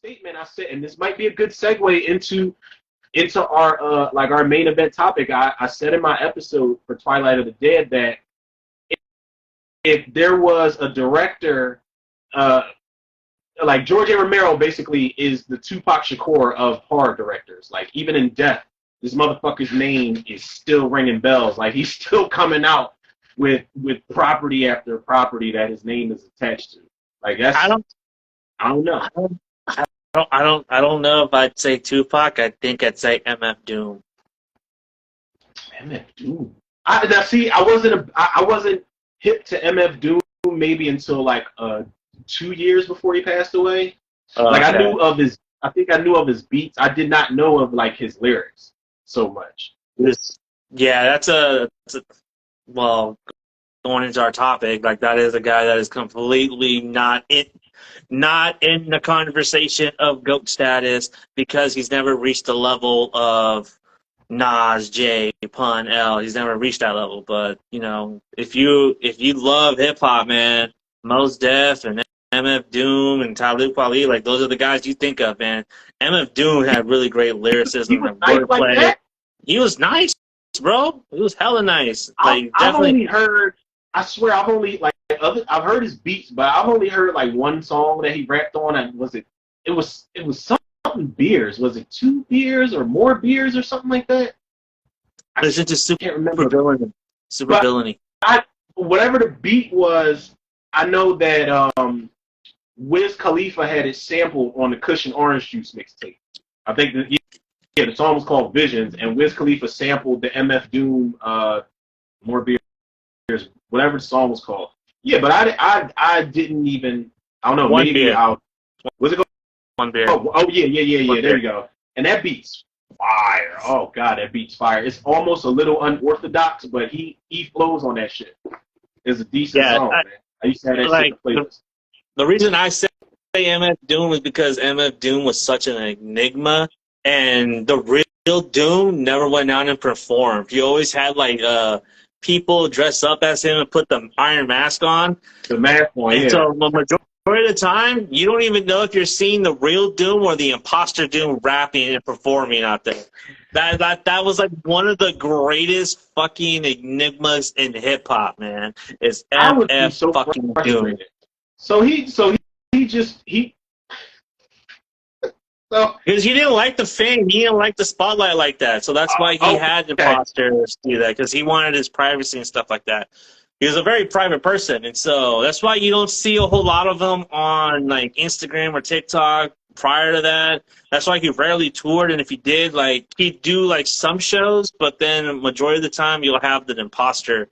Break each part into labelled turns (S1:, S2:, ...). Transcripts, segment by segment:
S1: statement. I said, and this might be a good segue into our like our main event topic. I said in my episode for Twilight of the Dead that if there was a director, like George A. Romero basically is the Tupac Shakur of horror directors. Like even in death, this motherfucker's name is still ringing bells. Like he's still coming out with property after property that his name is attached to. Like that's I don't know.
S2: I don't know if I'd say Tupac. I think I'd say MF Doom.
S1: MF Doom. Now see, I wasn't hip to MF Doom maybe until like 2 years before he passed away. Like I knew of his. I think I knew of his beats. I did not know of like his lyrics so much.
S2: That's well, going into our topic, like that is a guy that is completely not in the conversation of GOAT status because he's never reached the level of Nas, J, Pun, L. He's never reached that level. But you know, if you love hip hop, man, Mos Def and MF Doom and Talib Kweli, like those are the guys you think of, man. MF Doom had really great lyricism and wordplay. Like he was nice, bro. He was hella nice. Like
S1: I've only heard. I swear, I've only I've heard his beats, but I've only heard like one song that he rapped on. And it was something beers. Was it 2 beers or more beers or something like that?
S2: Listen to
S1: can't remember.
S2: Super Villainy.
S1: Whatever the beat was, I know that Wiz Khalifa had it sampled on the Cushion Orange Juice mixtape. I think the song was called Visions, and Wiz Khalifa sampled the MF Doom More Beers, whatever the song was called. Yeah, but I didn't even, I don't know,
S2: One
S1: maybe
S2: beer.
S1: Was it called?
S2: One beer.
S1: Oh yeah,
S2: One
S1: there
S2: beer.
S1: you go. And that beat's fire. Oh god, that beat's fire. It's almost a little unorthodox, but he flows on that shit. It's a decent song, man. I used to have that shit in the playlist.
S2: The reason I say MF Doom is because MF Doom was such an enigma, and the real Doom never went out and performed. He always had like people dress up as him and put the iron mask on.
S1: The mask on,
S2: and
S1: yeah.
S2: So the majority of the time, you don't even know if you're seeing the real Doom or the imposter Doom rapping and performing out there. That was like one of the greatest fucking enigmas in hip hop, man. Is MF fucking Doom.
S1: So because
S2: he didn't like the fame, he didn't like the spotlight like that. So that's why he had imposters do that, because he wanted his privacy and stuff like that. He was a very private person, and so that's why you don't see a whole lot of him on like Instagram or TikTok. Prior to that, that's why he rarely toured, and if he did, like he'd do like some shows, but then the majority of the time you'll have the imposter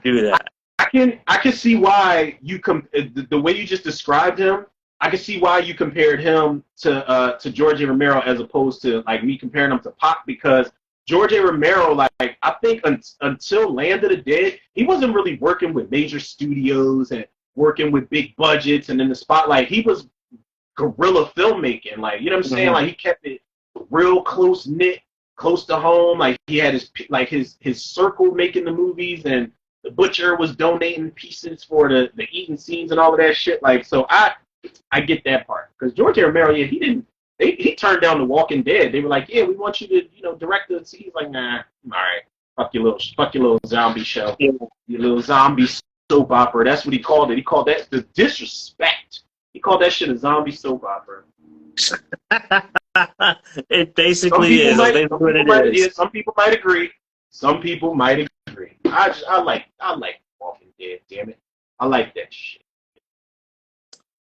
S2: do that.
S1: I can see why you the way you just described him. I can see why you compared him to George A. Romero as opposed to like me comparing him to Pac, because George A. Romero, like I think until Land of the Dead, he wasn't really working with major studios and working with big budgets and in the spotlight. He was guerrilla filmmaking, like, you know what I'm saying? Like he kept it real close knit, close to home. Like he had his circle making the movies, and the butcher was donating pieces for the eating scenes and all of that shit. Like, so I get that part, because George A. Romero, yeah, he turned down The Walking Dead. They were like, yeah, we want you to direct the scene. He's like, nah, all right, fuck your little zombie show, your little zombie soap opera. That's what he called it. He called that the disrespect. He called that shit a zombie soap opera.
S2: It basically is.
S1: Yeah, some people might agree. Some people might agree. I like Walking Dead. Damn it, I like that shit.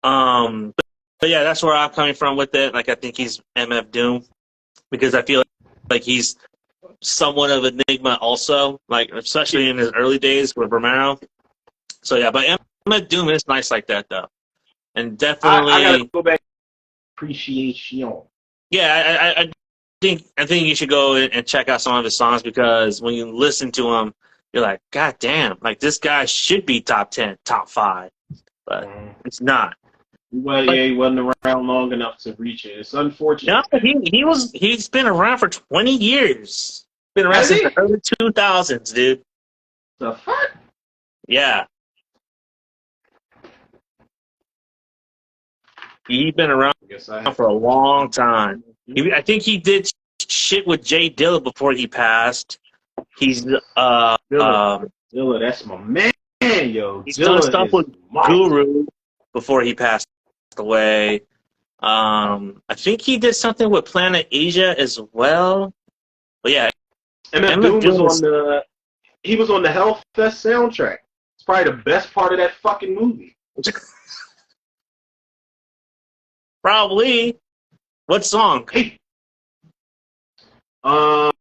S2: But yeah, that's where I'm coming from with it. Like, I think he's MF Doom because I feel like he's somewhat of an enigma also, like especially in his early days with Romero. So yeah, but MF Doom is nice like that though, and definitely.
S1: I gotta go back. Appreciation.
S2: Yeah, I think you should go and check out some of his songs, because when you listen to him, you're like, God damn, like this guy should be top 10, top 5, but it's not.
S1: Well, yeah, he wasn't around long enough to reach it. It's unfortunate.
S2: No, he's been around for 20 years. Been around since the early 2000s, dude.
S1: The fuck?
S2: Yeah. He's been around
S1: I guess I have
S2: for a long time. I think he did shit with Jay Dilla before he passed. He's
S1: Dilla, that's my man, yo.
S2: he's done
S1: Dilla
S2: stuff
S1: is
S2: with
S1: my
S2: Guru before he passed away. I think he did something with Planet Asia as well. But yeah,
S1: MF
S2: MF
S1: Doom was
S2: Doom
S1: on
S2: was
S1: the Hellfest soundtrack. It's probably the best part of that fucking movie.
S2: probably. What song?
S1: Hey, let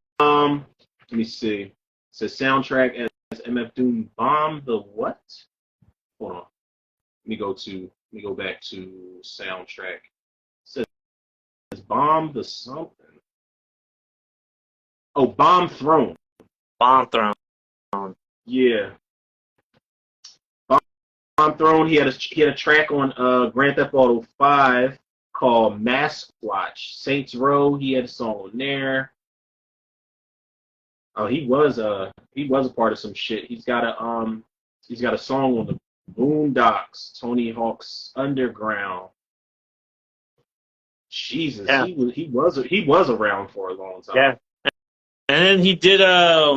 S1: me see. It says soundtrack as MF Doom bomb the what? Hold on. Let me go back to soundtrack. It says bomb the something. Oh, Bomb Throne.
S2: Bomb Throne.
S1: Yeah. Bomb Throne. He had a track on Grand Theft Auto 5 called Maskwatch. Saints Row. He had a song on there. Oh, he was a part of some shit. He's got a song on the Boondocks, Tony Hawk's Underground. Jesus,
S2: Yeah.
S1: he was around for a long time.
S2: Yeah. And then he did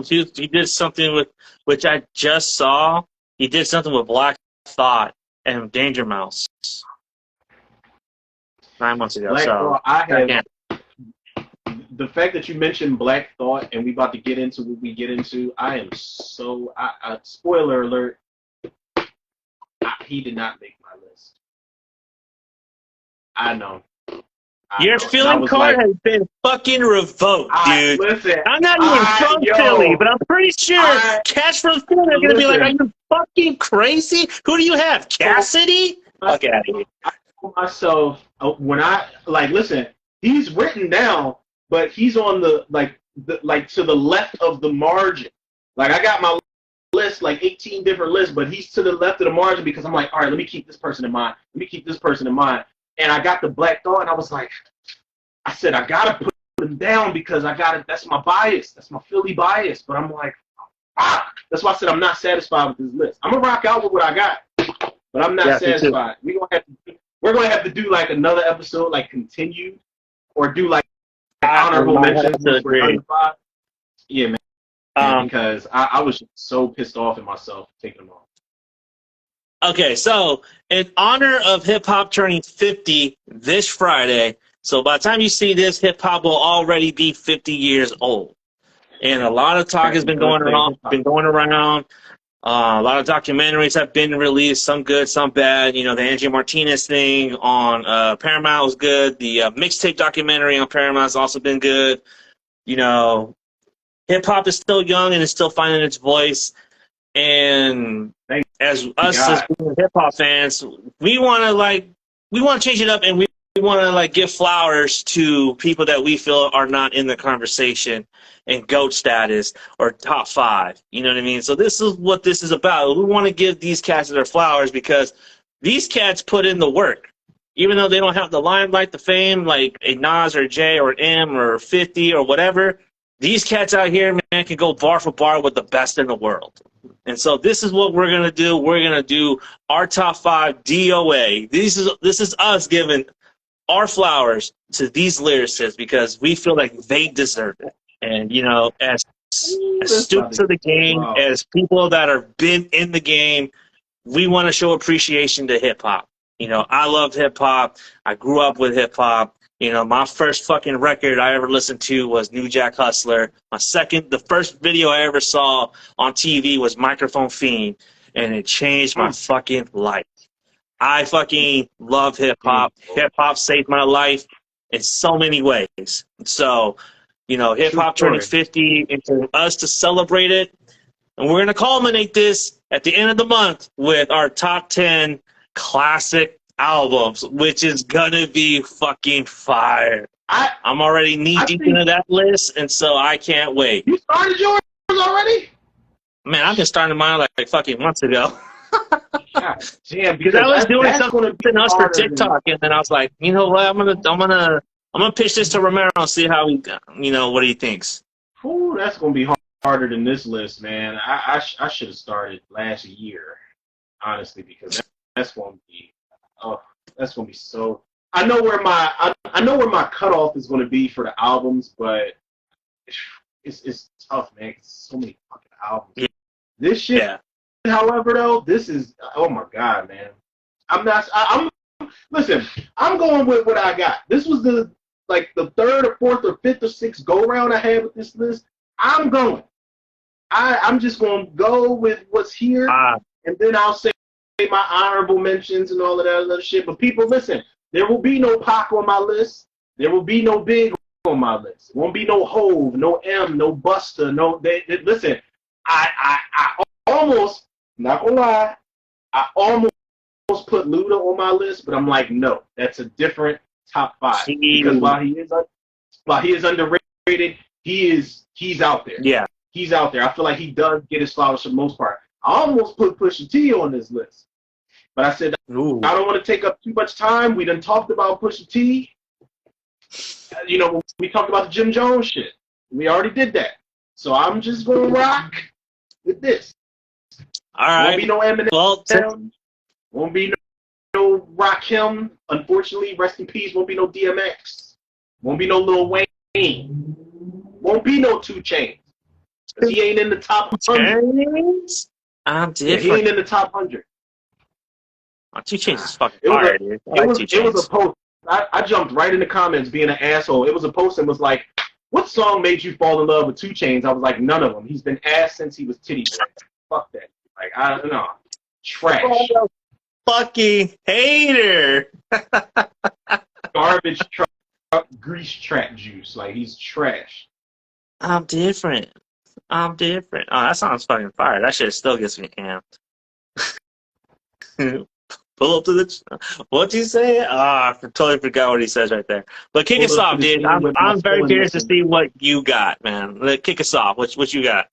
S2: he did something with, which I just saw. He did something with Black Thought and Danger Mouse 9 months ago.
S1: Black
S2: so
S1: Thought,
S2: again,
S1: the fact that you mentioned Black Thought and we about to get into what we get into, I am so spoiler alert, he did not make my list. I know.
S2: Your feeling card has been fucking revoked, dude.
S1: Listen,
S2: I'm not even from Philly, but I'm pretty sure cats from Philly are going to be like, are you fucking crazy? Who do you have, Cassidy? Fuck out of here.
S1: I told myself, when listen, he's written down, but he's on the to the left of the margin. Like, I got my list, like 18 different lists, but he's to the left of the margin because I'm like, all right, let me keep this person in mind. And I got the Black Thought, and I was like, I said, I gotta put him down because that's my bias. That's my Philly bias. But I'm like, that's why I said I'm not satisfied with this list. I'm gonna rock out with what I got, but I'm not satisfied. We're gonna have to do like another episode, like continued, or do like honorable mentions. Yeah, man. Because I was so pissed off at myself taking them off.
S2: Okay, so in honor of hip hop turning 50 this Friday, so by the time you see this, hip hop will already be 50 years old, and a lot of talk has been going around. A lot of documentaries have been released, some good, some bad. You know, the Angie Martinez thing on Paramount was good. The mixtape documentary on Paramount has also been good. You know, hip hop is still young and is still finding its voice. And as hip hop fans, we want to change it up, and we want to give flowers to people that we feel are not in the conversation and GOAT status or top 5. You know what I mean? So this is what this is about. We want to give these cats their flowers because these cats put in the work. Even though they don't have the limelight, the fame, like a Nas or Jay or M or 50 or whatever, these cats out here, man, can go bar for bar with the best in the world. And so this is what we're going to do. We're going to do our top 5 D.O.A. This is us giving our flowers to these lyricists because we feel like they deserve it. And, you know, as students of the game, as people that have been in the game, we want to show appreciation to hip-hop. You know, I love hip-hop. I grew up with hip-hop. You know, my first fucking record I ever listened to was New Jack Hustler. The first video I ever saw on TV was Microphone Fiend, and it changed my fucking life. I fucking love hip-hop. Hip-hop saved my life in so many ways. So, you know, hip-hop turning 50, and for us to celebrate it, and we're going to culminate this at the end of the month with our top 10 classic albums, which is gonna be fucking fire. I'm already knee-deep into that list, and so I can't wait.
S1: You started yours already?
S2: Man, I've been starting mine like fucking months ago.
S1: God damn,
S2: because I was doing something else for TikTok, and then I was like, you know what, I'm gonna pitch this to Romero and see how what he thinks.
S1: Ooh, that's gonna be harder than this list, man. I should have started last year, honestly, because that's gonna be so. I know where my cutoff is going to be for the albums, but it's tough, man. It's so many fucking albums.
S2: Yeah.
S1: This shit,
S2: Yeah.
S1: however, though, this is, oh my god, man. I'm listen. I'm going with what I got. This was the third or fourth or fifth or sixth go round I had with this list. I'm going. I'm just going to go with what's here, and then I'll say my honorable mentions and all of that other shit. But people, listen, there will be no Pac on my list. There will be no Big on my list. Won't be no Hove, no M, no Buster, no. Listen, I almost, not gonna lie, I almost put Luda on my list, but I'm like, no, that's a different top five. Because while he is underrated, he's out there.
S2: Yeah.
S1: He's out there. I feel like he does get his flowers for the most part. I almost put Pusha T on this list. But I said,
S2: Ooh.
S1: I don't want to take up too much time. We done talked about Pusha T. You know, we talked about the Jim Jones shit. We already did that. So I'm just going to rock with this.
S2: All right.
S1: Won't be no Eminem.
S2: Well,
S1: Won't be no Rakim. Unfortunately, rest in peace. Won't be no DMX. Won't be no Lil Wayne. Won't be no 2 Chainz. He ain't in the top 100.
S2: I'm different.
S1: Yeah, he ain't in the top 100.
S2: 2 Chainz is fucking fire, dude.
S1: It was a post. I jumped right in the comments being an asshole. It was a post that was like, what song made you fall in love with 2 Chainz? I was like, none of them. He's been ass since he was titty boy. Fuck that. Like, I don't know. Trash.
S2: Oh, fucking hater.
S1: Garbage truck, grease trap juice. Like, he's trash.
S2: I'm different. Oh, that sounds fucking fire. That shit still gets me amped. Pull up to the... What'd you say? I totally forgot what he says right there. But kick us off, dude. I'm very curious to see what you got, man. Kick us off. What you got?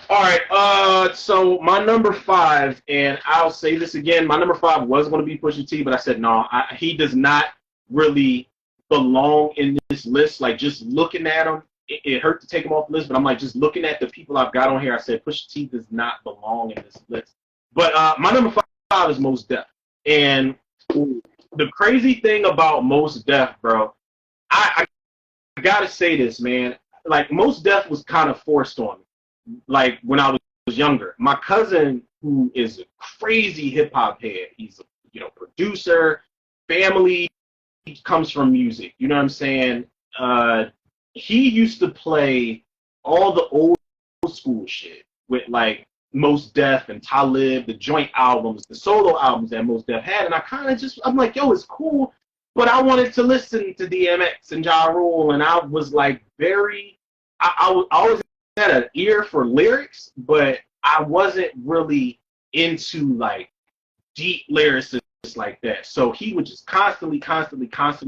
S1: All right. So my number 5, and I'll say this again. My number 5 was going to be Pusha T, but I said no. He does not really belong in this list. Like, just looking at him, it hurt to take him off the list, but I'm like, just looking at the people I've got on here, I said Pusha T does not belong in this list. But my number 5 is Mos Def. And the crazy thing about Mos Def, bro, I gotta say this, man. Like, Mos Def was kind of forced on me. Like, when I was younger. My cousin, who is a crazy hip-hop head, he's a producer, family, he comes from music. You know what I'm saying? He used to play all the old school shit with, like, Mos Def and Talib, the joint albums, the solo albums that Mos Def had, and I kind of I'm like, yo, it's cool, but I wanted to listen to DMX and Ja Rule, and I was like I always had an ear for lyrics, but I wasn't really into, like, deep lyricists like that. So he would just constantly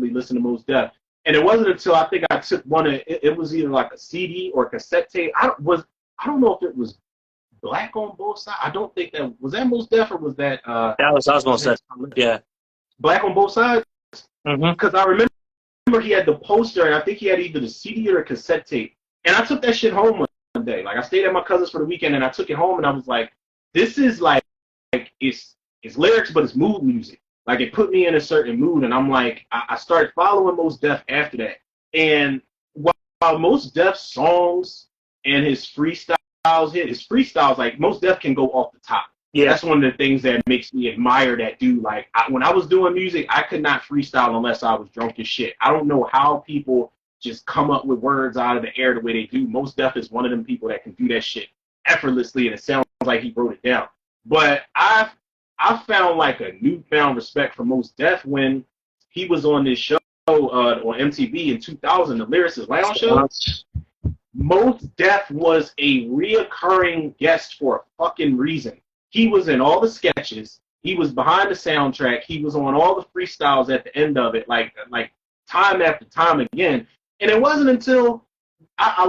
S1: listen to Mos Def. And it wasn't until I think I took it was either like a CD or a cassette tape. I don't know if it was Black on Both Sides. I don't think was that Mos Def or was that
S2: that was Mos Def. Yeah.
S1: Black on Both Sides?
S2: Mm-hmm.
S1: Because I remember he had the poster, and I think he had either the CD or a cassette tape. And I took that shit home one day. Like, I stayed at my cousin's for the weekend, and I took it home, and I was like, this is like it's lyrics, but it's mood music. Like, it put me in a certain mood, and I'm like, I started following Mos Def after that. And while Mos Def's songs and his freestyles like, Mos Def can go off the top. Yeah. That's one of the things that makes me admire that dude. Like, when I was doing music, I could not freestyle unless I was drunk as shit. I don't know how people just come up with words out of the air the way they do. Mos Def is one of them people that can do that shit effortlessly, and it sounds like he wrote it down. But I found, like, a newfound respect for Mos Def when he was on this show on MTV in 2000, the Lyricist Lounge show. Mos Def was a reoccurring guest for a fucking reason. He was in all the sketches. He was behind the soundtrack. He was on all the freestyles at the end of it, like time after time again. And it wasn't until I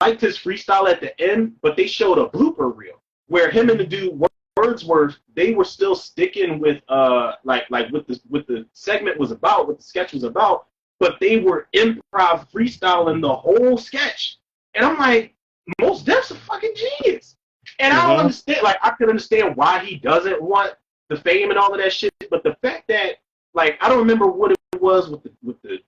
S1: liked his freestyle at the end, but they showed a blooper reel where him and the dude Wordsworth, they were still sticking with what the segment was about, what the sketch was about, but they were improv freestyling the whole sketch. And I'm like, Mos Def's a fucking genius. And I don't understand, like, I can understand why he doesn't want the fame and all of that shit, but the fact that like I don't remember what it was with the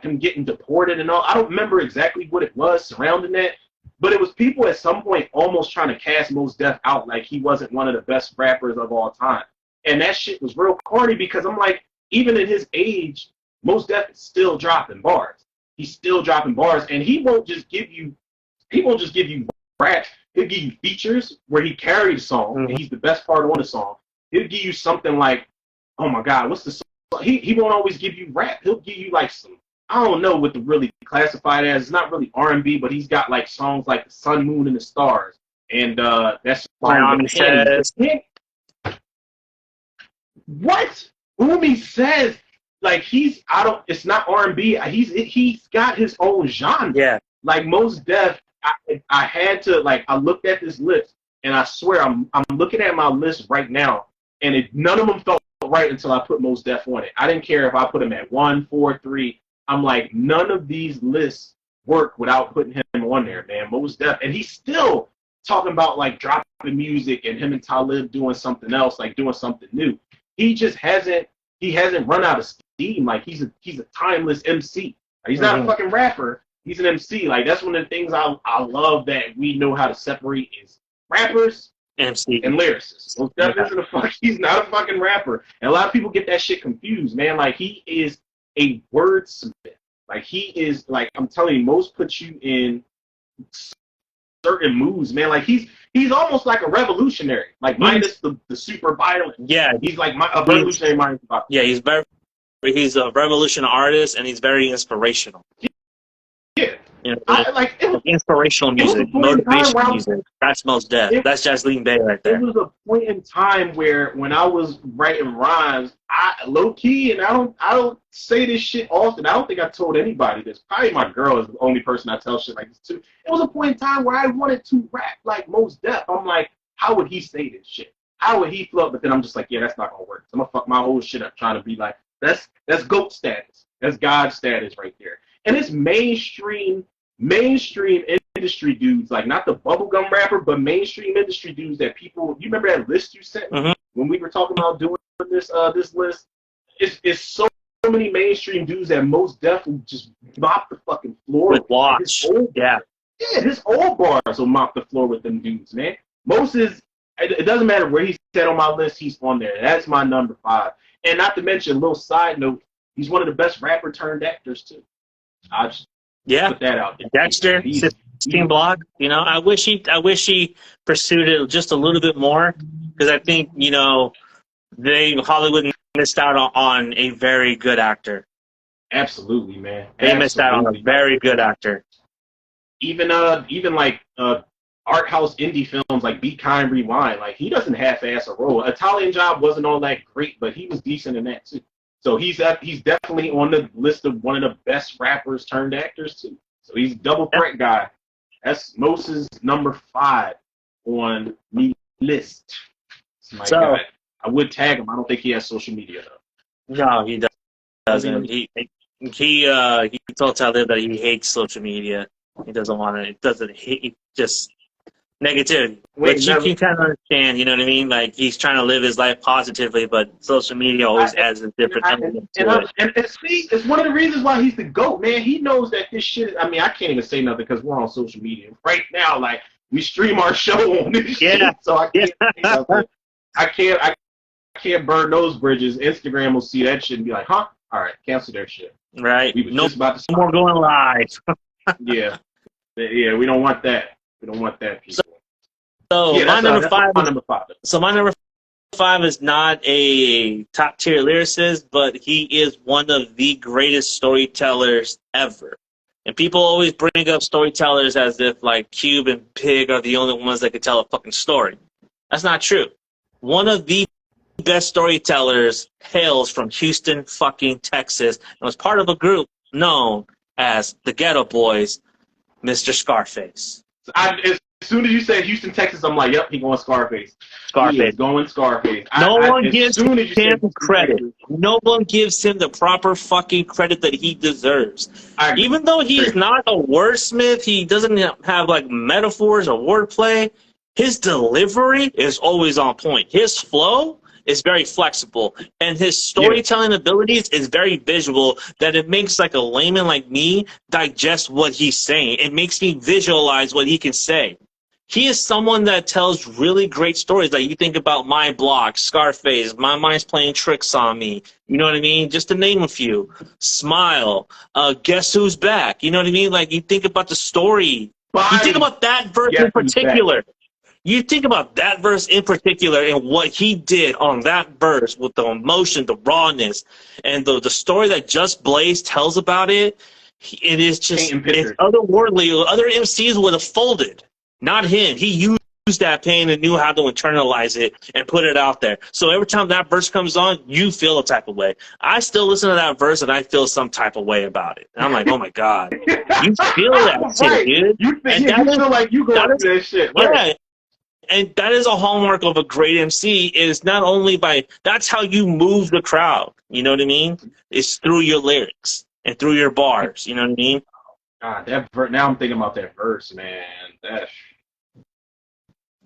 S1: him getting deported and all. I don't remember exactly what it was surrounding that, but it was people at some point almost trying to cast Mos Def out like he wasn't one of the best rappers of all time. And that shit was real corny because I'm like, even at his age, Mos Def is still dropping bars. He's still dropping bars, and he won't just give you rap. He'll give you features where he carries a song, and he's the best part on the song. He'll give you something like, oh my God, what's the song? He won't always give you rap. He'll give you like some, I don't know what to really classify it as. It's not really R&B, but he's got like songs like The Sun, Moon, and the Stars. And that's
S2: Miami Says.
S1: What? Umi Says, like it's not R&B. He's got his own genre.
S2: Yeah.
S1: Like Mos Def, I had to, like, I looked at this list, and I swear I'm looking at my list right now, and none of them felt right until I put Mos Def on it. I didn't care if I put him at 1, 4, 3. I'm like, none of these lists work without putting him on there, man. Mos Def, and he's still talking about like dropping music and him and Talib doing something else, like doing something new. He just hasn't run out of steam. Like he's a timeless MC. He's not a fucking rapper. He's an MC. Like that's one of the things I love that we know how to separate is rappers
S2: MC
S1: and lyricists. Mos Def he's not a fucking rapper. And a lot of people get that shit confused, man. Like he is a wordsmith. Like he is, like I'm telling you, Mos puts you in certain moods, man. Like he's almost like a revolutionary, like minus the super violent.
S2: Yeah,
S1: he's like a revolutionary minus the violent.
S2: Yeah, he's a revolution artist, and he's very inspirational.
S1: Yeah,
S2: you know, it was inspirational music, motivational music. That's Mos Def. That's Jasleen Bey right there.
S1: It was a point in time where when I was writing rhymes, I low key, and I don't say this shit often. I don't think I told anybody this. Probably my girl is the only person I tell shit like this to. It was a point in time where I wanted to rap like Mos Def. I'm like, how would he say this shit? How would he flow? But then I'm just like, yeah, that's not gonna work. I'm gonna fuck my whole shit up trying to be like, that's GOAT status. That's God status right there. And it's mainstream industry dudes, like not the bubblegum rapper, but mainstream industry dudes that people. You remember that list you sent me when we were talking about doing this list? It's so many mainstream dudes that Mos Def will just mop the fucking floor
S2: with watch.
S1: His old bars will mop the floor with them dudes, man. Mos is. It doesn't matter where he's set on my list, he's on there. That's my number 5. And not to mention, a little side note, he's one of the best rapper turned actors too. I just put that out there.
S2: Dexter, 16 Block. You know, I wish he pursued it just a little bit more, because I think Hollywood missed out on a very good actor.
S1: Absolutely, man.
S2: They missed out on a very good actor.
S1: Even like art house indie films like Be Kind, Rewind, like he doesn't half-ass a role. Italian Job wasn't all that great, but he was decent in that too. So he's definitely on the list of one of the best rappers turned actors too. So he's a double threat guy. That's Mos's number 5 on the list. My guy. I would tag him. I don't think he has social media though.
S2: No, he doesn't. He told Talib that he hates social media. He doesn't want it. It doesn't. He just negativity, which you can kind of understand, you know what I mean? Like, he's trying to live his life positively, but social media always adds a different element to it.
S1: And see, it's one of the reasons why he's the GOAT, man. He knows that this shit, I mean, I can't even say nothing because we're on social media. Right now, like, we stream our show on this shit, so I can't say nothing. I can't burn those bridges. Instagram will see that shit and be like, huh? All right, cancel their shit.
S2: Right.
S1: We were just about to
S2: no more going live.
S1: Yeah, we don't want that. We don't want that, people.
S2: So my number 5. So my number 5 is not a top tier lyricist, but he is one of the greatest storytellers ever. And people always bring up storytellers as if like Cube and Pig are the only ones that can tell a fucking story. That's not true. One of the best storytellers hails from Houston, fucking Texas, and was part of a group known as the Ghetto Boys, Mr. Scarface.
S1: As soon as you said Houston, Texas, I'm like, yep, he going Scarface. He is going Scarface.
S2: No one gives him credit. No one gives him the proper fucking credit that he deserves. Even though he's not a wordsmith, he doesn't have like metaphors or wordplay, his delivery is always on point. His flow is very flexible, and his storytelling abilities is very visual, that it makes like a layman like me digest what he's saying. It makes me visualize what he can say. He is someone that tells really great stories. Like, you think about My Block, Scarface, My Mind's Playing Tricks on Me. You know what I mean? Just to name a few. Smile. Guess Who's Back? You know what I mean? Like, you think about the story. You think about that verse in particular. You think about that verse in particular and what he did on that verse with the emotion, the rawness, and the story that Just Blaze tells about it. It is just, it's otherworldly. Other MCs would have folded. Not him. He used that pain and knew how to internalize it and put it out there. So every time that verse comes on, you feel a type of way. I still listen to that verse and I feel some type of way about it. And I'm like, oh my God. You feel that shit, dude.
S1: You feel like you going through that shit. Right?
S2: Yeah. And that is a hallmark of a great MC, is not only by, that's how you move the crowd. You know what I mean? It's through your lyrics and through your bars. You know what I mean?
S1: God, now I'm thinking about that verse, man.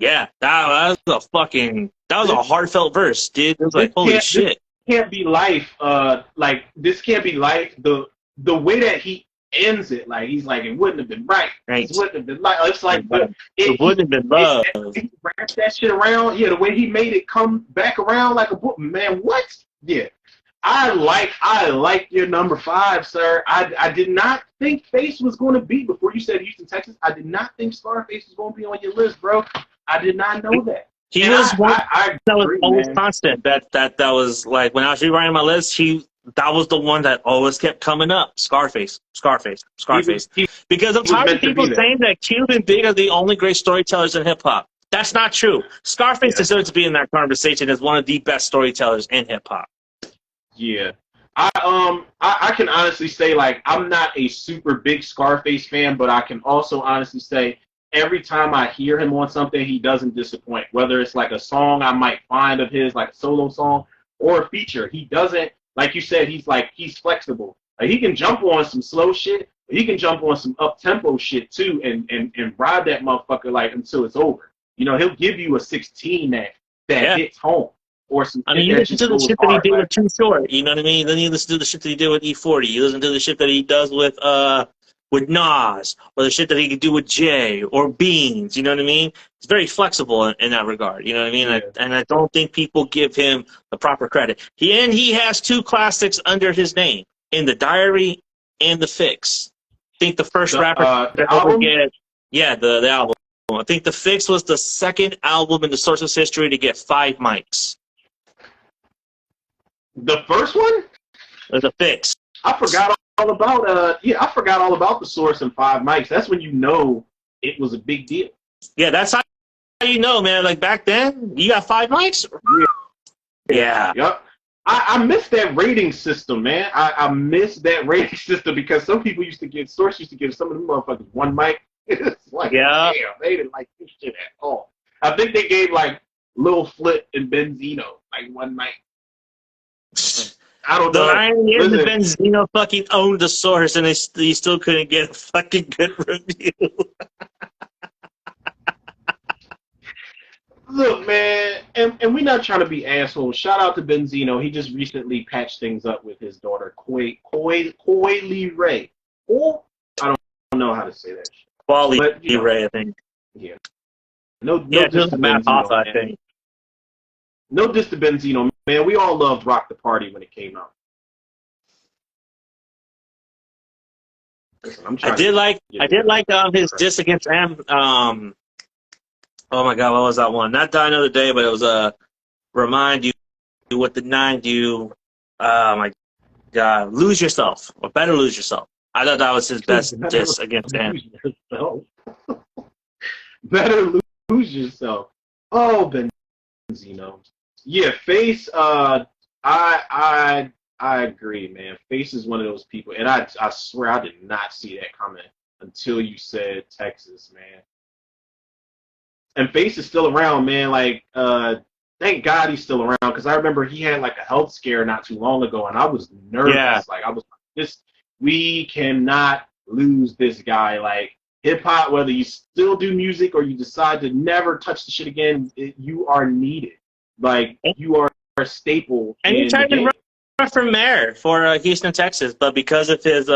S2: Yeah, that was a heartfelt verse, dude. It was like, holy shit.
S1: This can't be life. This can't be life. The way that he ends it, like, he's like, it wouldn't have been right. It wouldn't have been like, it's like, but
S2: it wouldn't have been love.
S1: He wrapped that shit around. Yeah, the way he made it come back around like a book, man. What? Yeah. I like your number 5, sir. I did not think Face was going to be, before you said Houston, Texas, I did not think Scarface was going to be on your list, bro. I did not know that.
S2: He was one that was always constant. That was like, when I was rewriting my list, that was the one that always kept coming up. Scarface. Because I'm tired of people saying that Cube and Big are the only great storytellers in hip hop. That's not true. Scarface deserves to be in that conversation as one of the best storytellers in hip hop.
S1: Yeah. I can honestly say, like, I'm not a super big Scarface fan, but I can also honestly say every time I hear him on something, he doesn't disappoint. Whether it's like a song I might find of his, like a solo song, or a feature, he doesn't, like you said, he's flexible. Like, he can jump on some slow shit, but he can jump on some up-tempo shit too, and ride that motherfucker like until it's over. You know, he'll give you a 16 that hits home. Or some,
S2: I mean, you listen to the shit that he did with Too Short, you know what I mean? Then you listen to the shit that he did with E40. You listen to the shit that he does with Nas, or the shit that he could do with Jay or Beans, you know what I mean? It's very flexible in that regard, you know what I mean? And I don't think people give him the proper credit. He has 2 classics under his name, in The Diary and The Fix. I think the first rapper to ever get, the album. I think The Fix was the second album in the Source's history to get 5 mics.
S1: The first one?
S2: The Fix.
S1: I forgot all about the Source and 5 mics. That's when you know it was a big deal.
S2: Yeah, that's how you know, man. Like, back then, you got 5 mics? Yeah.
S1: Yep. I miss that rating system, man. I miss that rating system because some people Source used to give some of them motherfuckers 1 mic. It's like, damn, they didn't like this shit at all. I think they gave, like, Lil Flip and Benzino, like, 1 mic. I don't know.
S2: The irony is that Benzino fucking owned the Source and he still couldn't get a fucking good review.
S1: Look, man, and we're not trying to be assholes. Shout out to Benzino. He just recently patched things up with his daughter, Coy Lee Ray. Or, I don't know how to say that shit.
S2: Wally Ray, I think.
S1: Yeah. No diss to Benzino, I think. No diss to Benzino, man. We all loved Rock the Party when it came out. Listen,
S2: I did like his diss against oh my God, what was that one? Not Die Another Day, but it was Remind You what the 9 do. Oh my God, Lose Yourself, or Better Lose Yourself. I thought that was his best diss against Am.
S1: Better Lose Yourself. Oh, Benzino. Yeah, Face. I agree, man. Face is one of those people, and I swear I did not see that coming until you said Texas, man. And Face is still around, man. Like, thank God he's still around, because I remember he had like a health scare not too long ago, and I was nervous. Yeah. Like, I was like, we cannot lose this guy. Like, hip hop, whether you still do music or you decide to never touch the shit again, you are needed. Like, you are staple
S2: And he
S1: in the
S2: tried to
S1: game.
S2: run for mayor for Houston, Texas, but because of his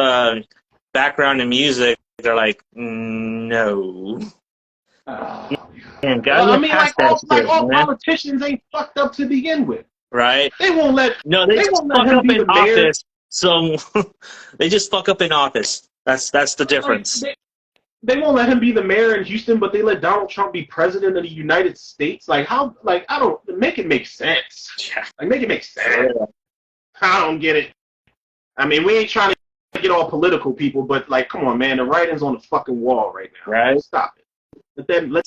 S2: background in music, they're like, no. Man, gotta
S1: I
S2: get
S1: mean,
S2: past that
S1: like
S2: shit,
S1: all
S2: man.
S1: politicians ain't fucked up to begin with.
S2: Right?
S1: They won't let
S2: No, they just fuck
S1: him
S2: up
S1: be
S2: in
S1: the mayor.
S2: office. So they just fuck up in office. That's the
S1: Like
S2: difference.
S1: they won't let him be the mayor in Houston, but they let Donald Trump be president of the United States. Like how? Like I don't make it make sense.
S2: Yeah.
S1: Like make it make sense. I don't get it. I mean, we ain't trying to get all political, people, but like, come on, man, the writing's on the fucking wall right now.
S2: Right?
S1: Stop it. Let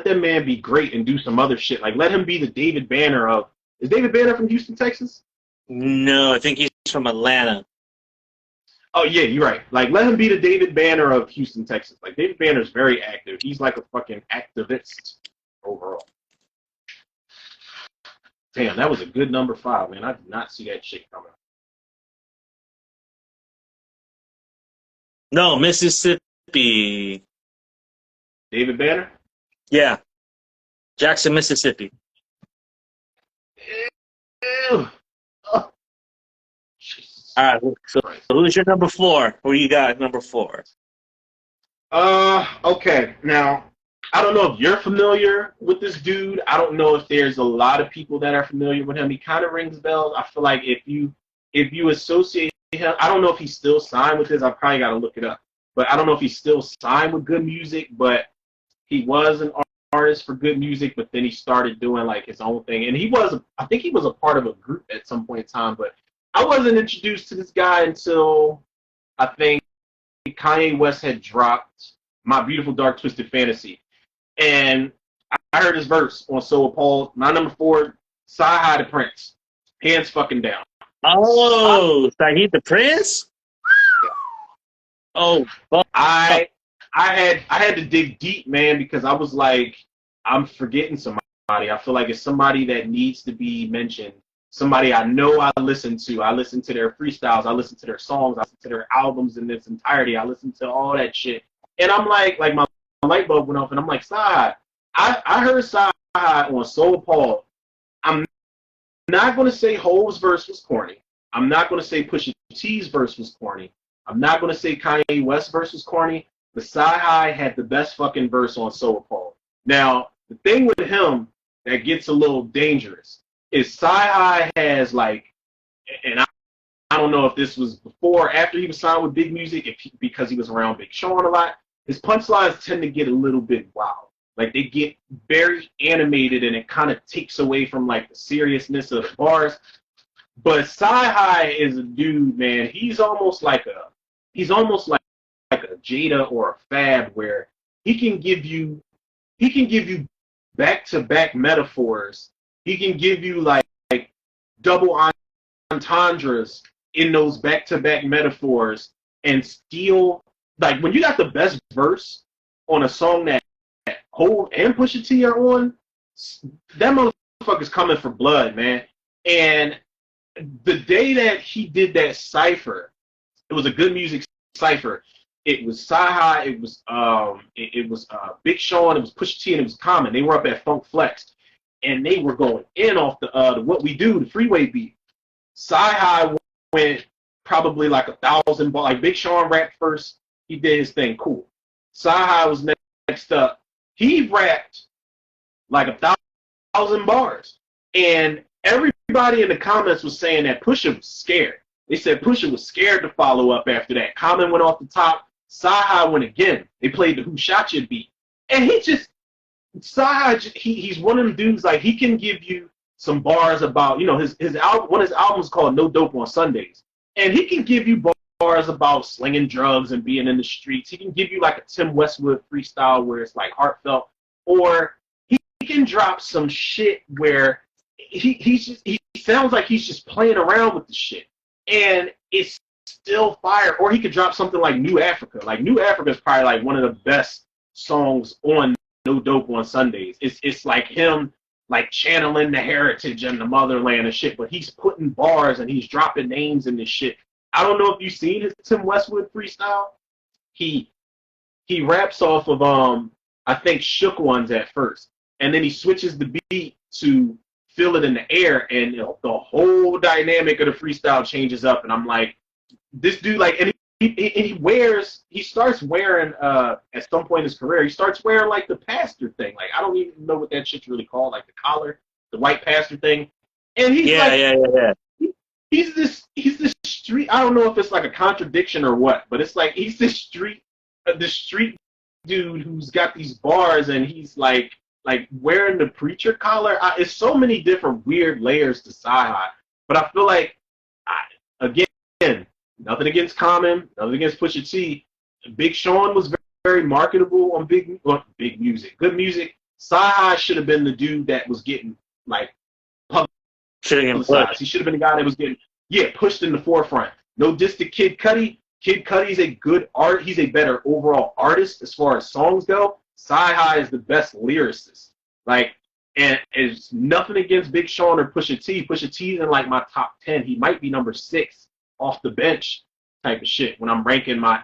S1: that man be great and do some other shit. Like let him be the David Banner of. Is David Banner from Houston, Texas?
S2: No, I think he's from Atlanta.
S1: Oh yeah, you're right. Like let him be the David Banner of Houston, Texas. Like David Banner's very active. He's like a fucking activist overall. Damn, that was a good number 5, man. I did not see that shit coming.
S2: No, Mississippi.
S1: David Banner?
S2: Yeah. Jackson, Mississippi.
S1: Ew. Oh. Jesus.
S2: All right. So who's your number 4? Who you got at number 4?
S1: Okay. Now, I don't know if you're familiar with this dude. I don't know if there's a lot of people that are familiar with him. He kind of rings bells. I feel like if you associate him, I don't know if he's still signed with this. I probably got to look it up. But I don't know if he's still signed with Good Music, but he was an artist for Good Music, but then he started doing like his own thing. And I think he was a part of a group at some point in time, but I wasn't introduced to this guy until I think Kanye West had dropped My Beautiful Dark Twisted Fantasy. And I heard his verse on So Appalled. My number 4, Sci-Hi to Prince. Hands fucking down.
S2: Oh, Saheed the Prince? Oh, fuck.
S1: I had to dig deep, man, because I was like, I'm forgetting somebody. I feel like it's somebody that needs to be mentioned. Somebody I know I listen to. I listen to their freestyles. I listen to their songs. I listen to their albums in its entirety. I listen to all that shit. And I'm like my light bulb went off, and I'm like, Sci-Hi. I heard Sci-Hi on So Appalled. I'm not going to say Hove's verse was corny. I'm not going to say Pusha T's verse was corny. I'm not going to say Kanye West's verse was corny. But Sci-Hi had the best fucking verse on So Appalled. Now, the thing with him that gets a little dangerous is Sci-Hi has like, and I don't know if this was before or after he was signed with Big Music, because he was around Big Sean a lot, his punchlines tend to get a little bit wild. Like they get very animated and it kind of takes away from like the seriousness of the bars. But Sci-Hi is a dude, man. He's almost like a G.O.A.T or a Fab, where he can give you back-to-back metaphors. He can give you like double entendres in those back-to-back metaphors, and still, like, when you got the best verse on a song that Hov and Pusha T are on, that motherfucker's coming for blood, man. And the day that he did that cipher, it was a Good Music cipher. It was Sci-Hi, it was Big Sean, it was Pusha T, and it was Common. They were up at Funk Flex, and they were going in off the What We Do, the Freeway beat. Sci-Hi went probably like 1,000 bars. Like Big Sean rapped first, he did his thing, cool. Sci-Hi was next up. He rapped like 1,000 bars, and everybody in the comments was saying that Pusha was scared. They said Pusha was scared to follow up after that. Common went off the top. Sci-Hi went again. They played the Who Shot Ya beat. And Sci-Hi, he's one of them dudes, like, he can give you some bars about, his album, one of his albums called No Dope on Sundays. And he can give you bars about slinging drugs and being in the streets. He can give you like a Tim Westwood freestyle where it's like heartfelt. Or he can drop some shit where he sounds like he's just playing around with the shit. And it's still fire. Or he could drop something like New Africa. Like New Africa is probably like one of the best songs on No Dope on Sundays. It's like him like channeling the heritage and the motherland and shit, but he's putting bars and he's dropping names in this shit. I don't know if you've seen his Tim Westwood freestyle. He raps off of I think Shook Ones at first, and then he switches the beat to feel it in the air, and the whole dynamic of the freestyle changes up. And I'm like, this dude, like, and he starts wearing at some point in his career, he starts wearing like the pastor thing. Like, I don't even know what that shit's really called, like the collar, the white pastor thing. And he's he's this street. I don't know if it's like a contradiction or what, but it's like he's this street dude who's got these bars, and he's like wearing the preacher collar. It's so many different weird layers to Sci-Hi, but I feel like again, nothing against Common, nothing against Pusha T. Big Sean was very, very marketable on big music, good music. Sci-Hi should have been the dude that was getting like publicized. He should have been the guy that was getting pushed in the forefront. No diss to Kid Cudi. Kid Cudi's a good art. He's a better overall artist as far as songs go. Sci-Hi is the best lyricist. Like, and it's nothing against Big Sean or Pusha T. Pusha T's in like my top 10. He might be number 6 off the bench type of shit when I'm ranking my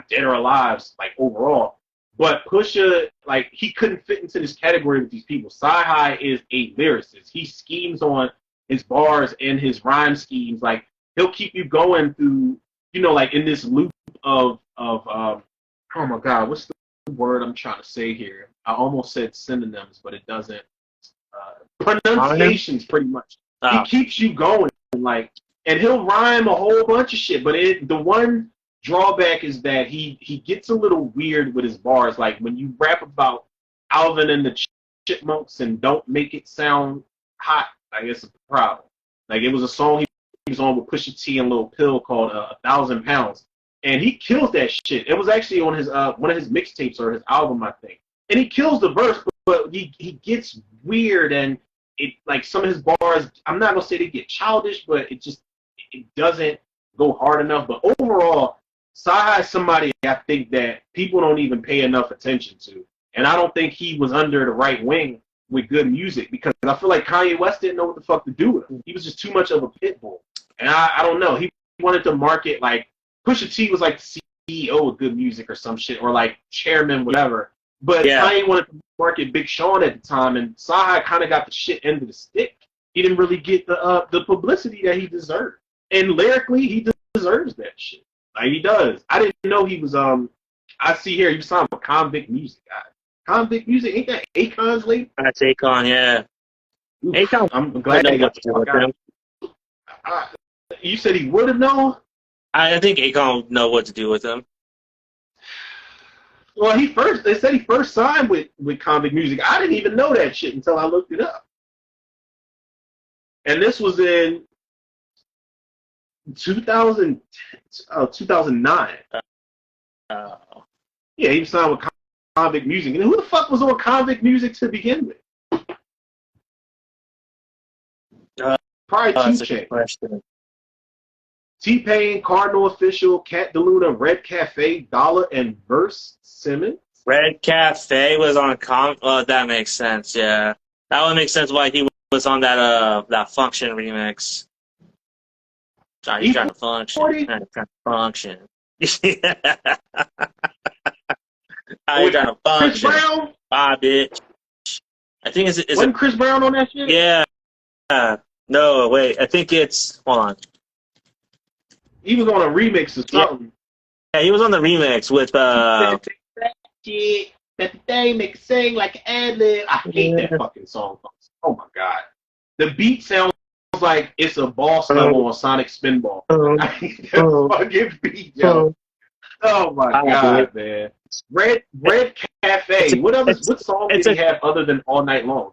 S1: dead or alives like overall. But Pusha, like, he couldn't fit into this category with these people. Sci-Hi is a lyricist. He schemes on his bars and his rhyme schemes. Like, he'll keep you going through, like in this loop of oh my God, what's the word I'm trying to say here? I almost said synonyms, but it doesn't. Pronunciations, pretty much. He keeps you going, like, and he'll rhyme a whole bunch of shit. But the one drawback is that he gets a little weird with his bars. Like, when you rap about Alvin and the Chipmunks and don't make it sound hot, I guess it's a problem. Like, it was a song he was on with Pusha T and Lil Pill called 1,000 Pounds. And he kills that shit. It was actually on his one of his mixtapes or his album, I think. And he kills the verse, but he gets weird, and it, like, some of his bars, I'm not gonna say they get childish, but it doesn't go hard enough. But overall, Sci-Hi is somebody I think that people don't even pay enough attention to. And I don't think he was under the right wing with good music, because I feel like Kanye West didn't know what the fuck to do with him. He was just too much of a pit bull. And I don't know. He wanted to market, like, Pusha T was like the CEO of good music or some shit, or like chairman, whatever. But Kanye wanted to market Big Sean at the time, and Sci-Hi kind of got the shit end of the stick. He didn't really get the publicity that he deserved. And lyrically, he deserves that shit. Like, he does. I didn't know he was, I see here, he was signed with Convict Music. Convict Music, ain't that Akon's label?
S2: That's Akon, yeah. Akon,
S1: I'm glad they got the fuck out. You said he would have known?
S2: I think Akon would know what to do with him.
S1: Well, they said he first signed with Convict Music. I didn't even know that shit until I looked it up. And this was in 2009. Yeah, he was signed with Convict Music. And who the fuck was on Convict Music to begin with? Probably 2 Chainz. T-Pain, Cardinal Official, Cat DeLuna, Red Cafe, Dollar, and Verse Simmons.
S2: Red Cafe was on that makes sense, yeah. That would make sense why he was on that Function remix. Sorry, he's trying to function. Trying to function. He's trying to function.
S1: Chris Brown?
S2: Bye, bitch. I think
S1: Wasn't Chris Brown on that shit?
S2: Yeah. No, wait. I think it's... Hold on.
S1: He was on a remix or something.
S2: Yeah, he was on the remix with...
S1: That the day make it sing like an ad-lib. I hate that fucking song. Oh, my God. The beat sounds like it's a boss level on Sonic Spinball. I hate that fucking beat, yo. Oh, my God, man. Red Cafe. What song did he have other than All Night Long?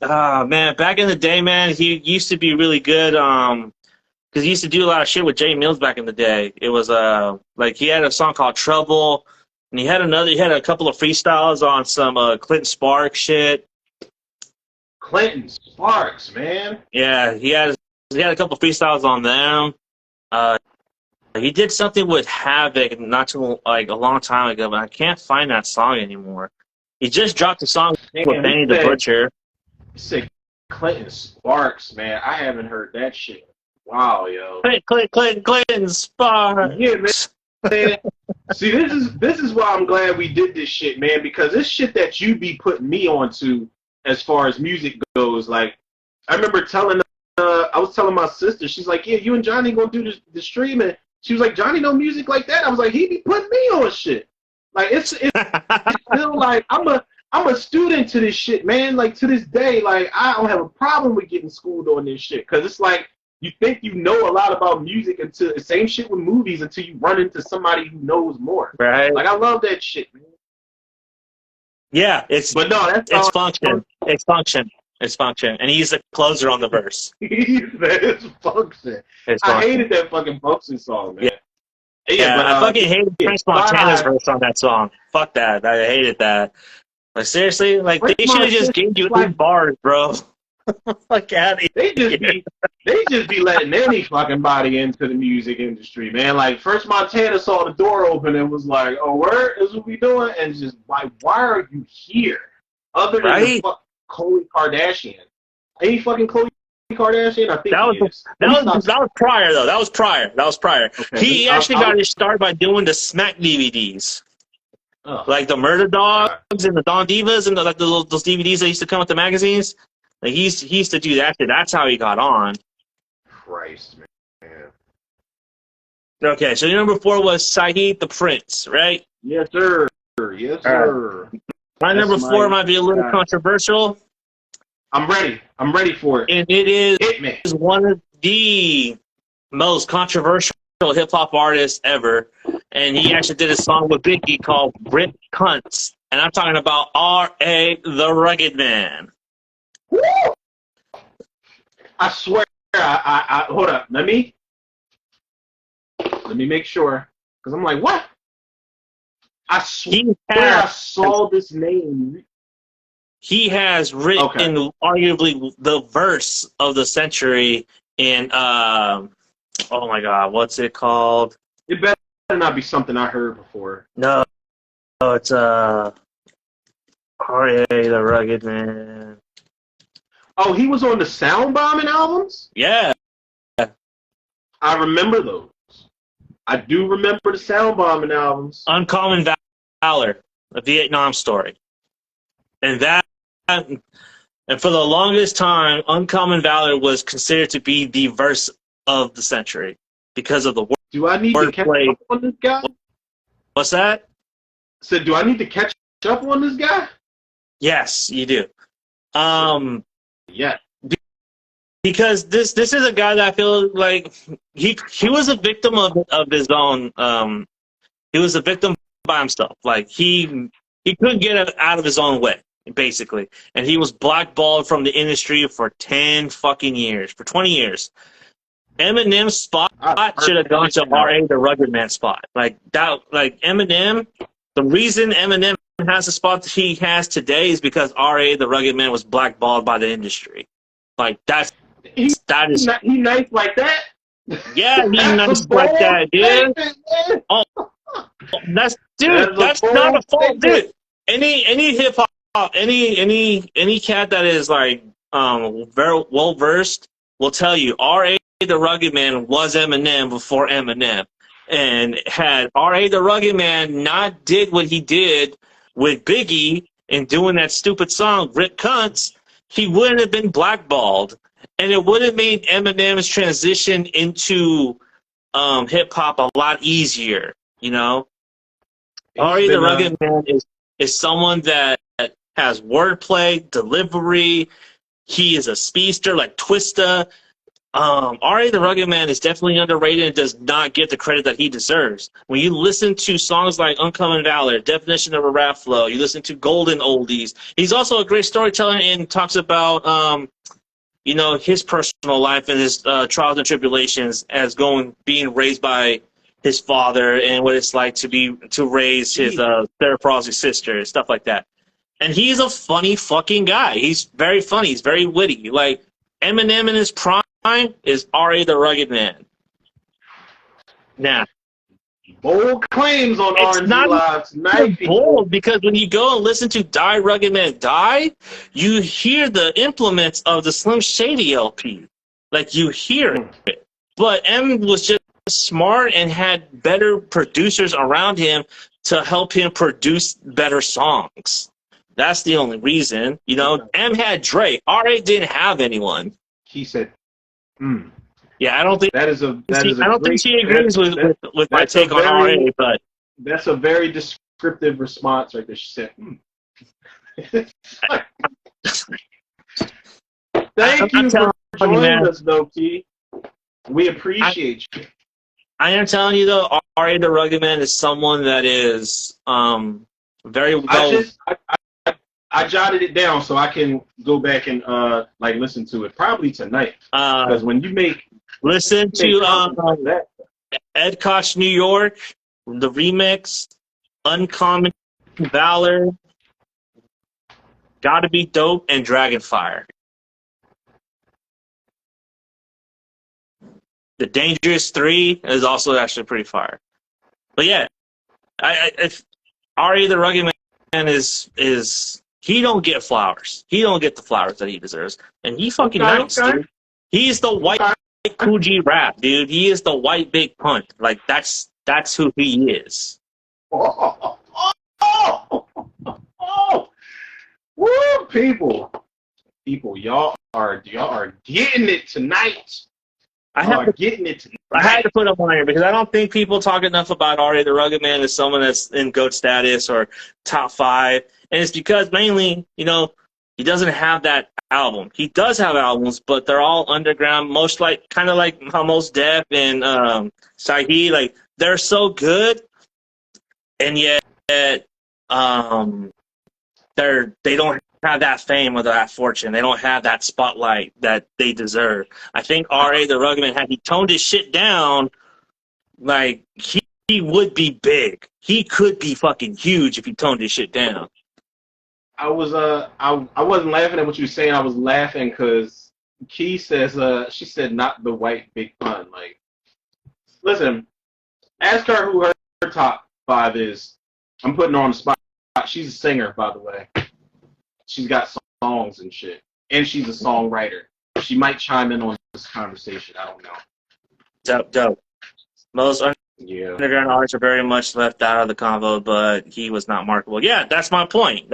S2: Man, back in the day, man, he used to be really good. Because he used to do a lot of shit with Jay Mills back in the day. It was like he had a song called Trouble, and he had a couple of freestyles on some Clinton Sparks shit.
S1: Clinton Sparks, man.
S2: Yeah, he had a couple of freestyles on them. He did something with Havoc a long time ago, but I can't find that song anymore. He just dropped a song with Benny the Butcher.
S1: You said Clinton Sparks, man. I haven't heard that shit. Wow, yo.
S2: Clinton Sparks.
S1: Yeah, man. See, this is why I'm glad we did this shit, man, because this shit that you be putting me onto as far as music goes, like, I remember telling, I was telling my sister, she's like, yeah, you and Johnny gonna do the streaming. She was like, Johnny know music like that. I was like, he be putting me on shit. Like it's still like I'm a student to this shit, man. Like to this day, like I don't have a problem with getting schooled on this shit because it's like you think you know a lot about music until same shit with movies until you run into somebody who knows more.
S2: Right.
S1: Like I love that shit, man.
S2: Yeah, it's
S1: But no, that's
S2: it's
S1: all.
S2: function. It's function. It's function. And he's the closer on the verse.
S1: It's function.
S2: It's
S1: I
S2: function.
S1: hated that fucking function song, man.
S2: Yeah. Yeah,
S1: but
S2: I fucking hated French Montana's verse on that song. Fuck that. I hated that. Like seriously, like
S1: French
S2: they should have just gave you
S1: like,
S2: 8 bars, bro. Like
S1: they just be letting any fucking body into the music industry, man. Like French Montana saw the door open and was like, "Oh, where is what we doing?" And just like, why are you here? Other than the Khloe Kardashian, any fucking Khloe Kardashian? I think
S2: that was prior though. That was prior. Okay, he actually got his start by doing the Smack DVDs. Like the Murder Dogs and the Don Divas and those DVDs that used to come with the magazines. Like he used to do that. That's how he got on.
S1: Christ, man.
S2: Okay, so number 4 was Saheed the Prince, right?
S1: Yes, sir. Yes, sir.
S2: My number 4 might be a little controversial.
S1: I'm ready. I'm ready for it.
S2: And it is one of the most controversial hip-hop artists ever. And he actually did a song with Biggie called Rip Cunts. And I'm talking about R.A. the Rugged Man.
S1: Woo! I swear, I hold up. Let me make sure. Because I'm like, what? I swear I saw this name.
S2: He has written arguably the verse of the century in, oh my God, what's it called?
S1: It better not be something I heard before.
S2: No, it's R.A. the Rugged Man.
S1: Oh, he was on the Sound Bombing albums?
S2: Yeah.
S1: I remember those. I do remember the Sound Bombing albums.
S2: Uncommon Valor, a Vietnam story. And for the longest time, Uncommon Valor was considered to be the verse of the century because of the word.
S1: Do I need to catch up on this guy?
S2: What's that?
S1: So do I need to catch up on this guy?
S2: Yes, you do.
S1: Yeah.
S2: Because this is a guy that I feel like he was a victim of his own. He was a victim by himself. Like he couldn't get out of his own way, basically, and he was blackballed from the industry for 10 fucking years, for 20 years. Eminem's spot should have gone to R.A. the Rugged Man spot. Like that. Like Eminem, the reason Eminem has the spot that he has today is because R.A. the Rugged Man was blackballed by the industry. Like
S1: he nice like that.
S2: Yeah, he nice like that, dude. Oh, that's not a fault, dude. Any hip hop, any cat that is like very well versed will tell you R.A. the Rugged Man was Eminem before Eminem, and had R.A. the Rugged Man not did what he did with Biggie and doing that stupid song "Rip Cunts," he wouldn't have been blackballed. And it would have made Eminem's transition into hip-hop a lot easier, you know? R.A. the Rugged Man is someone that has wordplay, delivery. He is a speedster like Twista. R.A. the Rugged Man is definitely underrated and does not get the credit that he deserves. When you listen to songs like Uncommon Valor, Definition of a Rap Flow, you listen to Golden Oldies. He's also a great storyteller and talks about you know, his personal life and his trials and tribulations as being raised by his father and what it's like to raise his cerebral palsy sister and stuff like that. And he's a funny fucking guy. He's very funny. He's very witty. Like Eminem in his prime is R.A. the Rugged Man. Now,
S1: bold claims on R&B Live tonight.
S2: Bold because when you go and listen to Die Rugged Man Die, you hear the implements of the Slim Shady LP. Like you hear it. But M was just smart and had better producers around him to help him produce better songs. That's the only reason. You know, M had Drake. R.A. didn't have anyone.
S1: He said, "Hmm."
S2: Yeah, I don't think
S1: That is a
S2: I don't think
S1: great.
S2: she agrees with my
S1: That's a
S2: take on
S1: very
S2: R.A. But
S1: that's a very descriptive response right there. She said, "Hmm." Thank
S2: I'm
S1: you for
S2: telling you,
S1: joining
S2: man.
S1: us, though, T. We appreciate you.
S2: I am telling you though, R.A. the Rugged Man is someone that is very well.
S1: I jotted it down so I can go back and like listen to it probably tonight. Because when you make
S2: Listen
S1: content
S2: to
S1: like that,
S2: Ed Koch New York, the remix, Uncommon Valor, Gotta Be Dope, and Dragonfire. The Dangerous 3 is also actually pretty fire. But yeah, if R.A. the Rugged Man is he don't get flowers. He don't get the flowers that he deserves. And he fucking nice, dude. He's the white Coogee rap, dude. He is the white big punt. Like that's who he is.
S1: Oh, woo, people, y'all are getting it tonight.
S2: I had to put him on here because I don't think people talk enough about R.A. the Rugged Man as someone that's in GOAT status or top 5. And it's because mainly, you know, he doesn't have that album. He does have albums, but they're all underground, kind of like how Mos Def and Shaheed, like they're so good, and yet they don't have that fame or that fortune. They don't have that spotlight that they deserve. I think R.A. the Rugged Man, had he toned his shit down, like he would be big. He could be fucking huge if he toned his shit down.
S1: I wasn't laughing at what you were saying. I was laughing because Key says she said not the white big pun. Like, listen, ask her who her top 5 is. I'm putting her on the spot. She's a singer, by the way. She's got songs and shit, and she's a songwriter. She might chime in on this conversation. I don't know.
S2: Dope. Most underground artists are very much left out of the convo, but he was not marketable. Yeah, that's my point.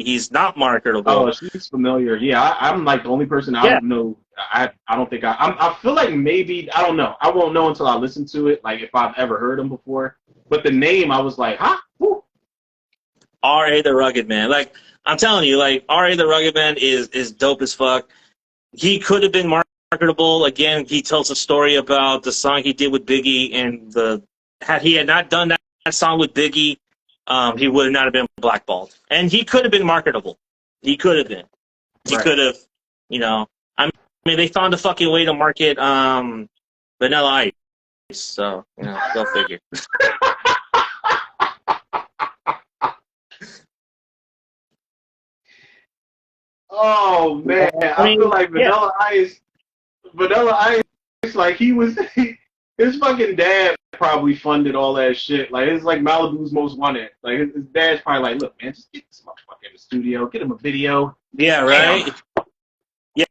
S2: He's not marketable.
S1: Oh, she's familiar. Yeah, I'm like the only person I don't know. I don't think I feel like maybe, I don't know. I won't know until I listen to it, like if I've ever heard him before. But the name, I was like, huh? Woo.
S2: R.A. the Rugged Man. Like, I'm telling you, like, R.A. the Rugged Man is dope as fuck. He could have been marketable. Again, he tells a story about the song he did with Biggie, and had he not done that song with Biggie, he would not have been blackballed. And he could have been marketable. He could have been. He could have, you know. I mean, they found a fucking way to market Vanilla Ice. So, you know, go figure.
S1: Oh man, I feel like Vanilla Ice, like his fucking dad probably funded all that shit. Like it's like Malibu's Most Wanted. Like his dad's probably like, look, man, just get this motherfucker in the studio, get him a video.
S2: Yeah, right. Yeah,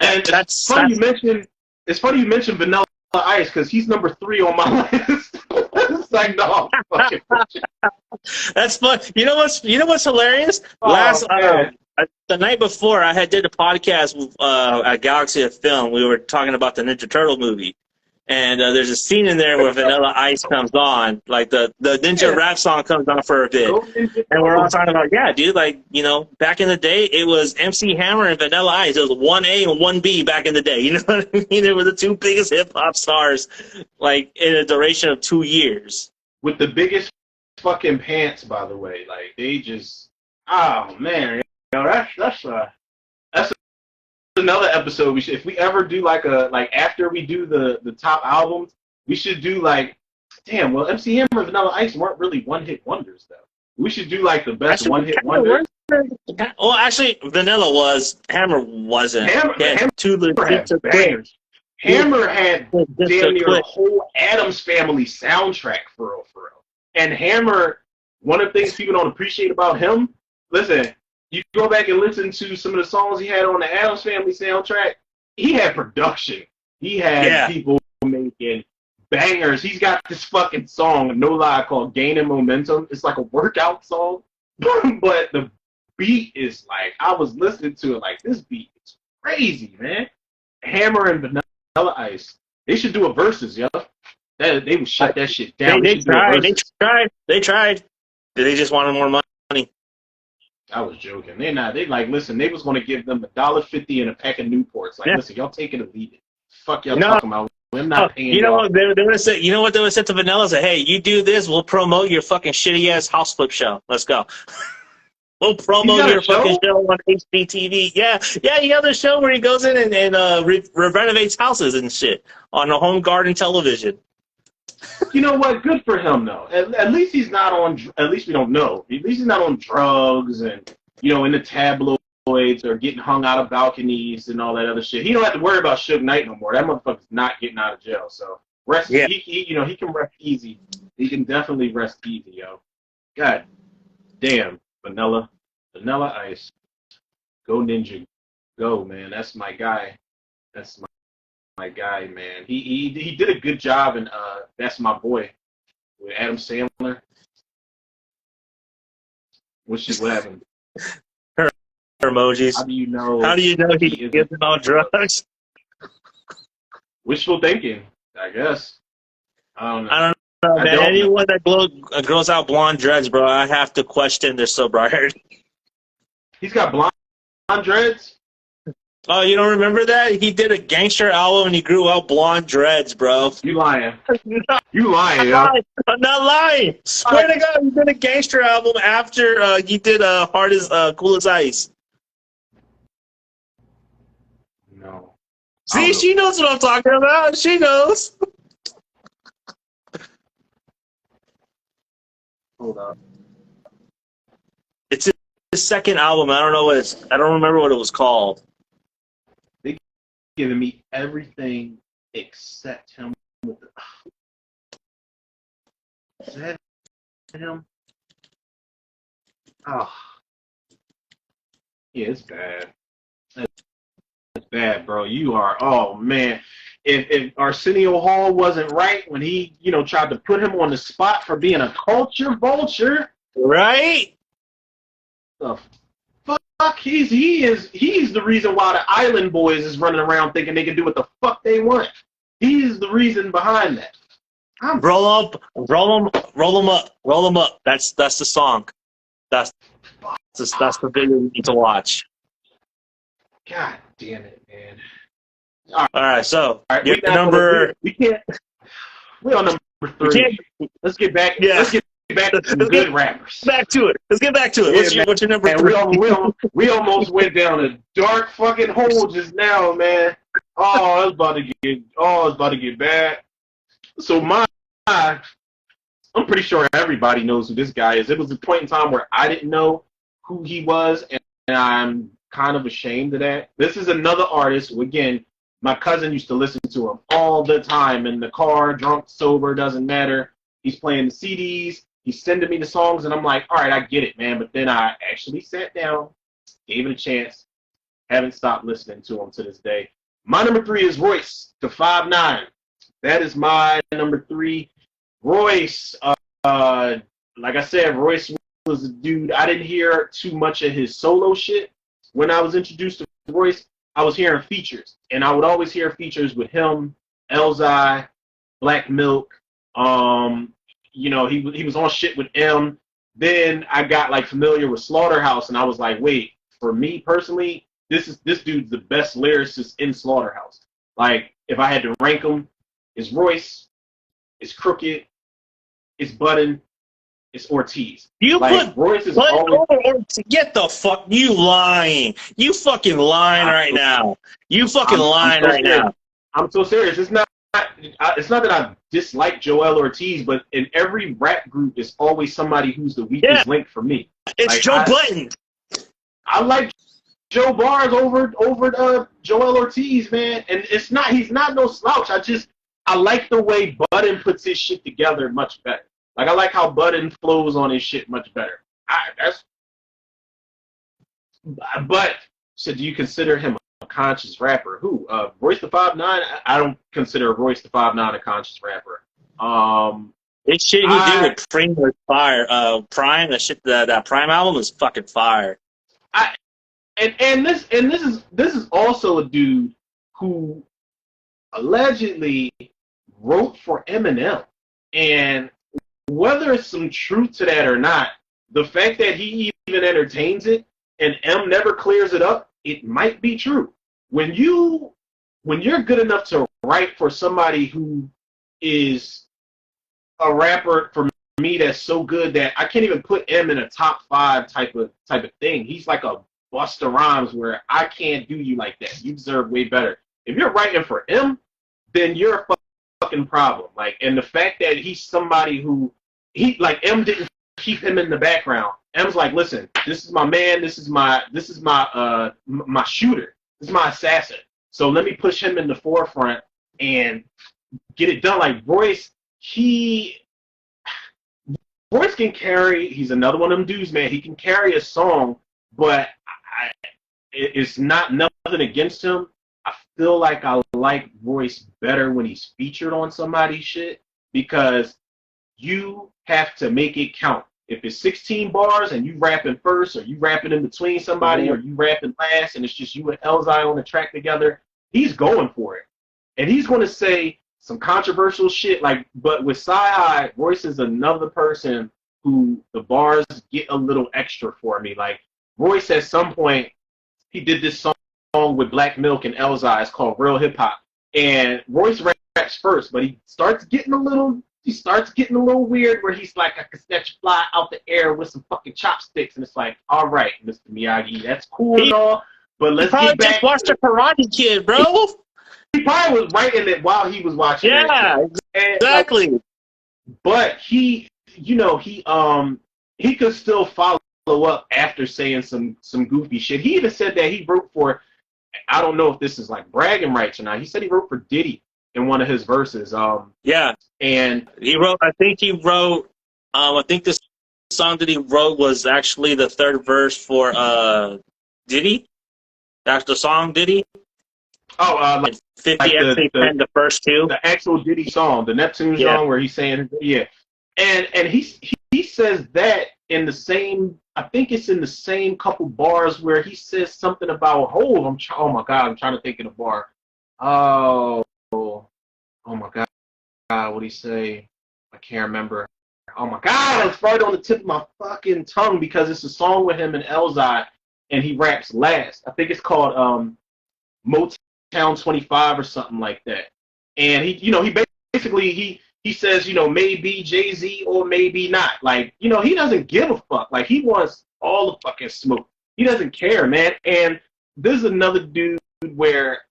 S1: and it's funny you mentioned Vanilla Ice because he's number 3 on my list. It's like, no, fucking
S2: that's fun. You know what's hilarious? The night before, I did a podcast with at Galaxy of Film. We were talking about the Ninja Turtle movie, and there's a scene in there where Vanilla Ice comes on, like the Ninja rap song comes on for a bit, and we're all talking about, yeah, dude, like, you know, back in the day, it was MC Hammer and Vanilla Ice. It was 1A and 1B back in the day. You know what I mean? They were the 2 biggest hip hop stars, like in a duration of 2 years.
S1: With the biggest fucking pants, by the way. Like they just, oh man. That's another episode. If we ever do after we do the top albums, we should do like, damn. Well, MC Hammer and Vanilla Ice weren't really one-hit wonders though. We should do like the best one-hit wonders.
S2: Well, actually, Vanilla was. Hammer wasn't. Hammer
S1: had bangers. Hammer had damn near a whole Addams Family soundtrack for real. And Hammer, one of the things people don't appreciate about him, listen. You go back and listen to some of the songs he had on the Addams Family soundtrack, he had production. He had people making bangers. He's got this fucking song, no lie, called Gaining Momentum. It's like a workout song, but the beat is like, I was listening to it like, this beat is crazy, man. Hammer and Vanilla Ice. They should do a versus, yo. They would shut that shit down.
S2: They
S1: should do a
S2: tried.
S1: versus.
S2: They tried. They just wanted more money.
S1: I was joking. They're not. They like, listen, they was going to give them $1.50 and a pack of Newports. Like, listen, y'all take it or leave it. Fuck y'all talking about. I'm not paying
S2: you know
S1: y'all.
S2: what they would have said? You know what they would have said to Vanilla? Say, hey, you do this, we'll promote your fucking shitty ass house flip show. Let's go. We'll promote your fucking show on HBTV. Yeah, he has a show where he goes in and renovates houses and shit on a home garden television.
S1: You know what? Good for him, though. At least he's not on. At least we don't know. At least he's not on drugs and in the tabloids or getting hung out of balconies and all that other shit. He don't have to worry about Suge Knight no more. That motherfucker's not getting out of jail. So rest. Yeah. He can rest easy. He can definitely rest easy, yo. God damn, Vanilla Ice. Go Ninja, go, man. That's my guy. That's my guy, man. He did a good job in That's My Boy with Adam Sandler. What happened?
S2: Her emojis.
S1: How do you know
S2: he gets on drugs?
S1: Wishful thinking, I guess. I don't
S2: know, man. Anyone that grows out blonde dreads, bro, I have to question their sobriety.
S1: He's got blonde dreads?
S2: Oh, you don't remember that? He did a gangster album and he grew out blonde dreads, bro.
S1: You lying. You lying, yo.
S2: I'm not lying. Swear to God, he did a gangster album after he did Hard as Cool as Ice.
S1: No.
S2: See, she knows what I'm talking about. She knows.
S1: Hold up.
S2: It's his second album. I don't remember what it was called.
S1: Giving me everything except him with the. Is that him? Oh. Yeah, it's bad. It's bad, bro. You are. Oh man. If Arsenio Hall wasn't right when he, tried to put him on the spot for being a culture vulture,
S2: right?
S1: The fuck, he's the reason why the Island Boys is running around thinking they can do what the fuck they want. He's the reason behind that.
S2: Roll them up. That's the song. That's the video you need to watch.
S1: God damn it, man.
S2: All right, so
S1: we're on number 3. Let's get back. Yeah. Let's get back to some good rappers.
S2: Let's get back to it.
S1: Yeah,
S2: what's your number 3?
S1: We almost went down a dark fucking hole just now, man. It's about to get bad. So I'm pretty sure everybody knows who this guy is. It was a point in time where I didn't know who he was, and I'm kind of ashamed of that. This is another artist who, again, my cousin used to listen to him all the time in the car, drunk, sober, doesn't matter. He's playing the CDs. He's sending me the songs, and I'm like, all right, I get it, man. But then I actually sat down, gave it a chance, haven't stopped listening to him to this day. My number 3 is Royce, the 5'9". That is my number 3. Royce, like I said, Royce was a dude. I didn't hear too much of his solo shit. When I was introduced to Royce, I was hearing features, and I would always hear features with him, Elzai, Black Milk. He was on shit with M. Then I got familiar with Slaughterhouse, and I was like, wait, for me personally, this dude's the best lyricist in Slaughterhouse. Like, if I had to rank them, it's Royce, it's Crooked, it's Budden, it's Ortiz.
S2: You put
S1: Royce is always...
S2: Get the fuck, you lying. You fucking lying right now. You fucking lying right now.
S1: I'm so serious. It's not that I dislike Joel Ortiz, but in every rap group, there's always somebody who's the weakest link for me.
S2: It's Joe Budden.
S1: I like Joe Bars over Joel Ortiz, man. And he's not no slouch. I like the way Budden puts his shit together much better. Like, I like how Budden flows on his shit much better. But, so do you consider him a conscious rapper? Who? Royce the 5'9"? I don't consider Royce the 5'9" a conscious rapper.
S2: This shit he did with Prime was fire. Prime, that Prime album is fucking fire.
S1: I this is also a dude who allegedly wrote for Eminem, and whether it's some truth to that or not, the fact that he even entertains it and M never clears it up, it might be true. When you're good enough to write for somebody who is a rapper for me that's so good that I can't even put M in a top 5 type of thing. He's like a Busta Rhymes where I can't do you like that. You deserve way better. If you're writing for M, then you're a fucking problem. Like, and the fact that he's somebody who M didn't keep him in the background. M's like, listen, this is my man. This is my my shooter. This is my assassin. So let me push him in the forefront and get it done. Like Royce can carry. He's another one of them dudes, man. He can carry a song, but it's not nothing against him. I feel like I like Royce better when he's featured on somebody's shit because you have to make it count. If it's 16 bars and you rapping first or you rapping in between somebody or you rapping last and it's just you and Elzai on the track together, he's going for it. And he's going to say some controversial shit. But with Sci-Hi, Royce is another person who the bars get a little extra for me. Like Royce at some point, he did this song with Black Milk and Elzai. It's called Real Hip Hop. And Royce raps first, but he starts getting a little weird where he's like, I can snatch a fly out the air with some fucking chopsticks. And it's like, all right, Mr. Miyagi, that's cool and all, but let's get back.
S2: Just watched the Karate Kid, bro.
S1: He probably was writing it while he was watching it.
S2: Yeah, exactly.
S1: But he could still follow up after saying some goofy shit. He even said that he wrote for, I don't know if this is like bragging rights or not. He said he wrote for Diddy in one of his verses.
S2: Yeah. And I think this song that he wrote was actually the third verse for Diddy. That's the song Diddy.
S1: Oh,
S2: 50 actually penned the first two.
S1: The actual Diddy song, the Neptune song where he's saying, and he says that in the same, I think it's in the same couple bars where he says something about Hov. Oh my God, I'm trying to think of the bar. Oh my God, what'd he say? I can't remember. Oh my God, it's right on the tip of my fucking tongue because it's a song with him and Elzai, and he raps last. I think it's called Motown 25 or something like that. And he basically says, maybe Jay-Z or maybe not. Like, he doesn't give a fuck. Like, he wants all the fucking smoke. He doesn't care, man. And this is another dude where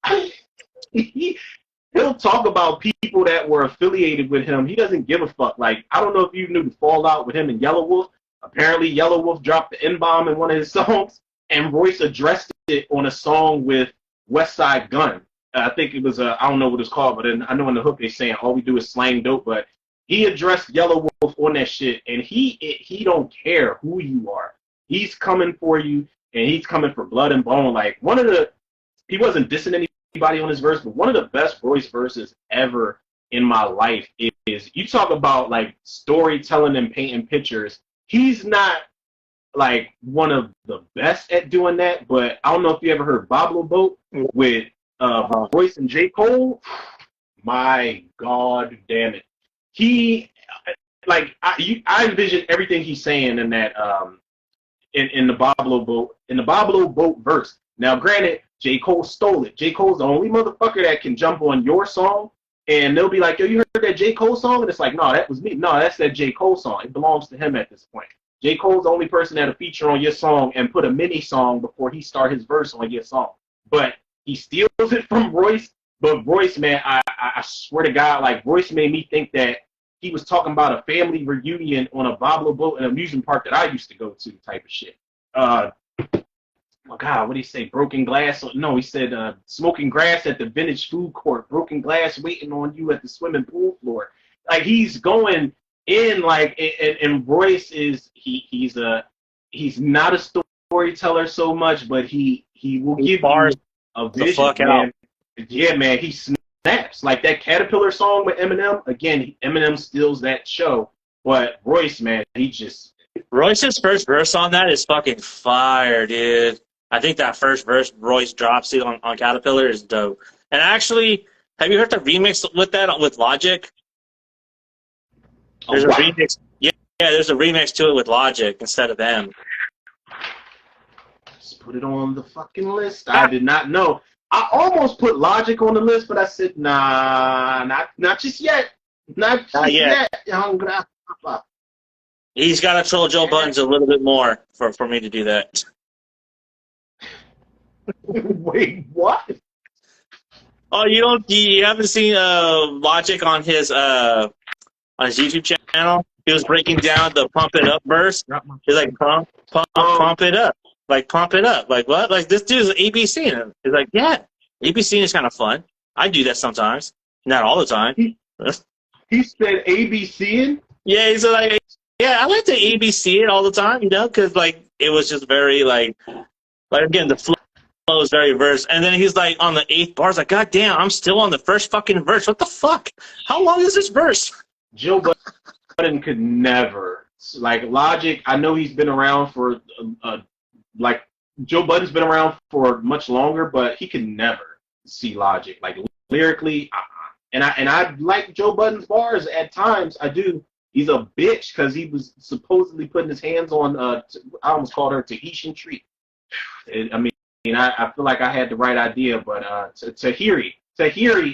S1: he'll talk about people that were affiliated with him. He doesn't give a fuck. Like, I don't know if you knew the fallout with him and Yellow Wolf. Apparently, Yellow Wolf dropped the N-bomb in one of his songs, and Royce addressed it on a song with West Side Gun. I think it was, I don't know what it's called, but I know in the hook they're saying all we do is slang dope, but he addressed Yellow Wolf on that shit, and he don't care who you are. He's coming for you, and he's coming for blood and bone. Like, he wasn't dissing anybody on his verse, but one of the best Royce verses ever in my life is you talk about, like, storytelling and painting pictures. He's not, like, one of the best at doing that, but I don't know if you ever heard Bablo Boat with Royce and J. Cole. My God damn it. I envision everything he's saying in that in the Bablo Boat verse. Now, granted, J. Cole stole it. J. Cole's the only motherfucker that can jump on your song, and they'll be like, yo, you heard that J. Cole song? And it's like, no, that was me. No, that's that J. Cole song. It belongs to him at this point. J. Cole's the only person that'll feature on your song and put a mini song before he start his verse on your song. But he steals it from Royce. But Royce, man, I swear to God, like, Royce made me think that he was talking about a family reunion on a Bablo Boat in an amusement park that I used to go to type of shit. Oh, God, what did he say? Broken glass? No, he said smoking grass at the vintage food court. Broken glass waiting on you at the swimming pool floor. Like, he's going in, like, and Royce is, he's not a storyteller so much, but he will give you a vision, the fuck man. Out. Yeah, man, he snaps. Like that Caterpillar song with Eminem, again, Eminem steals that show. But Royce, man, he just
S2: Royce's first verse on that is fucking fire, dude. I think that first verse Royce drops it on Caterpillar is dope. And actually, have you heard the remix with that with Logic? There's a remix. Yeah, there's a remix to it with Logic instead of them.
S1: Just put it on the fucking list. I did not know. I almost put Logic on the list, but I said, nah, not just yet. Not yet.
S2: He's got to troll Joe Buttons a little bit more for me to do that.
S1: Wait, what?
S2: Oh, you haven't seen Logic on his YouTube channel? He was breaking down the "Pump It Up" verse. He's like, pump it up, like pump it up, like what? Like this dude's ABC, and he's like, yeah, ABC is kind of fun. I do that sometimes, not all the time.
S1: He said ABC.
S2: Yeah, he's like, yeah, I like to ABC it all the time, because like it was just very like again the flow is very verse, and then he's like on the 8th bar, it's like, God damn, I'm still on the first fucking verse. What the fuck? How long is this verse?
S1: Joe Budden could never, like Logic. I know he's been around for like Joe Budden's been around for much longer, but he could never see Logic like lyrically. And I like Joe Budden's bars at times. I do. He's a bitch because he was supposedly putting his hands on. I almost called her Tahitian treat. I feel like I had the right idea, but Tahiri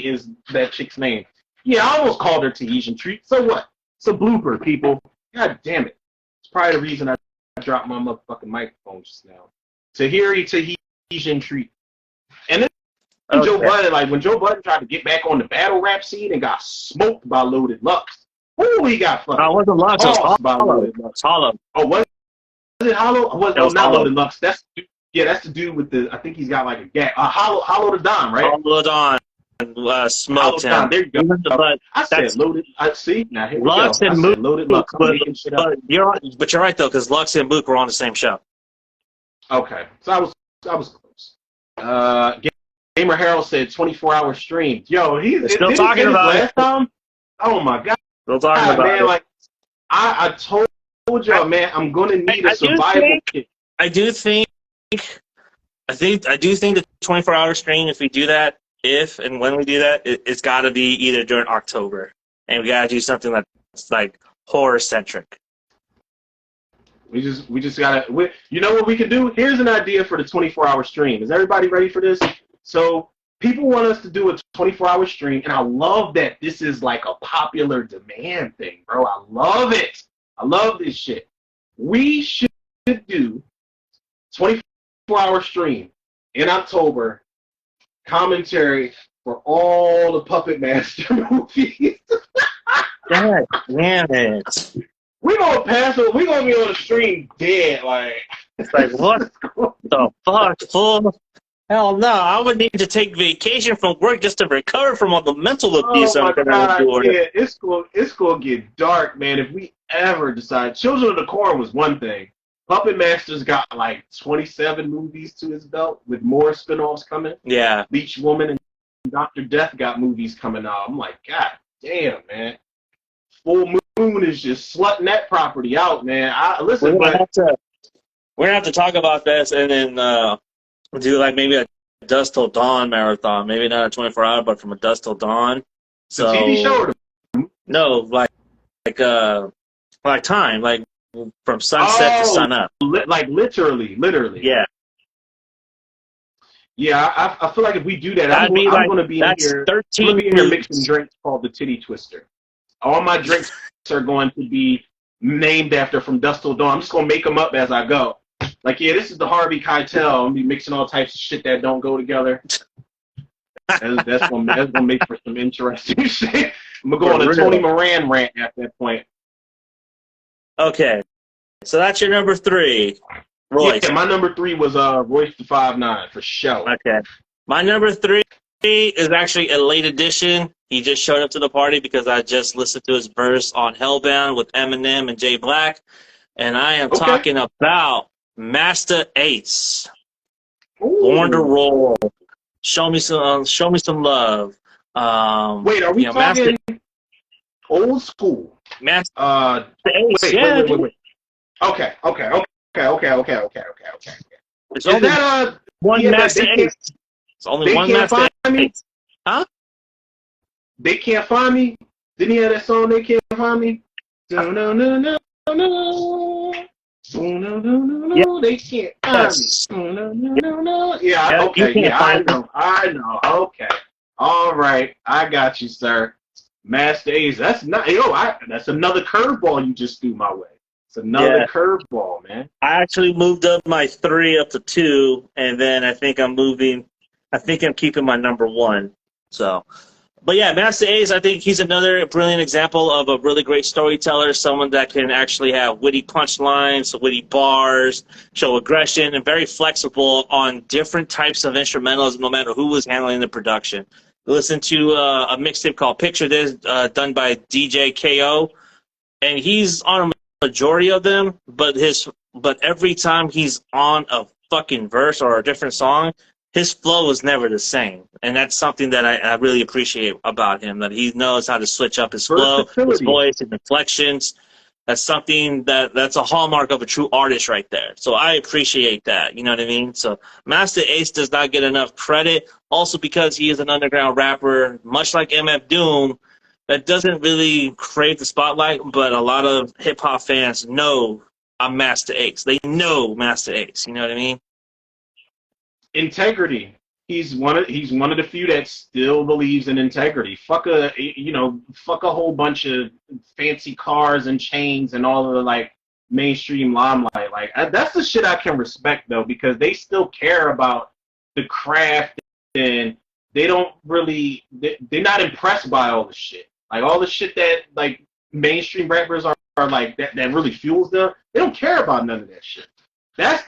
S1: is that chick's name. Yeah, I almost called her Tahitian treat. So what? It's a blooper, people. God damn it. It's probably the reason I dropped my motherfucking microphone just now. Tahitian treat. And then Joe Budden, like when Joe Budden tried to get back on the battle rap scene and got smoked by Loaded Lux. Ooh, he got fucking
S2: wasn't Lux, it was Hollow.
S1: Oh, was it Hollow?
S2: It was
S1: not
S2: Hollow.
S1: Loaded Lux. That's the dude with the. I think he's got like a gap. Hollow the Don, right?
S2: Hollow Don. Smoked him.
S1: There you go.
S2: But
S1: I said Loaded. I see. Now here we
S2: Lux
S1: go.
S2: and
S1: Mook, Loaded Lux.
S2: but you're right though, because Lux and Mook were on the same show.
S1: Okay, so I was close. Gamer Harold said 24-hour stream. Yo, he's
S2: still talking about it.
S1: Last time? Oh my god.
S2: Still talking about
S1: man,
S2: it.
S1: Like I told y'all, man, I'm gonna need a survival kit.
S2: I do think the 24-hour stream, if we do that, if and when we do that, it's got to be either during October, and we got to do something that's like horror centric.
S1: We just gotta. You know what we can do? Here's an idea for the 24-hour stream. Is everybody ready for this? So people want us to do a 24-hour stream, and I love that this is like a popular demand thing, bro. I love it. I love this shit. We should do 24-hour stream in October, commentary for all the Puppet Master movies.
S2: God damn it.
S1: We're gonna pass it. We're gonna be on the stream dead. Like,
S2: it's like, what the fuck, fool? Hell no, I would need to take vacation from work just to recover from all the mental abuse I'm going to endure.
S1: Yeah, it's gonna get dark, man. If we ever decide, Children of the Corn was one thing. Puppet Master's got like 27 movies to his belt with more spinoffs coming.
S2: Yeah.
S1: Bleach Woman and Dr. Death got movies coming out. I'm like, God damn, man. Full Moon is just slutting that property out, man. We're
S2: gonna have to talk about this and then we'll do like maybe a Dusk Till Dawn marathon. Maybe not a 24-hour, but from a Dusk Till Dawn. So
S1: the TV show.
S2: No, like time, like from sunset to sun up.
S1: Like literally.
S2: Yeah.
S1: Yeah, I feel like if we do that, I'm going to be in here.
S2: 13
S1: I'm going to be in here mixing drinks called the Titty Twister. All my drinks are going to be named after From Dusk Till Dawn. I'm just going to make them up as I go. Like, yeah, this is the Harvey Keitel. I'm going to be mixing all types of shit that don't go together. That's going to make for some interesting shit. I'm going to go on a Tony Moran rant at that point.
S2: Okay. So that's your number 3. Royce.
S1: Yeah, my number 3 was Royce the 5'9" for sure.
S2: Okay. My number 3 is actually a late addition. He just showed up to the party because I just listened to his verse on Hellbound with Eminem and Jay Black. And I am talking about Master Ace.
S1: Ooh.
S2: Born to Roll. Show me some love.
S1: Wait, are we talking old school?
S2: Master Ace,
S1: wait. Okay.
S2: There's
S1: Is
S2: only
S1: that
S2: one
S1: yeah, that
S2: Master Ace. It's only
S1: they
S2: one
S1: can't
S2: Master
S1: find me?
S2: Ace. Huh?
S1: They can't find me? Didn't he have that song They Can't Find Me? No no no no no. No, no, no, no, no, they can't find me.
S2: Yes.
S1: No, no, no, no, no. Yeah,
S2: Yep, you
S1: okay,
S2: can't
S1: yeah,
S2: find me.
S1: I know. Okay, all right, I got you, sir. Master Ace, that's not that's another curveball you just threw my way. It's another
S2: Yeah.
S1: curveball, man.
S2: I actually moved up my 3 up to 2, and then I think I'm keeping my number 1. So, but yeah, Master Ace, I think he's another brilliant example of a really great storyteller, someone that can actually have witty punchlines, witty bars, show aggression, and very flexible on different types of instrumentals, no matter who was handling the production. Listen to a mixtape called Picture This, done by DJ K.O., and he's on a majority of them, but every time he's on a fucking verse or a different song, his flow is never the same, and that's something that I really appreciate about him. That he knows how to switch up his flow, his
S1: Versatility.
S2: voice, his inflections. That's something that's a hallmark of a true artist right there. So I appreciate that. You know what I mean? So Master Ace does not get enough credit, also because he is an underground rapper, much like MF Doom, that doesn't really crave the spotlight, but a lot of hip hop fans know I'm Master Ace. They know Master Ace. You know what I mean?
S1: Integrity. He's one of the few that still believes in integrity. Fuck a whole bunch of fancy cars and chains and all of the like mainstream limelight. That's the shit I can respect though, because they still care about the craft, and they're not impressed by all the shit. Like all the shit that like mainstream rappers are like that really fuels them. They don't care about none of that shit. That's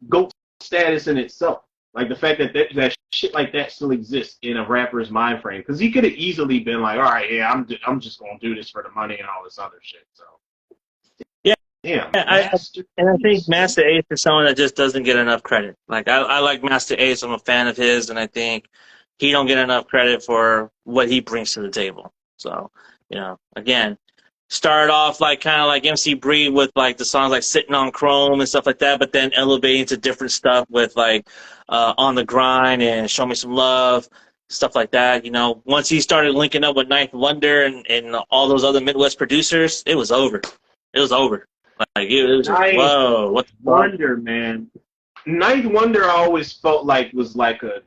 S1: GOAT status in itself. Like the fact that shit like that still exists in a rapper's mind frame, because he could have easily been like, all right, yeah, I'm just gonna do this for the money and all this other shit. So
S2: Yeah,
S1: damn,
S2: and I think Master Ace is someone that just doesn't get enough credit. Like I like Master Ace. I'm a fan of his, and I think he don't get enough credit for what he brings to the table. So, again, started off like kind of like MC Breed with like the songs like Sitting on Chrome and stuff like that, but then elevating to different stuff with like On the Grind and Show Me Some Love, stuff like that. Once he started linking up with Ninth Wonder and all those other Midwest producers, it was over. It was over. Like it was just,
S1: Ninth
S2: whoa, what the fuck?
S1: Wonder, man. Ninth Wonder I always felt like was like a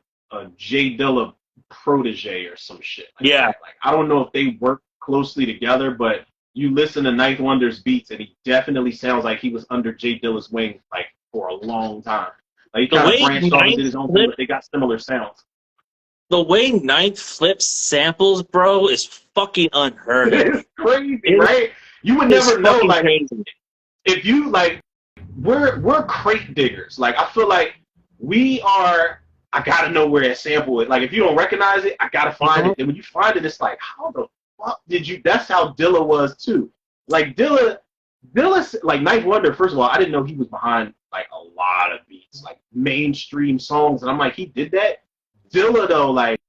S1: Jay Dilla protege or some shit.
S2: Yeah.
S1: Like I don't know if they work closely together, but you listen to Ninth Wonder's beats, and he definitely sounds like he was under Jay Dilla's wing like for a long time. Like he kind of branched off and did his own thing, but they got similar sounds.
S2: The way Ninth flips samples, bro, is fucking unheard of.
S1: It's crazy, right? You would never know, like,
S2: crazy.
S1: If you like, we're crate diggers. Like I feel like we are. I gotta know where that sample is. Like if you don't recognize it, I gotta find it. And when you find it, it's like, how the fuck did you? That's how Dilla was too. Like Dilla, like Ninth Wonder. First of all, I didn't know he was behind like a lot of beats, like mainstream songs, and I'm like, he did that. Dilla though, like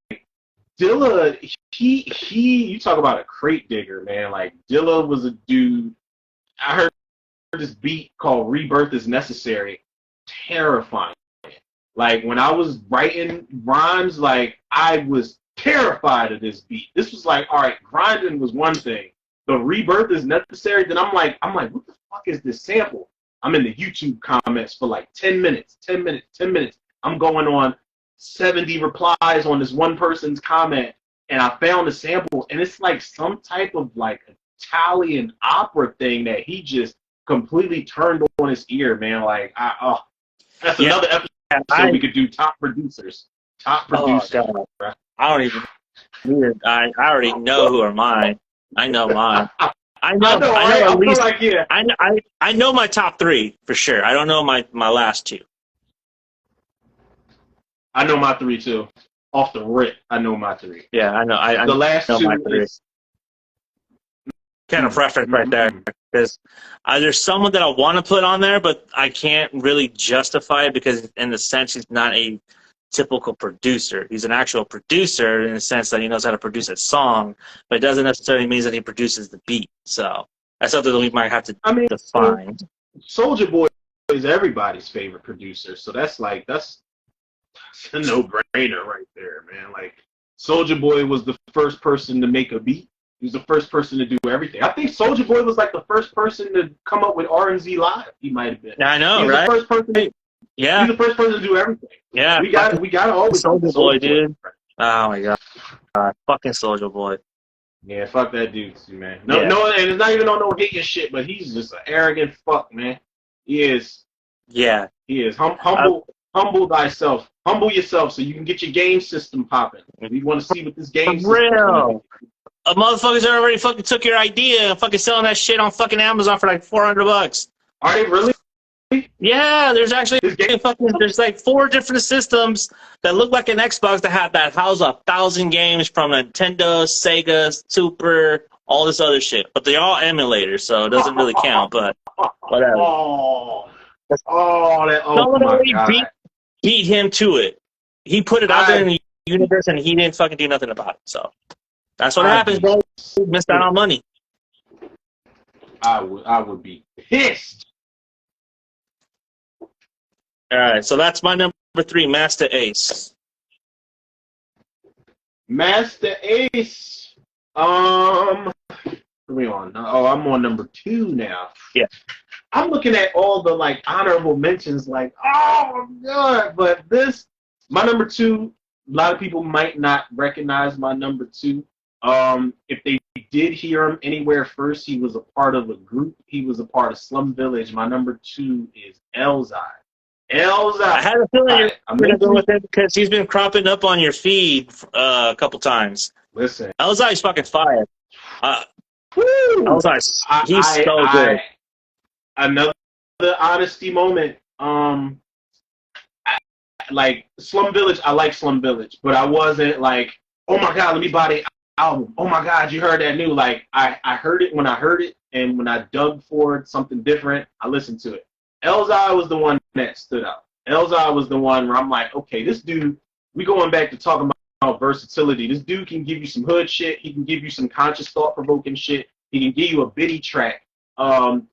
S1: Dilla, you talk about a crate digger, man. Like Dilla was a dude. I heard this beat called Rebirth is Necessary. Terrifying. Like when I was writing rhymes, like I was terrified of this beat. This was like, all right, grinding was one thing. The rebirth is necessary. Then I'm like, what the fuck is this sample? I'm in the YouTube comments for like 10 minutes. I'm going on 70 replies on this one person's comment, and I found the sample, and it's like some type of like Italian opera thing that he just completely turned on his ear, man. Like, that's another episode. So we could do top producers.
S2: Oh, God. I don't even need it. I already know who are mine. I know mine. I know at least. Like, yeah. I know my top 3 for sure. I don't know my last 2.
S1: I know my 3 too. Off the rip, I know my 3.
S2: Yeah, I know.
S1: The last
S2: know
S1: 2
S2: my 3. Is kind of preference right there, because there's someone that I want to put on there, but I can't really justify it because in the sense he's not a typical producer. He's an actual producer in the sense that he knows how to produce a song, but it doesn't necessarily mean that he produces the beat. So That's something that we might have to
S1: I mean,
S2: define.
S1: Soulja Boy is everybody's favorite producer, so that's a no-brainer right there, man. Like, Soulja Boy was the first person to make a beat. He was the first person to do everything. I think Soulja Boy was like the first person to come up with R&Z Live. He might have been.
S2: Yeah, I know,
S1: he was
S2: right?
S1: The first person.
S2: Yeah.
S1: He's the first person to do everything.
S2: Yeah.
S1: We got to always
S2: Soulja Boy, dude. Oh my god. Fucking Soulja Boy.
S1: Yeah, fuck that dude too, man. No, and it's not even on no hating shit, but he's just an arrogant fuck, man. He is.
S2: Yeah.
S1: He is. Humble thyself. Humble yourself so you can get your game system popping. We want to see what this game system is
S2: real. Motherfuckers already fucking took your idea and fucking selling that shit on fucking Amazon for like $400.
S1: Are they really?
S2: Yeah, there's actually there's like 4 different systems that look like an Xbox that house 1,000 games from Nintendo, Sega, Super, all this other shit. But they're all emulators, so it doesn't really count. But whatever.
S1: My God.
S2: Beat him to it. He put it out there in the universe, and he didn't fucking do nothing about it. So that's what happens, bro. You missed out on money.
S1: I would be pissed.
S2: All right, so that's my number 3, Master Ace.
S1: Master Ace. What are we on? Oh, I'm on number 2 now.
S2: Yeah.
S1: I'm looking at all the like honorable mentions, like, oh my God, but my number 2. A lot of people might not recognize my number 2. If they did hear him anywhere first, he was a part of a group. He was a part of Slum Village. My number 2 is Elzhi.
S2: I had a feeling you're going to go with it because he's been cropping up on your feed a couple times.
S1: Listen,
S2: Elzhi's fucking fire. Elzhi's he's so good.
S1: Another honesty moment. Like Slum Village, I like Slum Village, but I wasn't like, oh my God, let me buy the album. Oh my God, you heard that new? Like I heard it when I heard it, and when I dug for something different, I listened to it. Elzhi was the one that stood out. Elzhi was the one where I'm like, okay, this dude, we going back to talking about versatility. This dude can give you some hood shit. He can give you some conscious thought-provoking shit. He can give you a bitty track. And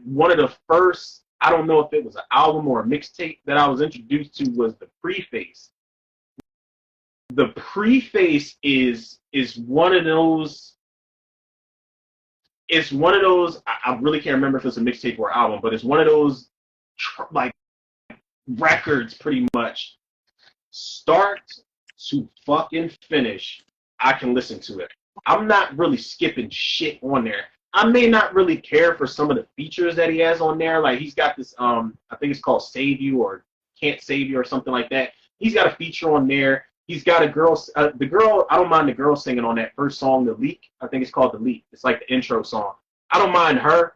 S1: one of the first, I don't know if it was an album or a mixtape that I was introduced to was the Preface. The Preface is one of those. It's one of those, I really can't remember if it's a mixtape or album, but it's one of those, like, records pretty much. Start to fucking finish, I can listen to it. I'm not really skipping shit on there. I may not really care for some of the features that he has on there. Like, he's got this, I think it's called Save You or Can't Save You or something like that. He's got a feature on there. He's got a girl, I don't mind the girl singing on that first song, The Leak. I think it's called The Leak. It's like the intro song. I don't mind her.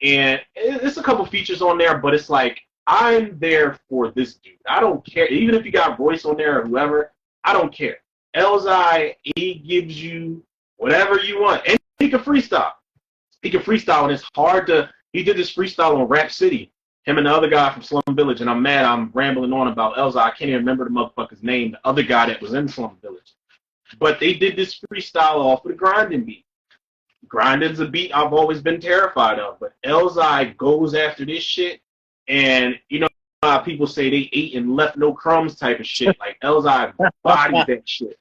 S1: And it's a couple features on there, but it's like, I'm there for this dude. I don't care. Even if you got Royce on there or whoever, I don't care. Elzhi, he gives you whatever you want. And he can freestyle. He did this freestyle on Rap City. Him and the other guy from Slum Village, and I'm mad I'm rambling on about Elzhi. I can't even remember the motherfucker's name, the other guy that was in Slum Village. But they did this freestyle off of the grinding beat. Grinding's a beat I've always been terrified of, but Elzhi goes after this shit, and you know how people say they ate and left no crumbs type of shit. Like Elzhi bodied that shit.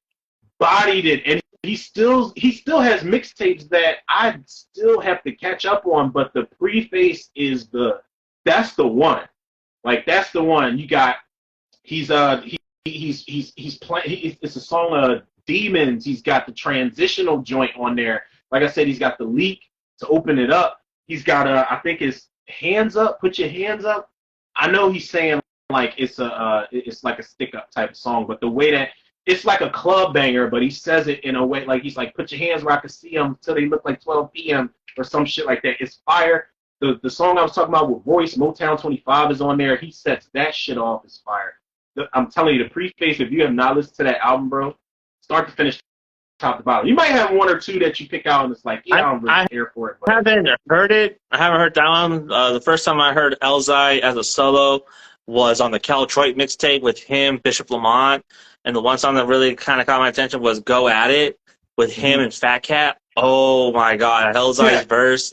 S1: Bodied it, and he still has mixtapes that I still have to catch up on, but the Preface is that's the one. Like that's the one. You got he's playing it's a song Demons. He's got the transitional joint on there. Like I said, he's got the Leak to open it up. He's got I think it's Hands Up, Put Your Hands Up. I know he's saying like it's like a stick up type of song, but the way that it's like a club banger, but he says it in a way like he's like, put your hands where I can see them till they look like 12 p.m. or some shit like that. It's fire. The song I was talking about with Royce, Motown 25 is on there. He sets that shit off as fire. I'm telling you, the Preface, if you have not listened to that album, bro, start to finish, top to bottom. You might have one or two that you pick out and it's like, yeah, I don't really care for it. But
S2: I haven't heard it. I haven't heard that one. The first time I heard Elzhi as a solo was on the Caltroit mixtape with him, Bishop Lamont. And the one song that really kind of caught my attention was Go At It with him and Fat Cat. Oh my God, Hellsey's verse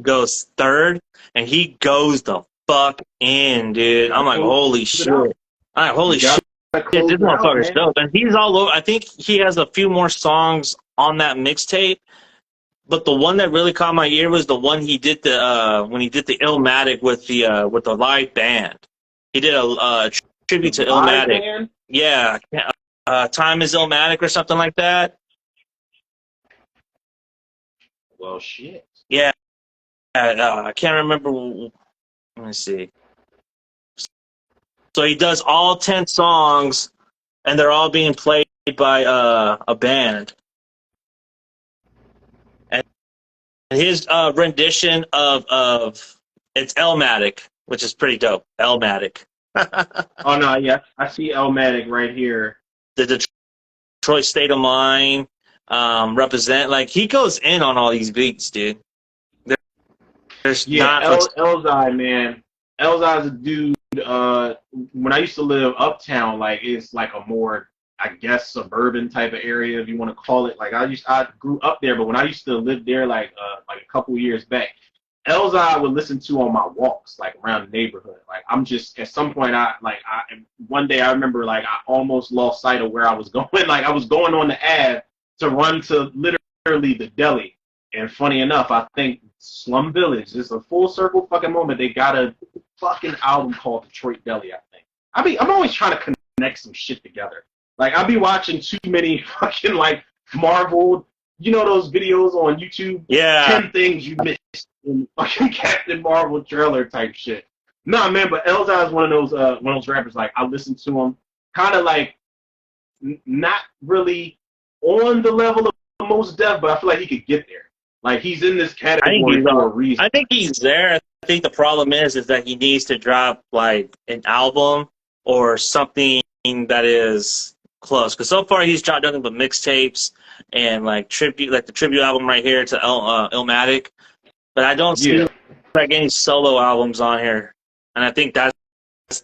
S2: goes third, and he goes the fuck in, dude. I'm like,
S1: Close
S2: holy
S1: it out.
S2: shit. I'm like, holy
S1: You
S2: shit,
S1: gotta
S2: this
S1: close it out,
S2: motherfucker's
S1: man.
S2: dope. And he's all over. I think he has a few more songs on that mixtape, but the one that really caught my ear was the one he did when he did the Illmatic with the live band. He did a
S1: The
S2: tribute to
S1: live
S2: Illmatic.
S1: band.
S2: Yeah, Time is Illmatic or something like that.
S1: Well, shit.
S2: Yeah, I can't remember. Let me see. So he does all 10 songs, and they're all being played by a band. And his rendition of it's Elmatic, which is pretty dope. Elmatic.
S1: Oh no, yeah, I see Elmatic right here.
S2: The Detroit State of Mind represent. Like, he goes in on all these beats, dude. There's
S1: Yeah,
S2: not like
S1: Elzai, man. Elzai's a dude. When I used to live uptown, like it's like a more, I guess, suburban type of area, if you want to call it. Like I grew up there, but when I used to live there, like a couple years back, Elzai I would listen to on my walks, like around the neighborhood. Like I'm just at some point, one day I remember like I almost lost sight of where I was going. Like I was going on the Ave to run to literally the deli. And funny enough, I think Slum Village is a full circle fucking moment. They got a fucking album called Detroit Deli, I think. I'm always trying to connect some shit together. Like, I'll be watching too many fucking, like, Marvel, you know those videos on YouTube?
S2: yeah.
S1: 10 things you missed in fucking Captain Marvel trailer type shit. Nah, man, but Elzai is one of those rappers, like, I listen to him kind of like, not really on the level of Mos Def, but I feel like he could get there. Like, he's in this category for a reason.
S2: I think he's there. I think the problem is that he needs to drop like an album or something that is close. Because so far he's dropped nothing but mixtapes and like the tribute album right here to Illmatic. But I don't see like any solo albums on here, and I think that's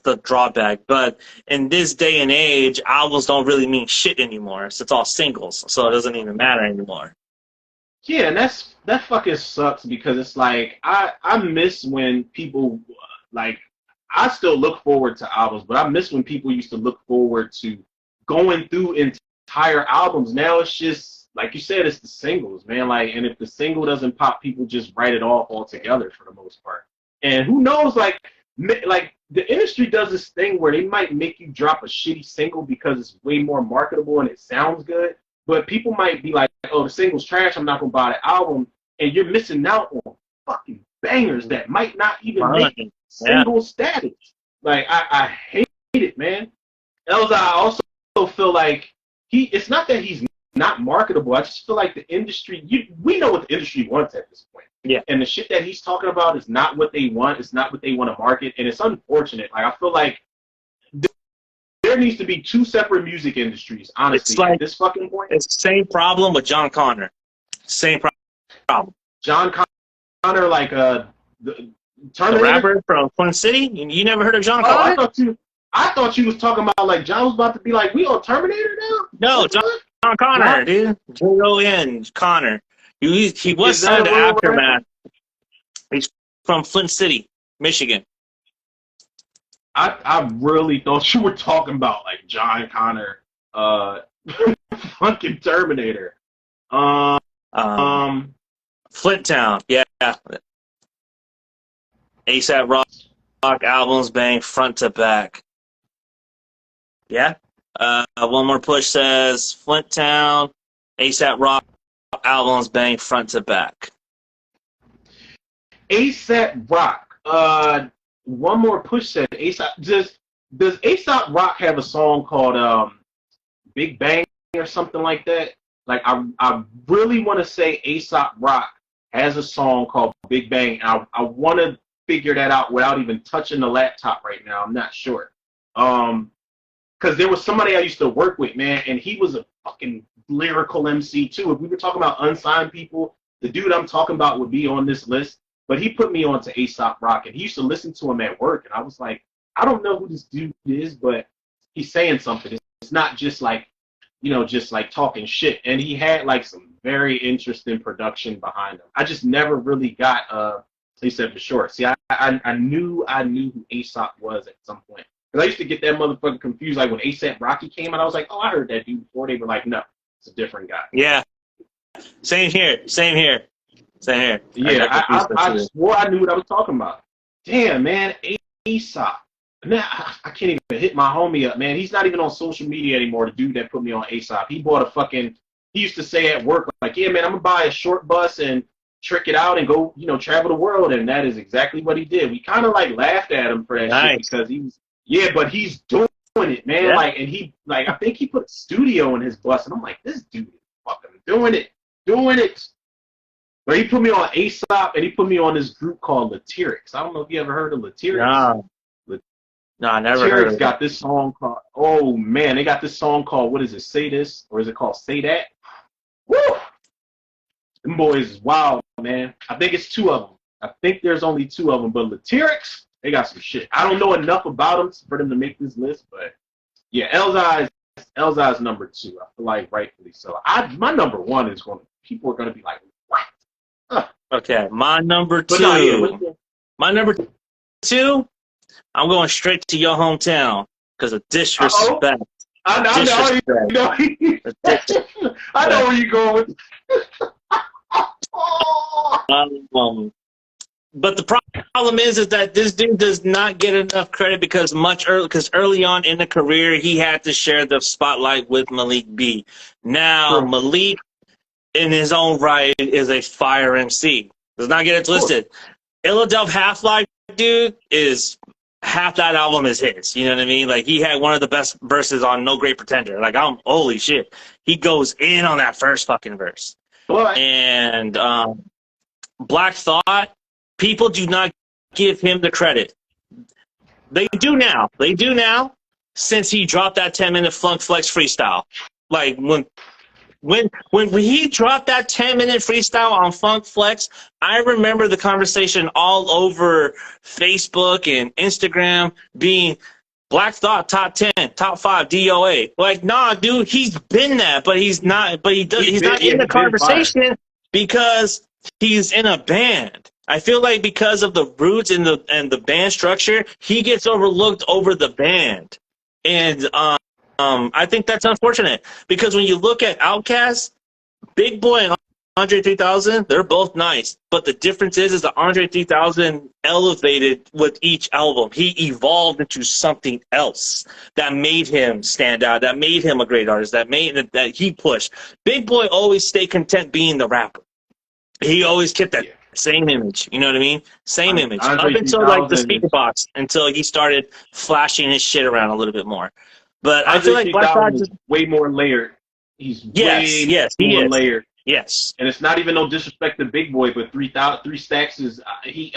S2: the drawback. But in this day and age, albums don't really mean shit anymore. So it's all singles, so it doesn't even matter anymore.
S1: Yeah, and that fucking sucks because it's like I miss when people like I still look forward to albums, but I miss when people used to look forward to going through entire albums. Now it's just like you said, it's the singles, man. Like, and if the single doesn't pop, people just write it off altogether for the most part. And who knows, like the industry does this thing where they might make you drop a shitty single because it's way more marketable and it sounds good. But people might be like, oh, the single's trash, I'm not going to buy the album. And you're missing out on fucking bangers that might not even make single status. Like, I hate it, man. Elza, I also feel like it's not that he's not marketable. I just feel like the industry, we know what the industry wants at this point.
S2: Yeah.
S1: And the shit that he's talking about is not what they want. It's not what they want to market. And it's unfortunate. Like, I feel like there needs to be two separate music industries, honestly,
S2: it's like,
S1: at this fucking point.
S2: It's the same problem with John Connor. Same problem.
S1: John Connor, like the
S2: rapper from Flint City? You never heard of John Connor?
S1: I thought you was talking about like John was about to be like, we on Terminator now?
S2: No, John Connor, dude. G.O.A.T, Connor. He was signed to Aftermath. He's from Flint City, Michigan.
S1: I really thought you were talking about like John Connor, fucking Terminator.
S2: Flint Town, yeah. ASAP Rock albums bang front to back. Yeah. One More Push says Flint Town, ASAP Rock albums bang front to back.
S1: ASAP Rock. One More Push said ASAP. Does ASAP Rock have a song called Big Bang or something like that? Like I really want to say ASAP Rock has a song called Big Bang. I want to figure that out without even touching the laptop right now. I'm not sure. Because there was somebody I used to work with, man, and he was a fucking lyrical MC too. If we were talking about unsigned people, the dude I'm talking about would be on this list. But he put me on to ASAP Rock, and he used to listen to him at work, and I was like, I don't know who this dude is, but he's saying something. It's not just like just like talking shit. And he had like some very interesting production behind him. I just never really got he said for sure. See, I knew who Aesop was at some point. Because I used to get that motherfucker confused. Like when ASAP Rocky came out, I was like, oh, I heard that dude before. They were like, no, it's a different guy.
S2: Yeah. Same here.
S1: Yeah, I swore I knew what I was talking about. Damn, man, Aesop. Now I can't even hit my homie up, man. He's not even on social media anymore. The dude that put me on Aesop. He used to say at work, like, yeah, man, I'm gonna buy a short bus and trick it out and go, travel the world. And that is exactly what he did. We kind of like laughed at him for that shit because but he's doing it, man.
S2: Yeah.
S1: I think he put a studio in his bus, and I'm like, this dude is fucking doing it. But he put me on Aesop, and he put me on this group called Lyricist. I don't know if you ever heard of Lyricist.
S2: No, I never heard of it.
S1: Got this song called, oh man, they got this song called, what is it, Say This? Or is it called Say That? Woo! Them boys is wild, man. I think it's 2 of them. I think there's only 2 of them, but Lyricist, they got some shit. I don't know enough about them for them to make this list, but yeah, Elzai's number 2. I feel like rightfully so. My number 1 is people are gonna be like, what?
S2: Okay, my number 2. My number 2. I'm going straight to your hometown because of disrespect.
S1: I know where you're going with.
S2: But the problem is that this dude does not get enough credit because early on in the career he had to share the spotlight with Malik B. Now Malik, in his own right, is a fire MC. Does not get it twisted. Illadelph Half-Life, dude, is half that album is his. You know what I mean? Like, he had one of the best verses on No Great Pretender. Like, holy shit. He goes in on that first fucking verse.
S1: What?
S2: And Black Thought, people do not give him the credit. They do now. Since he dropped that 10-minute Flunk Flex freestyle. Like, when he dropped that 10-minute freestyle on Funk Flex, I remember the conversation all over Facebook and Instagram being Black Thought top 10, top 5 D.O.A. Like, nah, dude, he's been that, but he's not. But he's not in the conversation because he's in a band. I feel like because of the roots and the band structure, he gets overlooked over the band, and I think that's unfortunate because when you look at Outkast, Big Boy and Andre 3000, they're both nice. But the difference is that Andre 3000 elevated with each album. He evolved into something else that made him stand out, that made him a great artist, that he pushed. Big Boy always stayed content being the rapper. He always kept that same image. You know what I mean? Same image. Up until like the speaker box, until he started flashing his shit around a little bit more. But I feel like Black Thought is
S1: way more layered. He's way more layered.
S2: Yes.
S1: And it's not even no disrespect to Big Boy, but 3 Stacks is he's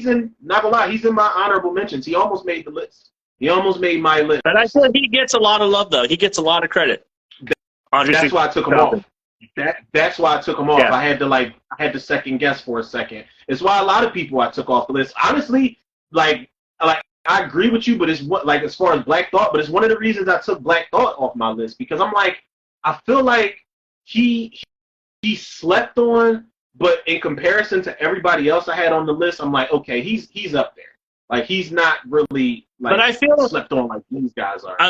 S1: in, not gonna lie, he's in my honorable mentions. He almost made the list. He almost made my list.
S2: But I feel like he gets a lot of love though. He gets a lot of credit.
S1: That's why I took him off. That's why I took him off.
S2: Yeah.
S1: I had to second guess for a second. It's why a lot of people I took off the list. Honestly, like I agree with you, but it's what, like, as far as Black Thought, but it's one of the reasons I took Black Thought off my list because I'm like, I feel like he slept on, but in comparison to everybody else I had on the list, I'm like, okay, he's up there. Like, he's not really like,
S2: but I feel
S1: slept on like these guys are.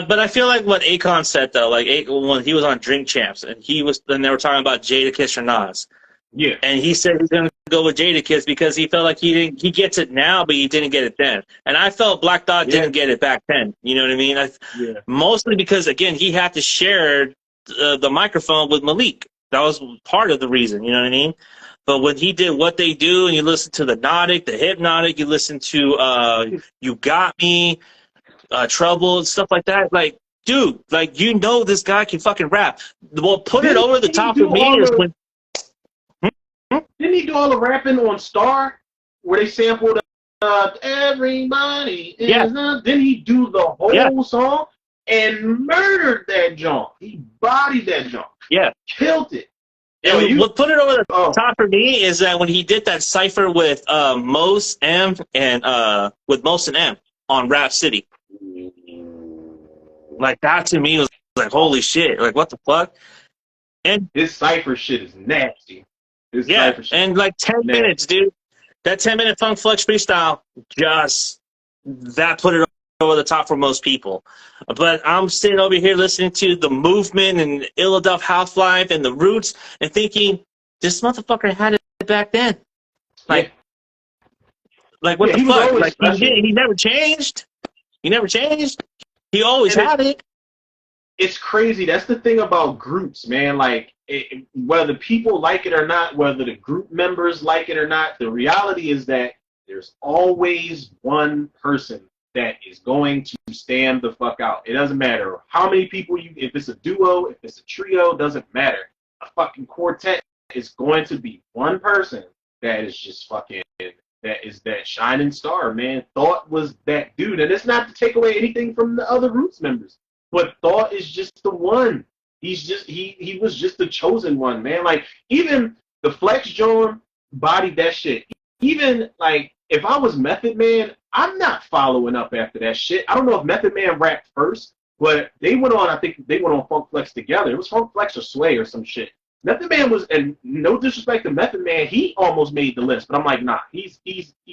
S2: But I feel like what Akon said though, like when he was on Drink Champs, and they were talking about Jadakiss or Nas.
S1: Yeah.
S2: And he said he's gonna go with Jadakiss because he felt like he gets it now, but he didn't get it then. And I felt Black Thought didn't get it back then. You know what I mean? Mostly because again he had to share the microphone with Malik. That was part of the reason. You know what I mean? But when he did What They Do, and you listen to the Hypnotic, you listen to You Got Me, Trouble, and stuff like that, like, dude, like, you know this guy can fucking rap. Well, put it over the top for me is when...
S1: Didn't he do all the rapping on Star, where they sampled Everybody is Didn't he do the whole song and murdered that joint? He bodied that joint.
S2: Yeah.
S1: Killed it.
S2: And what put it over the top for me is that when he did that cypher with Mos M and with Mos and M on Rap City, like, that to me was like, holy shit, like, what the fuck? And
S1: His cypher shit is nasty. His
S2: yeah,
S1: cypher shit
S2: and like 10
S1: nasty.
S2: minutes, dude. That 10-minute Funk Flex freestyle, just that put it over the top for most people. But I'm sitting over here listening to the Movement and Illaduff House Life and the Roots and thinking, this motherfucker had it back then. Like, like what
S1: Yeah,
S2: the
S1: he was
S2: fuck?
S1: always
S2: Like
S1: special.
S2: he never changed. He never changed. He always had it.
S1: It's crazy. That's the thing about groups, man. Like, whether people like it or not, whether the group members like it or not, the reality is that there's always one person that is going to stand the fuck out. It doesn't matter how many people if it's a duo, if it's a trio, doesn't matter. A fucking quartet is going to be one person that is just fucking, that is that shining star, man. Thought was that dude. And it's not to take away anything from the other Roots members. But Thought is just the one. He's just he was just the chosen one, man. Like, even the Flex John bodied that shit. Even like, if I was Method Man, I'm not following up after that shit. I don't know if Method Man rapped first, but they went on. I think they went on Funk Flex together. It was Funk Flex or Sway or some shit. Method Man was, and no disrespect to Method Man, he almost made the list. But I'm like, nah, he's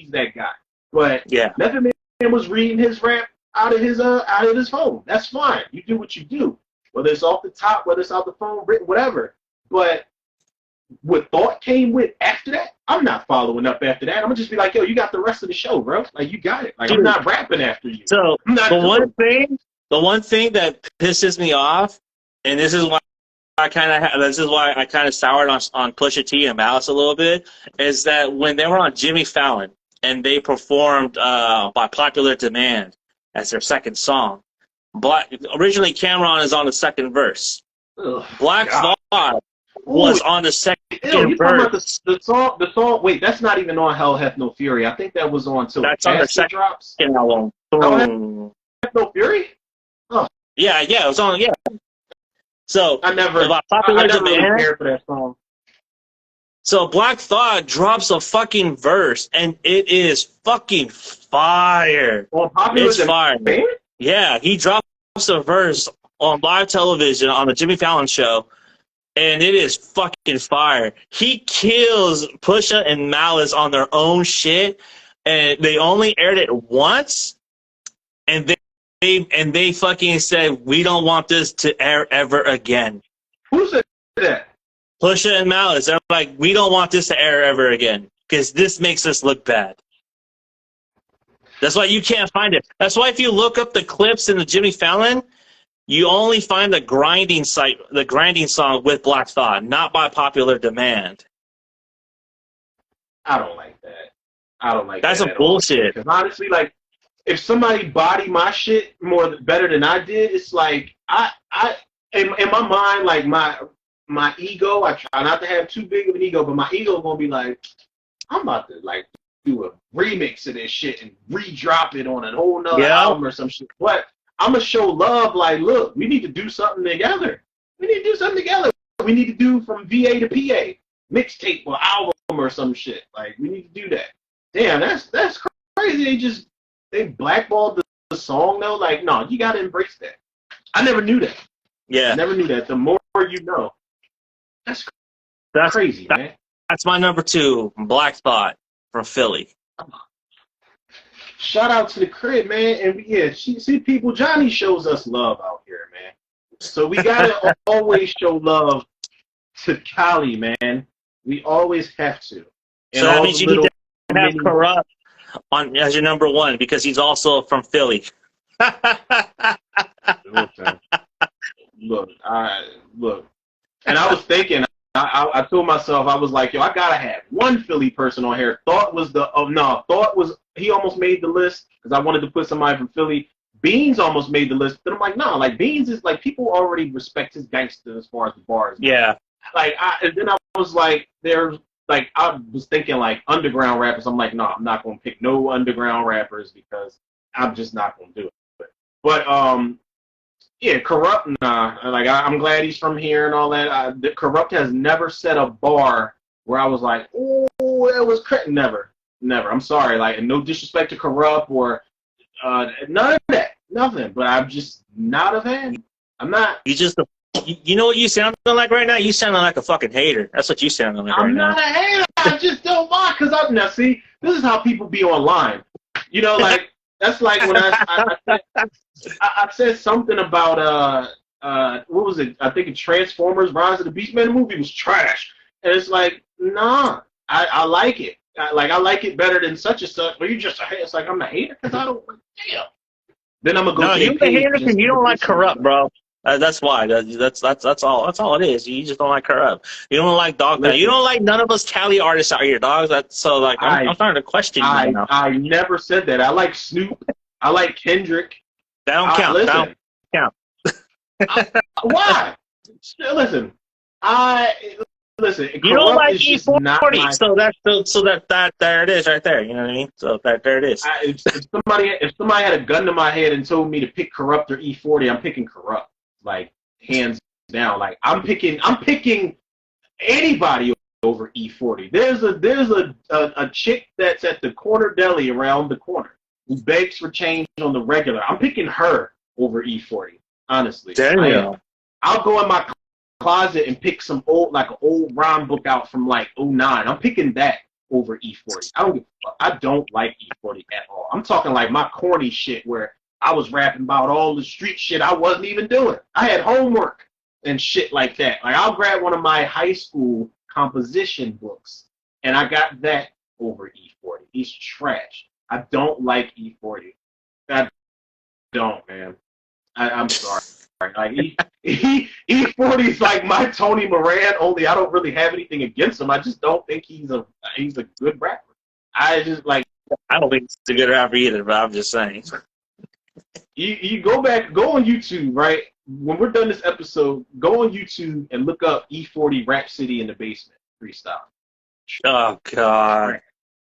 S1: that guy. But
S2: Yeah,
S1: Method Man was reading his rap out of his phone. That's fine. You do what you do. Whether it's off the top, whether it's out the phone, written, whatever. But what Thought came with after that, I'm not following up after that. I'm gonna just be like, yo, you got the rest of the show, bro. Like, you got it. Like,
S2: dude,
S1: I'm not rapping after you.
S2: so
S1: I'm not
S2: the one thing that pisses me off, and this is why I kind of soured on Pusha T and Malice a little bit, is that when they were on Jimmy Fallon and they performed by popular demand as their second song. Originally, Cameron is on the second verse.
S1: Ugh,
S2: Black
S1: God.
S2: Thought was on the second
S1: Ew, you talking about
S2: verse.
S1: the song? Wait, that's not even on Hell Hath No Fury. I think that was on Till
S2: That's on the second
S1: drops.
S2: album.
S1: Hell Hath No Fury? Oh,
S2: Yeah, it was on. Yeah. So
S1: I never
S2: demand.
S1: Really cared for that song.
S2: So Black Thought drops a fucking verse, and it is fucking fire.
S1: Well,
S2: It's fire. Yeah, he drops a verse on live television on the Jimmy Fallon show, and it is fucking fire. He kills Pusha and Malice on their own shit, and they only aired it once, and they fucking said, we don't want this to air ever again.
S1: Who said that?
S2: Pusha and Malice, they're like, we don't want this to air ever again because this makes us look bad. That's why you can't find it. That's why if you look up the clips in the Jimmy Fallon, you only find the grinding song with Black Thought, not by popular demand.
S1: I don't like that. I don't like
S2: That's
S1: that.
S2: That's
S1: some
S2: bullshit.
S1: Because honestly, like, if somebody body my shit better than I did, it's like in my mind, like my ego, I try not to have too big of an ego, but my ego gonna be like, I'm about to like do a remix of this shit and re-drop it on an whole nother album or some shit. But I'm gonna show love, like, look, we need to do something together. We need to do something together. We need to do from VA to PA, mixtape or album or some shit. Like, we need to do that. Damn, that's crazy. They blackballed the song though. Like, no, you gotta embrace that. I never knew that.
S2: Yeah,
S1: I never knew that. The more you know. That's crazy, man.
S2: That's my number 2, Black Thought from Philly.
S1: Shout out to the crib, man. And yeah, see people, Johnny shows us love out here, man. So we gotta always show love to Cali, man. We always have to. And
S2: so that means you need to have Corrupt as your number 1 because he's also from Philly.
S1: Look. And I was thinking, I told myself, I was like, yo, I gotta have one Philly person on here. Thought was he almost made the list because I wanted to put somebody from Philly. Beans almost made the list, but I'm like, nah, like Beans is like, people already respect his gangster as far as the bars.
S2: Yeah.
S1: Like, and then I was like, I was thinking like underground rappers. I'm like, no, I'm not gonna pick no underground rappers because I'm just not gonna do it. But yeah, Corrupt, nah. Like, I'm glad he's from here and all that. Corrupt has never set a bar where I was like, oh, that was never. I'm sorry. Like, no disrespect to Corrupt or none of that. Nothing. But I'm just not a fan. I'm not.
S2: You know what you sounding like right now? You sounding like a fucking hater. That's what you sounding like right now.
S1: I'm not a hater. I just don't like because I'm now. See, this is how people be online. You know, like that's like when I said something about what was it? I think it's Transformers: Rise of the Beast. Man, the movie was trash, and it's like, nah, I like it. I like it better than such and such. But you just a hater. It's like I'm a hater because I don't. Damn. Then I'm gonna go.
S2: No,
S1: to
S2: you're
S1: their
S2: a
S1: page
S2: hater because you don't like Corrupt, bro. That's why. That's all. That's all it is. You just don't like Corrupt. You don't like Dog. You don't like none of us Cali artists out here, dogs. That's so like I'm starting to question you now.
S1: I never said that. I like Snoop. I like Kendrick.
S2: That don't count.
S1: Listen,
S2: that don't count.
S1: Why? Listen, listen.
S2: You don't like E40, so that there it is right there. You know what I mean? So there it is.
S1: If somebody had a gun to my head and told me to pick Corrupt or E40, I'm picking Corrupt. Like hands down. Like I'm picking anybody over E40. There's a chick that's at the corner deli around the corner who begs for change on the regular. I'm picking her over E40. Honestly,
S2: damn.
S1: I'll go in my closet and pick some old rhyme book out from like '09. I'm picking that over E40. I don't like E40 at all. I'm talking like my corny shit where I was rapping about all the street shit I wasn't even doing. I had homework and shit like that. Like I'll grab one of my high school composition books and I got that over E40. He's trash. I don't like E40. I don't, man. I'm sorry. Like E40 is like my Tony Moran. Only I don't really have anything against him. I just don't think he's a good rapper. I
S2: don't think he's a good rapper either. But I'm just saying.
S1: You go on YouTube, right? When we're done this episode, go on YouTube and look up E40 Rap City in the Basement freestyle.
S2: Oh God.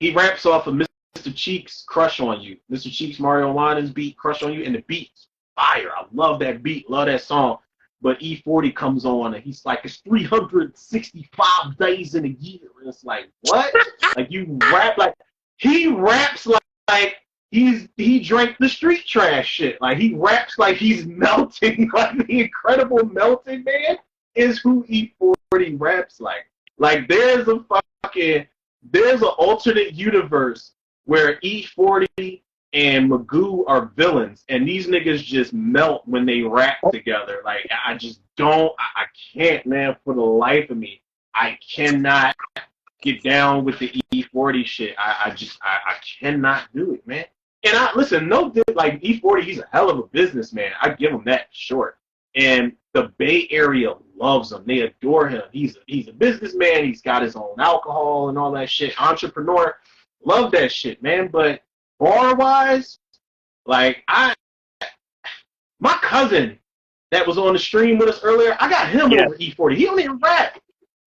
S1: He raps off of Mr. Cheeks' Crush on You. Mr. Cheeks, Mario Winans beat Crush on You, and the beat's fire. I love that beat, love that song. But E40 comes on and he's like, it's 365 days in a year. And it's like, what? Like you rap like he raps like he drank the street trash shit. Like he raps like he's melting. Like the Incredible Melting Man is who E40 raps like. Like there's an alternate universe where E40 and Magoo are villains, and these niggas just melt when they rap together. Like I just don't, I can't, man, for the life of me, I cannot get down with the E40 shit. I cannot do it, man. And like E40, he's a hell of a businessman. I give him that short. And the Bay Area loves him. They adore him. He's a businessman. He's got his own alcohol and all that shit. Entrepreneur. Love that shit, man. But bar-wise, like my cousin that was on the stream with us earlier, I got him over E40. He don't even rap.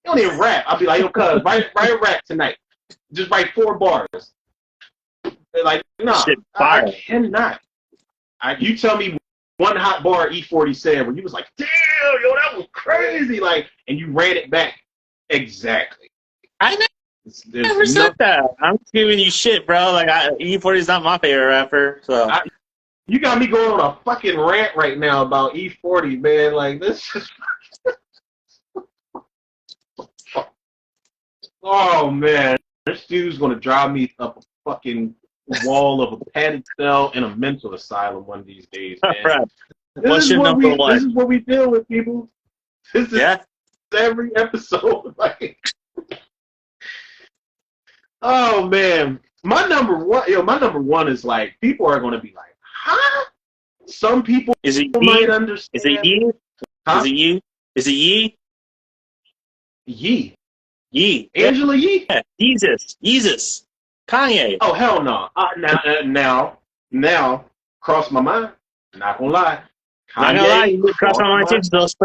S1: I'll be like, yo, cuz, write a rap tonight. Just write 4 bars. They're like, nah, I cannot. You tell me one hot bar E40 said where you was like, damn, yo, that was crazy. Like, and you ran it back. Exactly.
S2: I never said that. I'm giving you shit, bro. Like, E40 is not my favorite rapper. So
S1: you got me going on a fucking rant right now about E40, man. Like, this is... Oh, man. This dude's going to drive me up a fucking wall of a padded cell in a mental asylum one of these days, man.
S2: Right.
S1: This is what we deal with, people. This is every episode. Like, oh, man. My number one is like, people are going to be like, huh? Some people might understand.
S2: Is it you?
S1: Huh?
S2: Is it you? Is it Yee?
S1: Yee.
S2: Yee.
S1: Angela Yee?
S2: Yeah. Jesus. Kanye.
S1: Oh, hell no. Now, cross my mind. Not gonna lie.
S2: Kanye, not gonna lie, you cross my mind too. That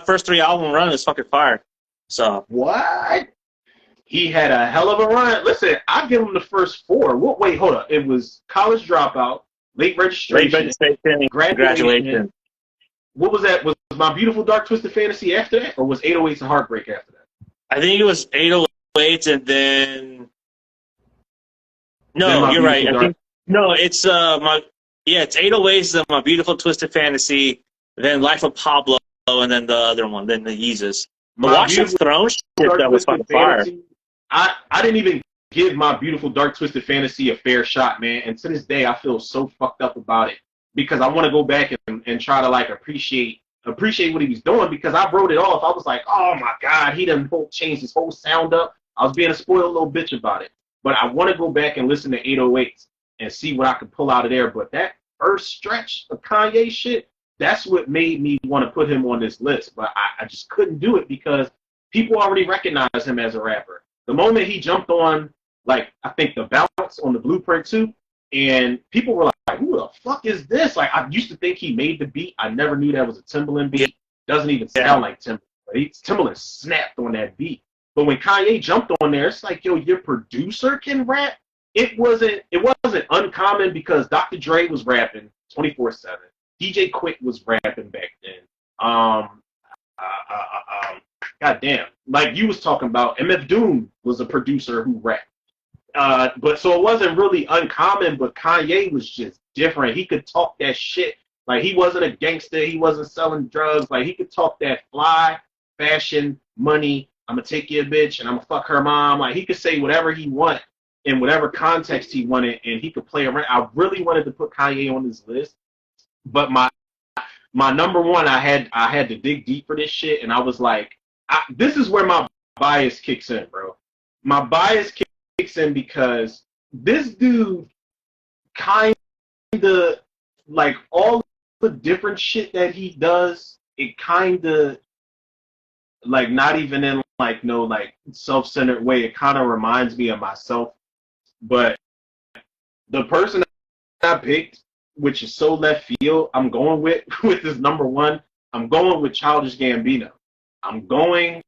S2: first three album run is fucking fire. So.
S1: What? He had a hell of a run. Listen, I give him the first 4. Wait, hold up. It was College Dropout, Late Registration, Graduation. What was that? Was My Beautiful Dark Twisted Fantasy after that? Or was 808s and Heartbreak after that?
S2: I think it was 808s and then... No, you're right. It's 808s and My Beautiful Twisted Fantasy, then Life of Pablo, and then the other one, then the Yeezus. The
S1: My
S2: Watch of
S1: beautiful
S2: Thrones shit
S1: dark
S2: that was fucking
S1: twisted
S2: fire.
S1: fantasy. I didn't even give my beautiful dark twisted fantasy a fair shot, man. And to this day, I feel so fucked up about it because I want to go back and try to like appreciate what he was doing because I wrote it off. I was like, oh my god, he done changed his whole sound up. I was being a spoiled little bitch about it, but I want to go back and listen to 808s and see what I can pull out of there. But that first stretch of Kanye shit, that's what made me want to put him on this list. But I just couldn't do it because people already recognize him as a rapper. The moment he jumped on, like, I think the bounce on the Blueprint 2, and people were like, who the fuck is this? Like, I used to think he made the beat. I never knew that was a Timbaland beat. Doesn't even sound like Timbaland. But Timbaland snapped on that beat. But when Kanye jumped on there, it's like, yo, your producer can rap? It wasn't uncommon because Dr. Dre was rapping 24/7. DJ Quick was rapping back then. Goddamn, like you was talking about, MF Doom was a producer who rapped. But so it wasn't really uncommon, but Kanye was just different. He could talk that shit. Like he wasn't a gangster. He wasn't selling drugs. Like he could talk that fly, fashion, money. I'm gonna take your bitch and I'm gonna fuck her mom. Like he could say whatever he want in whatever context he wanted, and he could play around. I really wanted to put Kanye on this list, but my number one, I had to dig deep for this shit, and I was like, this is where my bias kicks in, bro. My bias kicks in because this dude kind of, like, all the different shit that he does, it kind of, like, not even in, like, no, like, self-centered way. It kind of reminds me of myself. But the person I picked, which is so left field, I'm going with this number one. I'm going with Childish Gambino. I'm going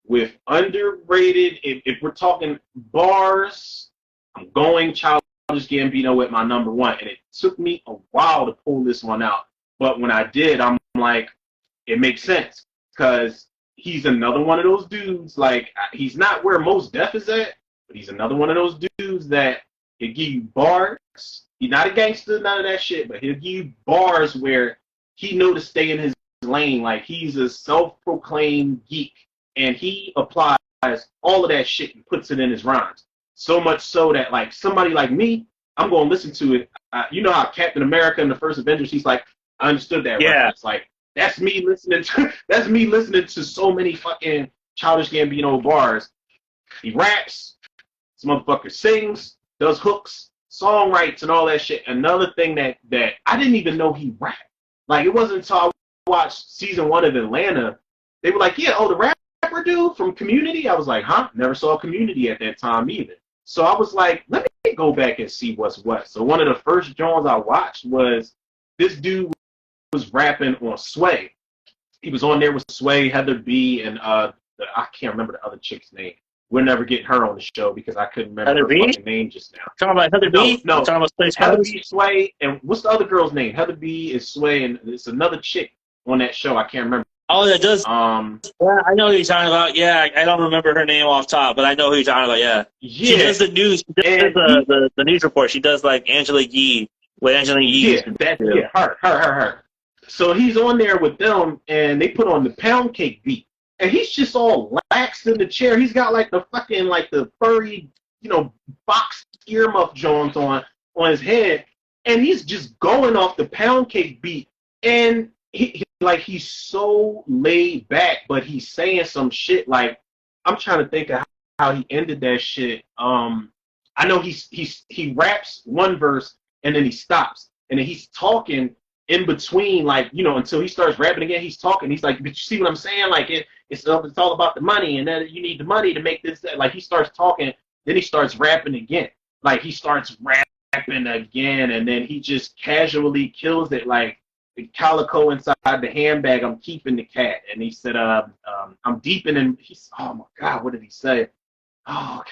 S1: with underrated. If we're talking bars, I'm going Childish Gambino with my number one. And it took me a while to pull this one out. But when I did, I'm like, it makes sense. Because he's another one of those dudes, like, he's not where Mos Def is at, but he's another one of those dudes that he'll give you bars. He's not a gangster, none of that shit, but he'll give you bars where he know to stay in his lane. Like, he's a self-proclaimed geek, and he applies all of that shit and puts it in his rhymes. So much so that, like, somebody like me, I'm going to listen to it. You know how Captain America in the first Avengers, he's like, I understood that reference. Like, that's me listening to so many fucking Childish Gambino bars. He raps, this motherfucker sings, does hooks, songwrites, and all that shit. Another thing that I didn't even know he rapped. Like, it wasn't until I watched season 1 of Atlanta, they were like, yeah, oh, the rapper dude from Community? I was like, huh? Never saw Community at that time either. So I was like, let me go back and see what's what. So one of the first joints I watched was this dude was rapping on Sway. He was on there with Sway, Heather B, and I can't remember the other chick's name. We'll never get her on the show because I couldn't remember her fucking name just now.
S2: Talking about Heather B?
S1: No,
S2: talking about
S1: Heather B, Sway, and what's the other girl's name? Heather B is Sway, and it's another chick on that show. I can't remember.
S2: Oh, that does. Yeah, I know who you're talking about. Yeah, I don't remember her name off top, but I know who you're talking about. Yeah. She does the news. She does the news report. She does like Angela Yee. What Angela Yee?
S1: Her. So he's on there with them, and they put on the Pound Cake beat, and he's just all laxed in the chair. He's got like the fucking the furry, box earmuff joints on his head, and he's just going off the Pound Cake beat, and he's so laid back, but he's saying some shit. Like, I'm trying to think of how he ended that shit. I know he raps one verse and then he stops, and then he's talking in between, until he starts rapping again. He's talking. He's like, but you see what I'm saying? Like, it's all about the money, and then you need the money to make this. Like, he starts talking, then he starts rapping again. Like, he starts rapping again, and then he just casually kills it. Like, the calico inside the handbag, I'm keeping the cat. And he said, I'm deepening. Oh my God, what did he say? Oh,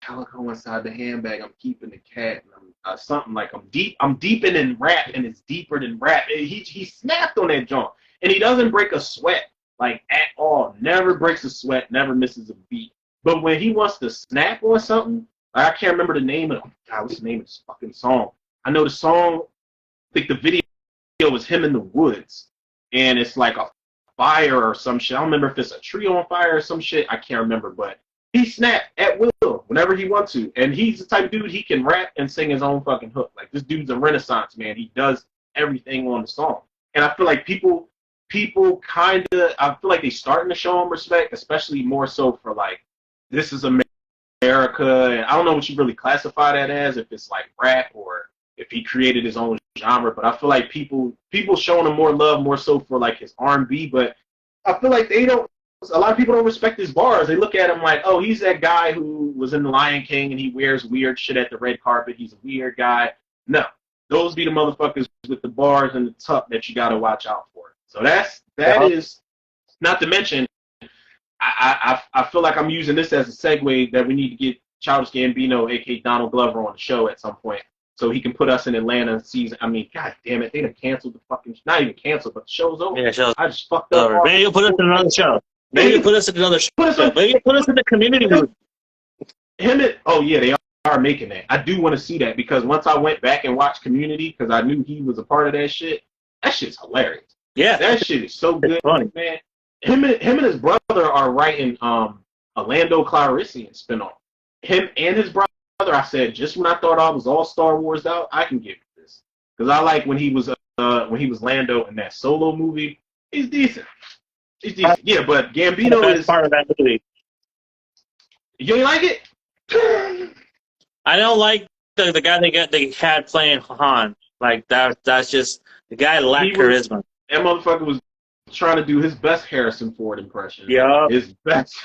S1: calico inside the handbag, I'm keeping the cat. And something like I'm deepening rap, and it's deeper than rap. He snapped on that joint, and he doesn't break a sweat, like, at all. Never breaks a sweat, never misses a beat. But when he wants to snap on something, I can't remember the name of what's the name of this fucking song? I know the song, I think the video was him in the woods, and it's like a fire or some shit. I don't remember if it's a tree on fire or some shit. I can't remember, but he snapped at will whenever he wants to. And he's the type of dude, he can rap and sing his own fucking hook. Like, this dude's a renaissance man. He does everything on the song. And I feel like people kind of, I feel like they starting to show him respect, especially more so for like, this is America. And I don't know what you really classify that as, if it's like rap or if he created his own genre. But I feel like people showing him more love, more so for like his R&B. But I feel like a lot of people don't respect his bars. They look at him like, oh, he's that guy who was in The Lion King and he wears weird shit at the red carpet. He's a weird guy. No, those be the motherfuckers with the bars and the tuck that you got to watch out for. So that is, not to mention, I feel like I'm using this as a segue that we need to get Childish Gambino, a.k.a. Donald Glover, on the show at some point so he can put us in Atlanta season. I mean, god damn it, they done canceled the fucking, not even canceled, but the show's over.
S2: Yeah, show's
S1: I just fucked up.
S2: Maybe you'll put us in another show. Maybe you'll put us in another show. Maybe you'll put us in the community movie.
S1: Oh yeah, they are making that. I do want to see that because once I went back and watched Community, because I knew he was a part of that shit, that shit's hilarious.
S2: Yeah.
S1: That shit is so good,
S2: funny.
S1: Man. Him and his brother are writing a Lando Calrissian spinoff. Him and his brother, I said, just when I thought I was all Star Wars out, I can give this. Because I like when he was Lando in that Solo movie. He's decent. Yeah, but Gambino is
S2: part of that movie.
S1: You ain't like it?
S2: I don't like the guy they had playing Han. Like that's just the guy lacked charisma.
S1: That motherfucker was trying to do his best Harrison Ford impression.
S2: Yeah.
S1: His best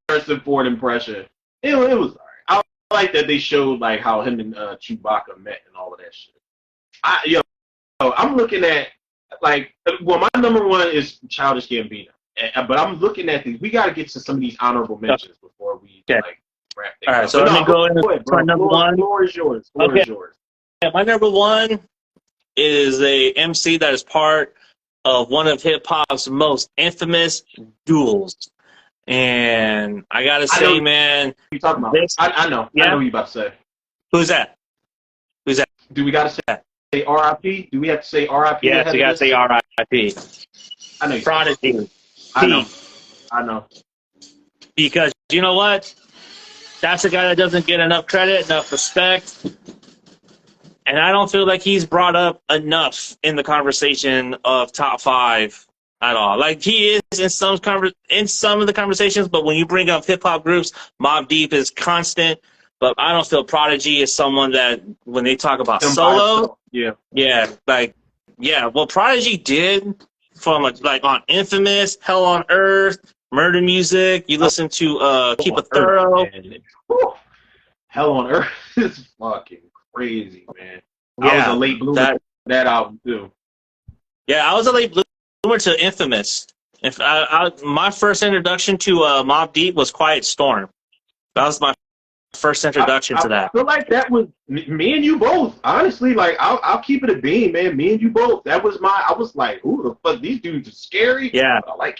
S1: Harrison Ford impression. It was alright. I like that they showed like how him and Chewbacca met and all of that shit. I'm looking at like, well, my number one is Childish Gambino, but I'm looking at these. We got to get to some of these honorable mentions before we like wrap things up.
S2: All right, so let me go into my number one.
S1: Floor is yours. Floor is yours.
S2: Yeah, my number one is a MC that is part of one of hip hop's most infamous duels. And I gotta say, man,
S1: what you talking about? I know. Yeah? I know what you about to say.
S2: Who's that?
S1: Do we gotta say R.I.P.? Do we have to say R.I.P.?
S2: Yes, we gotta say R.I.P.
S1: I know.
S2: Prodigy.
S1: I know.
S2: Because you know what? That's a guy that doesn't get enough credit, enough respect. And I don't feel like he's brought up enough in the conversation of top five at all. Like he is in some of the conversations, but when you bring up hip hop groups, Mobb Deep is constant. But I don't feel Prodigy is someone that when they talk about solo, what Prodigy did from like on Infamous, Hell on Earth, Murder Music. You listen to Keep It Thorough.
S1: Hell on Earth is fucking crazy, man. I was a late bloomer that album too.
S2: Yeah, I was a late bloomer to Infamous. My first introduction to Mobb Deep was Quiet Storm. That was my first introduction to that.
S1: I feel like that was me and you both. Honestly, like I'll keep it a beam, man. Me and you both. That was I was like, ooh, the fuck, these dudes are scary.
S2: Yeah,
S1: but I like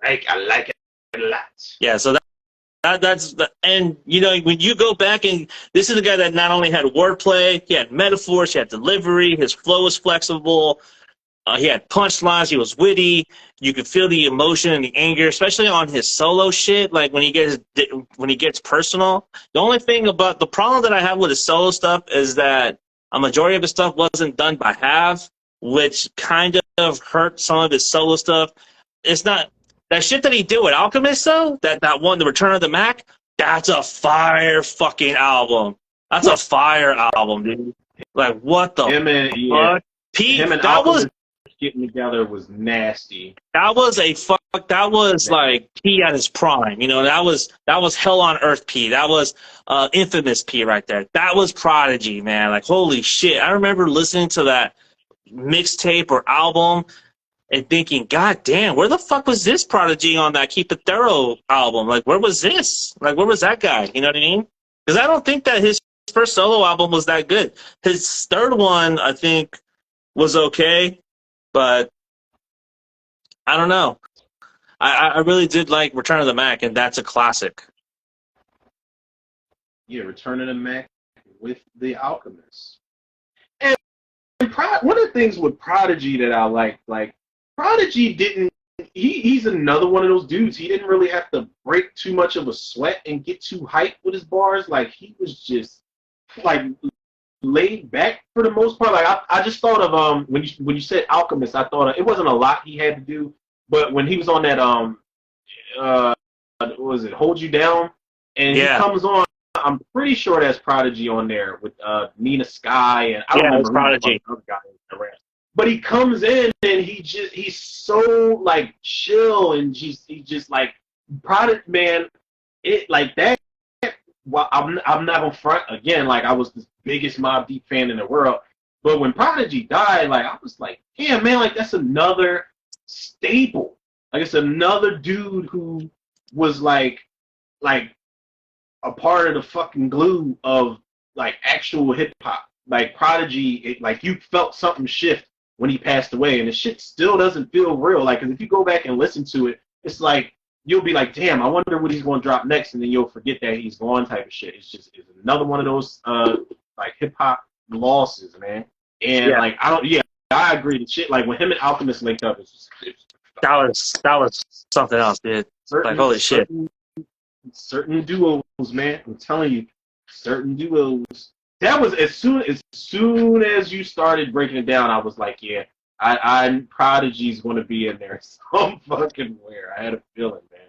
S1: it. I like it a lot.
S2: Yeah, so that's and you know when you go back and this is a guy that not only had wordplay, he had metaphors, he had delivery, his flow was flexible, he had punchlines, he was witty. You could feel the emotion and the anger, especially on his solo shit. Like when he gets personal. The only thing about the problem that I have with his solo stuff is that a majority of his stuff wasn't done by half, which kind of hurt some of his solo stuff. It's not. That shit that he did with Alchemist, though, that one, The Return of the Mac, that's a fire fucking album. That's a fire album, dude. Like, what the fuck? Yeah. Pete,
S1: him and Alchemist getting together was nasty.
S2: That was like P at his prime. You know, that was Hell on Earth P. That was Infamous P right there. That was Prodigy, man. Like, holy shit. I remember listening to that mixtape or album and thinking, God damn, where the fuck was this Prodigy on that Keep It Thorough album? Like, where was this? Like, where was that guy? You know what I mean? Because I don't think that his first solo album was that good. His third one, I think, was okay, but I don't know. I really did like Return of the Mac, and that's a classic.
S1: Yeah, Return of the Mac with The Alchemist. And one of the things with Prodigy that I like Prodigy didn't. He's another one of those dudes. He didn't really have to break too much of a sweat and get too hyped with his bars. Like he was just like laid back for the most part. Like I just thought of when you said Alchemist, I thought it wasn't a lot he had to do, but when he was on that what was it, Hold You Down, and he comes on. I'm pretty sure that's Prodigy on there with Nina Sky, and I don't remember who the other guy is. But he comes in and he's so like chill, and he just like Prodigy, man. It like that. Well, I'm not gonna front again. Like I was the biggest Mobb Deep fan in the world, but when Prodigy died, like I was like, damn man, like that's another staple. Like it's another dude who was like a part of the fucking glue of like actual hip hop. Like Prodigy, like you felt something shift when he passed away, and the shit still doesn't feel real. Like, 'cause if you go back and listen to it, it's like you'll be like, damn, I wonder what he's going to drop next, and then you'll forget that he's gone type of shit. It's another one of those like hip hop losses, man. And like I agree. The shit like when him and Alchemist linked up,
S2: that was something else, dude. Like holy shit.
S1: Certain duos, man. I'm telling you, certain duos. That was as soon as you started breaking it down, I was like, yeah, I Prodigy's going to be in there some fucking where. I had a feeling, man.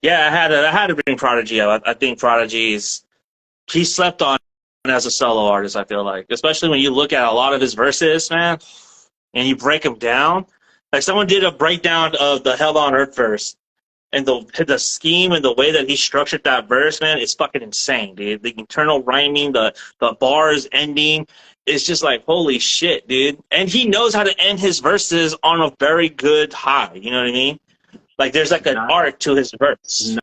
S2: Yeah, I had to bring Prodigy up. I think he slept on as a solo artist. I feel like, especially when you look at a lot of his verses, man, and you break them down. Like someone did a breakdown of the Hell on Earth verse. And the scheme and the way that he structured that verse, man, it's fucking insane, dude. The internal rhyming, the bars ending, it's just like, holy shit, dude. And he knows how to end his verses on a very good high, you know what I mean? Like, there's like an art to his verse.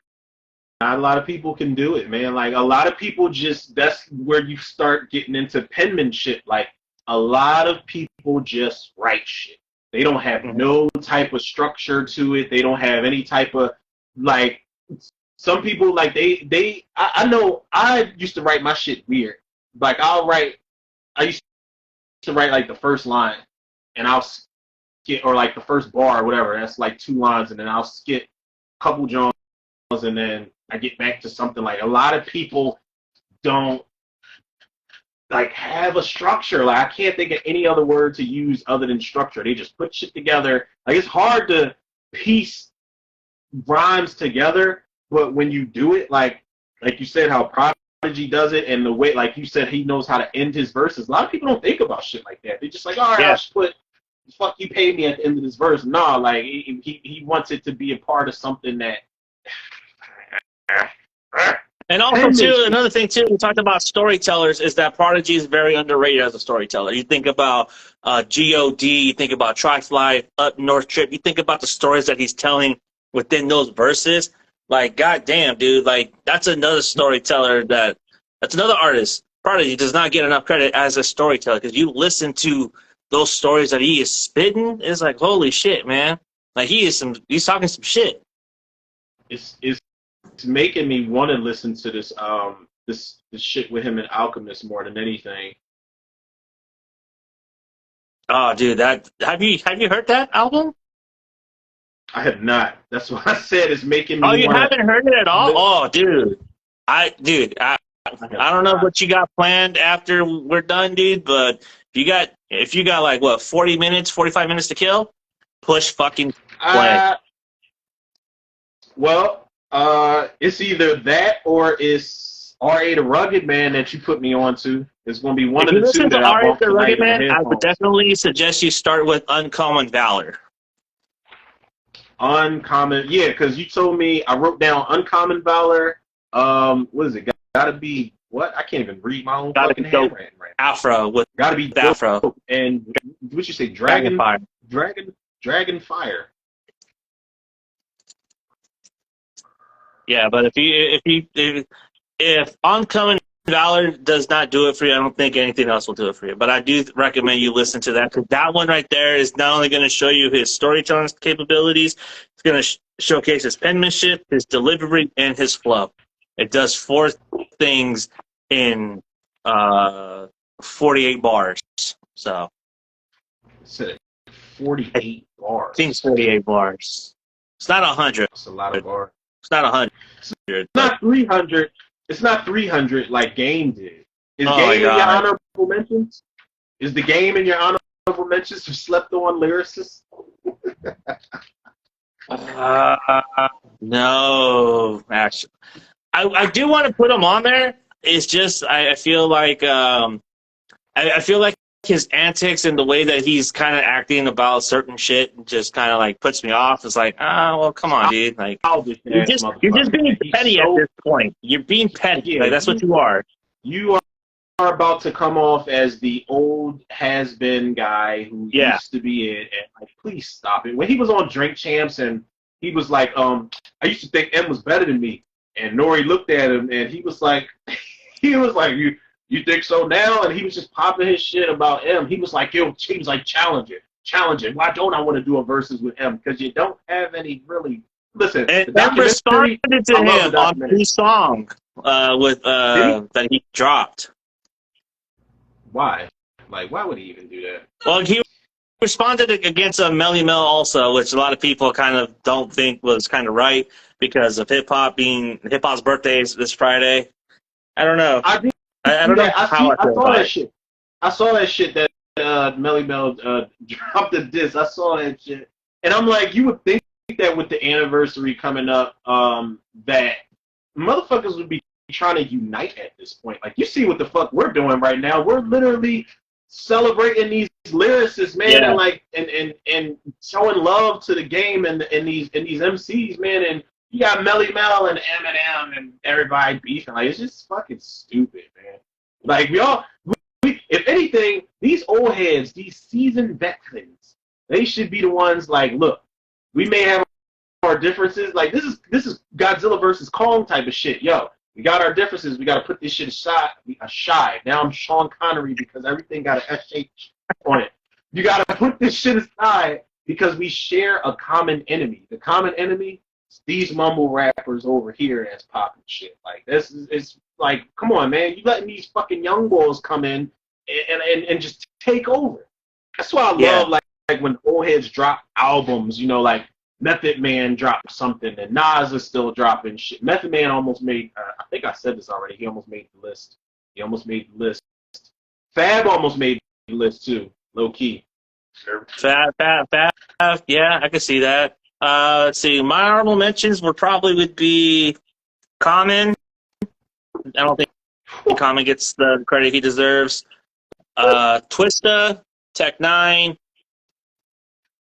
S1: Not a lot of people can do it, man. Like, a lot of people that's where you start getting into penmanship. Like, a lot of people just write shit. They don't have no type of structure to it. They don't have any type of, like, some people, like, I know I used to write my shit weird. Like, I used to write, like, the first line, and I'll skip, or, like, the first bar or whatever. That's, like, 2 lines, and then I'll skip a couple Jones, and then I get back to something. Like, a lot of people don't, like, have a structure. Like, I can't think of any other word to use other than structure. They just put shit together. Like, it's hard to piece rhymes together, but when you do it, like you said, how Prodigy does it, and the way, like you said, he knows how to end his verses. A lot of people don't think about shit like that. They're just like, all right, I should put, fuck you pay me at the end of this verse. Nah, like, he wants it to be a part of something that...
S2: And also, too, another thing, too, we talked about storytellers, is that Prodigy is very underrated as a storyteller. You think about G.O.A.T, you think about Trice Life, Up North Trip, you think about the stories that he's telling within those verses. Like, goddamn, dude, like, that's another storyteller that's another artist. Prodigy does not get enough credit as a storyteller, because you listen to those stories that he is spitting, it's like, holy shit, man. Like, he's talking some shit.
S1: It's making me want to listen to this this shit with him and Alchemist more than anything.
S2: Oh, dude, have you heard that album?
S1: I have not. That's what I said. It's making me.
S2: Oh, you haven't heard it at all? Oh, dude, I don't know what you got planned after we're done, dude. But if you got like what 45 minutes to kill, push fucking play.
S1: Well, it's either that or it's R.A. the Rugged Man that you put me on to. It's going to be one of the two that I bump
S2: the
S1: tonight.
S2: Rugged Man, I would definitely suggest you start with Uncommon Valor.
S1: Uncommon, yeah, because you told me, I wrote down Uncommon Valor. What is it? Gotta be what? I can't even read my own fucking handwriting right now.
S2: Afro with
S1: gotta be
S2: Afro
S1: and what you say?
S2: Dragon Fire.
S1: Dragon Fire.
S2: Yeah, but if Oncoming Valor does not do it for you, I don't think anything else will do it for you. But I do recommend you listen to that, because that one right there is not only going to show you his storytelling capabilities, it's going to showcase his penmanship, his delivery, and his flow. It does 4 things in 48 bars. So.
S1: 48 bars.
S2: I think it's 48 bars. It's not 100.
S1: That's a lot of bars.
S2: It's not 100.
S1: It's not 300. It's not 300 like Game did. Is
S2: Oh
S1: Game in
S2: my
S1: your
S2: God.
S1: honorable mentions? Is the Game in your honorable mentions for slept on lyricists?
S2: No, actually, I do want to put him on there. It's just I feel like I feel like his antics and the way that he's kind of acting about certain shit just kind of like puts me off. It's like, well, come on, dude. Like, you're just being petty at this point. You're being petty.
S1: Yeah,
S2: like, that's what you are.
S1: You are about to come off as the old has-been guy who used to be it, and like, please stop it. When he was on Drink Champs and he was like, I used to think M was better than me, and Nori looked at him and he was like, you think so now? And he was just popping his shit about M. He was like, challenge it. Why don't I want to do a versus with M? Because you don't have any really. Listen,
S2: and M responded to him on his song that he dropped.
S1: Why? Like, why would he even do that?
S2: Well, he responded against Melly Mel also, which a lot of people kind of don't think was kind of right because of hip-hop's birthday is this Friday. I don't know. I don't know how I
S1: saw that shit. I saw that shit that Melly Mel dropped a diss. I saw that shit. And I'm like, you would think that with the anniversary coming up, that motherfuckers would be trying to unite at this point. Like, you see what the fuck we're doing right now. We're literally celebrating these lyricists, man, and like and showing love to the game and these MCs, man. And you got Melly Mel and Eminem and everybody beefing. Like, it's just fucking stupid, man. Like, if anything, these old heads, these seasoned veterans, they should be the ones like, look, we may have our differences. Like, this is Godzilla versus Kong type of shit. Yo, we got our differences. We got to put this shit aside. Now I'm Sean Connery because everything got an SH on it. You got to put this shit aside because we share a common enemy. The common enemy is these mumble rappers over here that's popping shit. Like, it's like, come on, man. You letting these fucking young boys come in and just take over. That's why I love, like when old heads drop albums, you know, like Method Man dropped something, and Nas is still dropping shit. Method Man almost made, I think I said this already, he almost made the list. Fab almost made the list, too, low-key.
S2: Fab, yeah, I can see that. Let's see, my honorable mentions would be Common. I don't think Common gets the credit he deserves. Twista, Tech 9.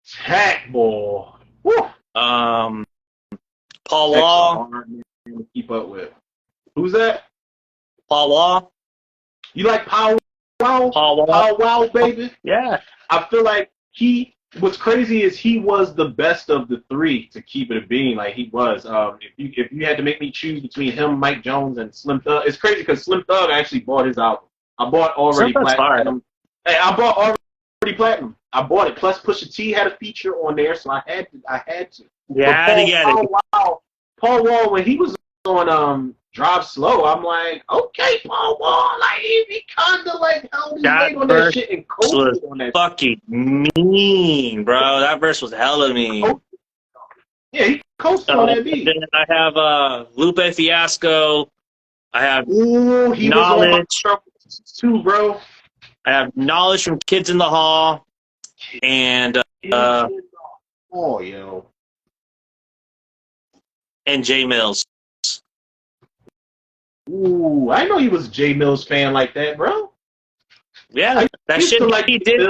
S1: Tech Boy. Woo.
S2: Paul Wall.
S1: To keep up with. Who's that?
S2: Paul Wall.
S1: You like Paul Wall?
S2: Paul
S1: Wall, baby?
S2: Yeah.
S1: I feel like what's crazy is he was the best of the three to keep it a being. Like, he was. If you had to make me choose between him, Mike Jones, and Slim Thug, it's crazy because Slim Thug actually bought his album. I bought Already Platinum. Hey, I bought Already Platinum. I bought it. Plus, Pusha T had a feature on there, so I had to.
S2: Yeah,
S1: Paul Wall, when he was on Drive Slow, I'm like, okay, Paul Wall, like, he kind of like held his weight on that shit and coasted on that.
S2: Fucking mean, bro. That verse was hella mean.
S1: Yeah, he coasted on that beat.
S2: Then I have Lupe Fiasco. I have
S1: he
S2: Knowledge
S1: too, bro.
S2: I have Knowledge from Kids in the Hall, and and Jay Mills.
S1: Ooh, I know he was a Jay Mills fan like that, bro.
S2: Yeah, that shit he did.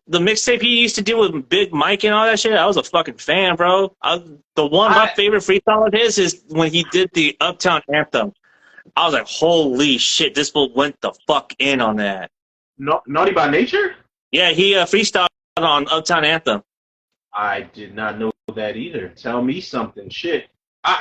S2: The mixtape he used to do with Big Mike and all that shit, I was a fucking fan, bro. My favorite freestyle of his is when he did the Uptown Anthem. I was like, holy shit, this fool went the fuck in on that.
S1: Naughty by Nature?
S2: Yeah, he freestyled on Uptown Anthem.
S1: I did not know that either. Tell me something. Shit.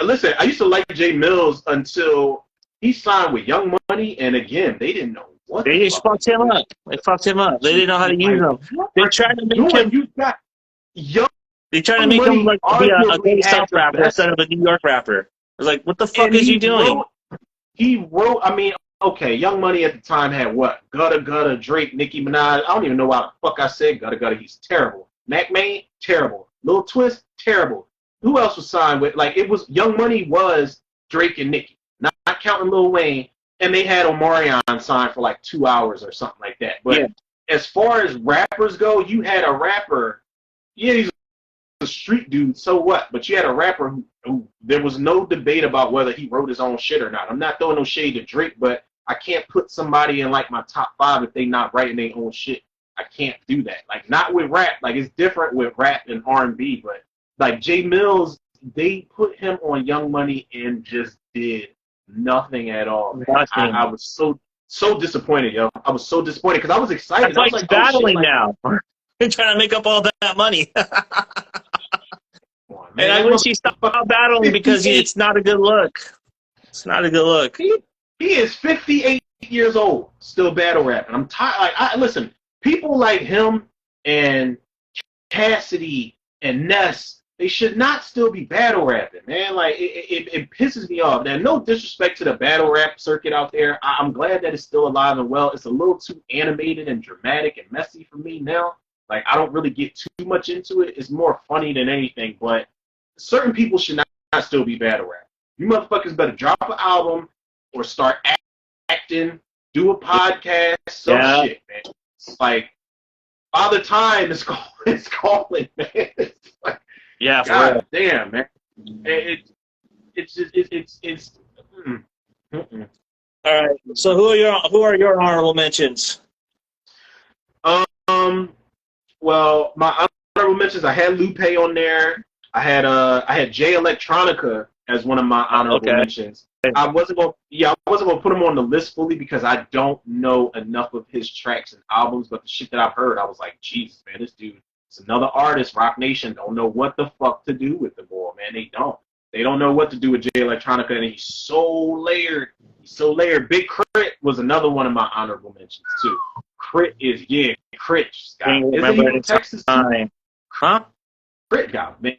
S1: Listen, I used to like Jay Mills until he signed with Young Money, and again, they didn't know what.
S2: They just fucked him up. They fucked him up. They didn't know how to use him. They tried to make him. They tried to make him like be a Golden South rapper instead of a New York rapper. I was like, what the fuck is you doing?
S1: He wrote. I mean, okay, Young Money at the time had what? Gutta, Drake, Nicki Minaj. I don't even know why the fuck I said Gutta. He's terrible. Mac Main, terrible. Lil Twist, terrible. Who else was signed with? Like, it was Young Money was Drake and Nicki, not counting Lil Wayne, and they had Omarion signed for like 2 hours or something like that. But as far as rappers go, you had a rapper. Yeah, he's a street dude, so what? But you had a rapper who there was no debate about whether he wrote his own shit or not. I'm not throwing no shade to Drake, but I can't put somebody in like my top 5 if they not writing their own shit. I can't do that. Like, not with rap. Like, it's different with rap and R&B, but like Jay Mills, they put him on Young Money and just did nothing at all. I was so disappointed, yo. I was so disappointed because I was excited.
S2: That's like,
S1: like
S2: battling now. They're trying to make up all that money.
S1: Man,
S2: and I wish he stopped battling because it's not a good look. It's not a good look.
S1: He is 58 years old, still battle rapping. I'm tired. Like, listen, people like him and Cassidy and Ness, they should not still be battle rapping, man. Like, it pisses me off. Now, no disrespect to the battle rap circuit out there. I'm glad that it's still alive and well. It's a little too animated and dramatic and messy for me now. Like, I don't really get too much into it. It's more funny than anything, but certain people should not still be battle rap. You motherfuckers better drop an album or start acting, do a podcast, some shit, man. It's like, Father Time is calling, man. It's like,
S2: yeah,
S1: God damn, man. It's
S2: All right. So who are your honorable mentions?
S1: Well, my honorable mentions, I had Lupe on there. I had Jay Electronica as one of my honorable mentions. I wasn't gonna put him on the list fully because I don't know enough of his tracks and albums, but the shit that I've heard, I was like, Jesus, man, this dude is another artist. Rock Nation don't know what the fuck to do with the boy, man. They don't know what to do with Jay Electronica, and he's so layered. Big Crit was another one of my honorable mentions too. Crit is Crit. Isn't he from Texas?
S2: Huh?
S1: Crit guy, man.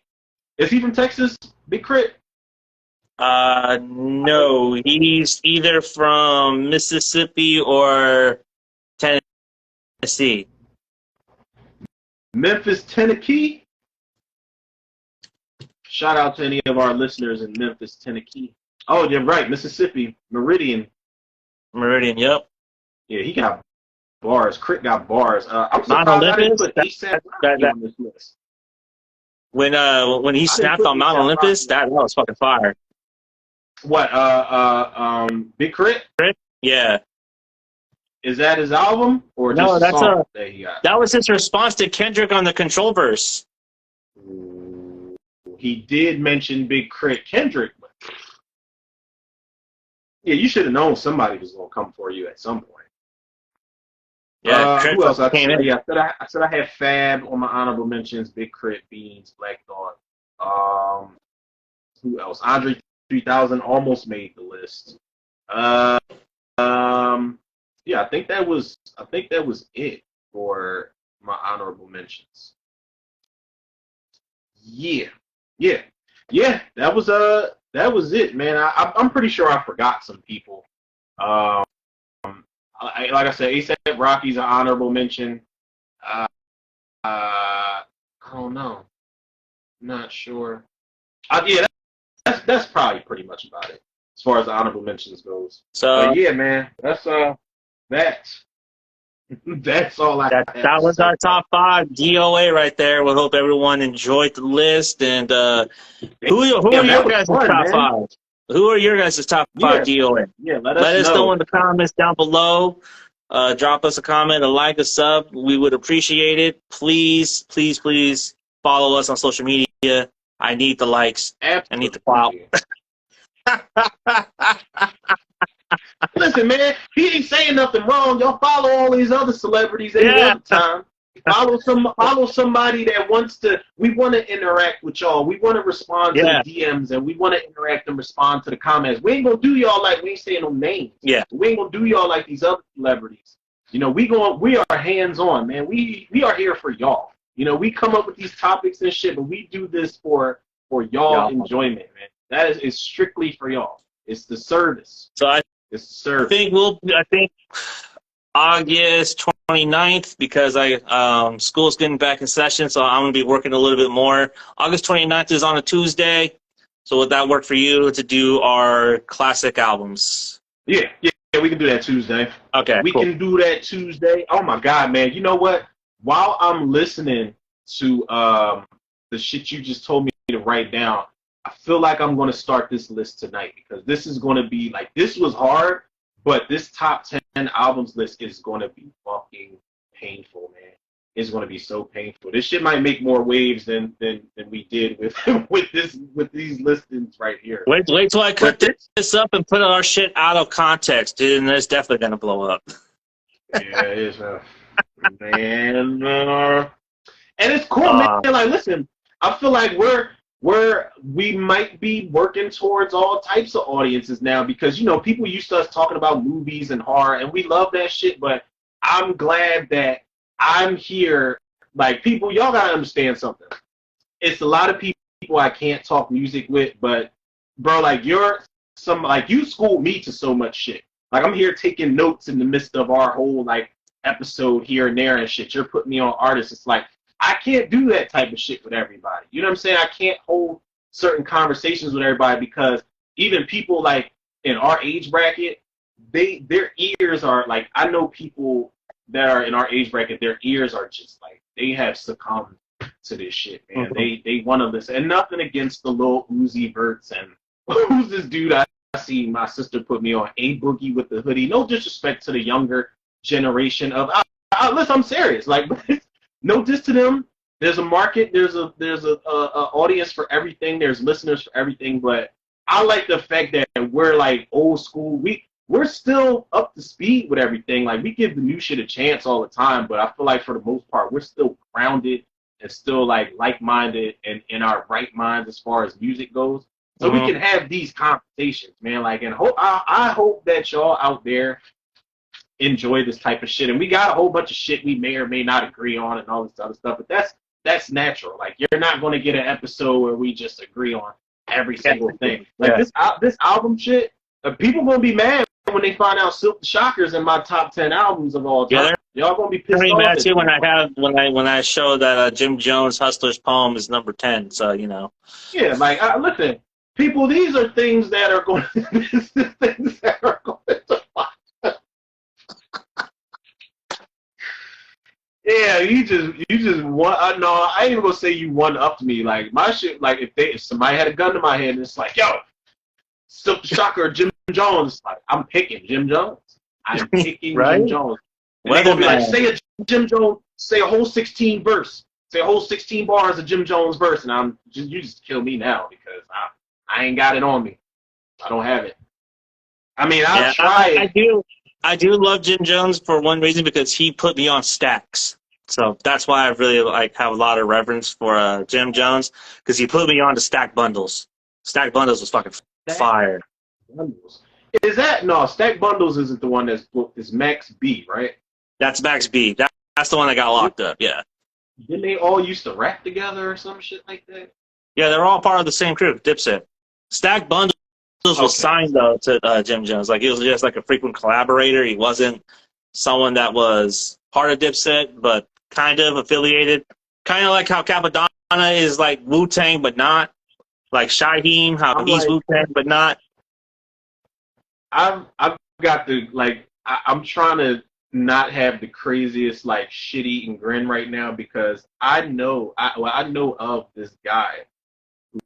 S1: Is he from Texas? Big Crit?
S2: No, he's either from Mississippi or Tennessee.
S1: Memphis, Tennessee. Shout out to any of our listeners in Memphis, Tennessee. Oh, you're right, Mississippi, Meridian.
S2: Yep.
S1: Yeah, he got bars. Crit got bars. I'm
S2: Mount
S1: surprised I didn't
S2: Olympus.
S1: put ASAP Rocky on this list.
S2: When he snapped on Mount Olympus, that was fucking fire.
S1: What? Big Crit?
S2: Yeah.
S1: Is that his album or just a song that he got?
S2: That was his response to Kendrick on the Control verse.
S1: He did mention Big Crit Kendrick. But yeah, you should have known somebody was gonna come for you at some point.
S2: Yeah.
S1: Who else? I said I had Fab on my honorable mentions. Big Crit, Beans, Black Thought. Who else? Andre 3000 almost made the list. Yeah, I think that was it for my honorable mentions. Yeah. That was it, man. I'm pretty sure I forgot some people. Like I said, ASAP Rocky's an honorable mention. I don't know. I'm not sure. Yeah, that's probably pretty much about it as far as the honorable mentions goes. So yeah, man, that's that's all I.
S2: That was our top 5 D.O.A. right there. We hope everyone enjoyed the list. And who are your guys' top 5? Who are your guys' top 5 D.O.A.?
S1: Yeah, let
S2: us know in the comments down below. Drop us a comment, a like, a sub. We would appreciate it. Please follow us on social media. I need the likes.
S1: Absolutely.
S2: I need the clout.
S1: Listen, man, he ain't saying nothing wrong. Y'all follow all these other celebrities any other time. Follow somebody that we want to interact with y'all. We want to respond to the DMs, and we want to interact and respond to the comments. We ain't gonna do y'all like we ain't saying no names.
S2: Yeah.
S1: We ain't gonna do y'all like these other celebrities. You know, we are hands on, man. We are here for y'all. You know, we come up with these topics and shit, but we do this for y'all enjoyment, man. That is strictly for y'all. It's the service.
S2: So I think August 29th, because school's getting back in session, so I'm going to be working a little bit more. August 29th is on a Tuesday, so would that work for you to do our classic albums?
S1: Yeah, we can do that Tuesday.
S2: Okay,
S1: We
S2: cool.
S1: can do that Tuesday. Oh my God, man! You know what? While I'm listening to the shit you just told me to write down, I feel like I'm going to start this list tonight because this is going to be like this was hard, but this top 10 albums list is going to be fucking painful, man. It's going to be so painful. This shit might make more waves than we did with with these listings right here.
S2: Wait till I cut
S1: But this,
S2: this up and put our shit out of context, dude, and it's definitely going to blow up.
S1: yeah, it's man. And it's cool, man. Like, listen, I feel like we might be working towards all types of audiences now because people used to us talking about movies and horror, and we love that shit. But I'm glad that I'm here. Like, people, y'all gotta understand something. It's a lot of people I can't talk music with, but bro, like you schooled me to so much shit. Like, I'm here taking notes in the midst of our whole like episode here and there and shit. You're putting me on artists. It's like I can't do that type of shit with everybody. You know what I'm saying? I can't hold certain conversations with everybody because even people like in our age bracket, their ears are like, I know people that are in our age bracket, their ears are just like they have succumbed to this shit, man.
S2: Mm-hmm.
S1: They want to listen, and nothing against the little Uzi Verts and who's this dude I see my sister put me on, A Boogie with the hoodie. No disrespect to the younger generation of. Listen, I'm serious. Like, no diss to them. There's a market. There's a audience for everything. There's listeners for everything. But I like the fact that we're like old school. We're still up to speed with everything. Like, we give the new shit a chance all the time. But I feel like for the most part, we're still grounded and still like-minded and in our right minds as far as music goes. So we can have these conversations, man. Like, and I hope that y'all out there enjoy this type of shit. And we got a whole bunch of shit we may or may not agree on and all this other stuff. But that's natural. Like, you're not going to get an episode where we just agree on every single thing. Like, this album shit, people going to be mad when they find out Silk the Shocker's in my top 10 albums of all time.
S2: Yeah,
S1: y'all going to be pissed
S2: pretty
S1: off
S2: mad
S1: at
S2: too
S1: me.
S2: when I show that Jim Jones' Hustler's Poem is number 10. So
S1: Yeah, like, listen, people, these are things that are going to Yeah, you just won. No, I ain't even gonna say you won up to me. Like, my shit, like if somebody had a gun to my head and it's like, yo, Silk the Shocker or Jim Jones, like, I'm picking Jim Jones. I'm picking
S2: right?
S1: Jim Jones. And they're gonna be like, say a whole 16 verse, say a whole 16 bars of Jim Jones verse, and you just kill me now because I ain't got it on me. I don't have it. I mean, I'll try it.
S2: I do love Jim Jones for one reason, because he put me on stacks. So that's why I really have a lot of reverence for Jim Jones, because he put me on to Stack Bundles. Stack Bundles was fucking fire.
S1: Bundles. Is that no? Stack Bundles isn't the one that's booked. It's Max B, right?
S2: That's Max B. That's the one that got locked up. Yeah.
S1: Didn't they all used to rap together or some shit like that?
S2: Yeah, they're all part of the same crew, Dipset. Stack Bundles was signed though to Jim Jones. Like, he was just like a frequent collaborator. He wasn't someone that was part of Dipset, but kind of affiliated. Kind of like how Capadonna is like Wu-Tang, but not. Like Shaheem, how he's Wu-Tang, but not.
S1: I've got the I'm trying to not have the craziest like shit-eating grin right now because I know of this guy who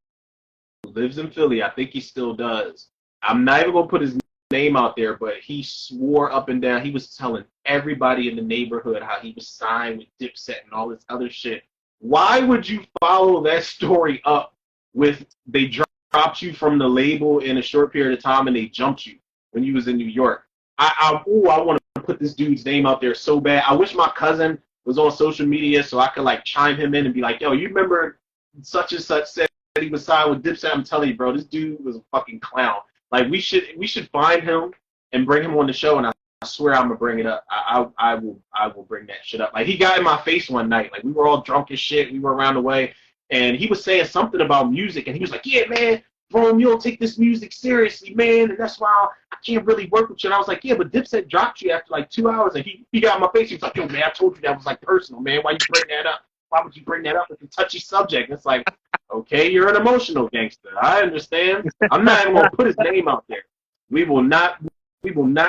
S1: lives in Philly. I think he still does. I'm not even gonna put his name out there, but he swore up and down. He was telling everybody in the neighborhood how he was signed with Dipset and all this other shit. Why would you follow that story up with they dropped you from the label in a short period of time and they jumped you when you was in New York? I want to put this dude's name out there so bad. I wish my cousin was on social media so I could like chime him in and be like, yo, you remember such and such said he was signed with Dipset? I'm telling you, bro, this dude was a fucking clown. Like, we should find him and bring him on the show, and I swear I'm gonna bring it up. I will bring that shit up. Like, he got in my face one night. Like, we were all drunk as shit. We were around the way, and he was saying something about music, and he was like, yeah, man, Rome, you don't take this music seriously, man, and that's why I can't really work with you. And I was like, yeah, but Dipset dropped you after like 2 hours, and he got in my face. He was like, yo, man, I told you that was like personal, man. Why you bring that up? Why would you bring that up? It's a touchy subject. It's like, okay, you're an emotional gangster. I understand. I'm not even gonna put his name out there. We will not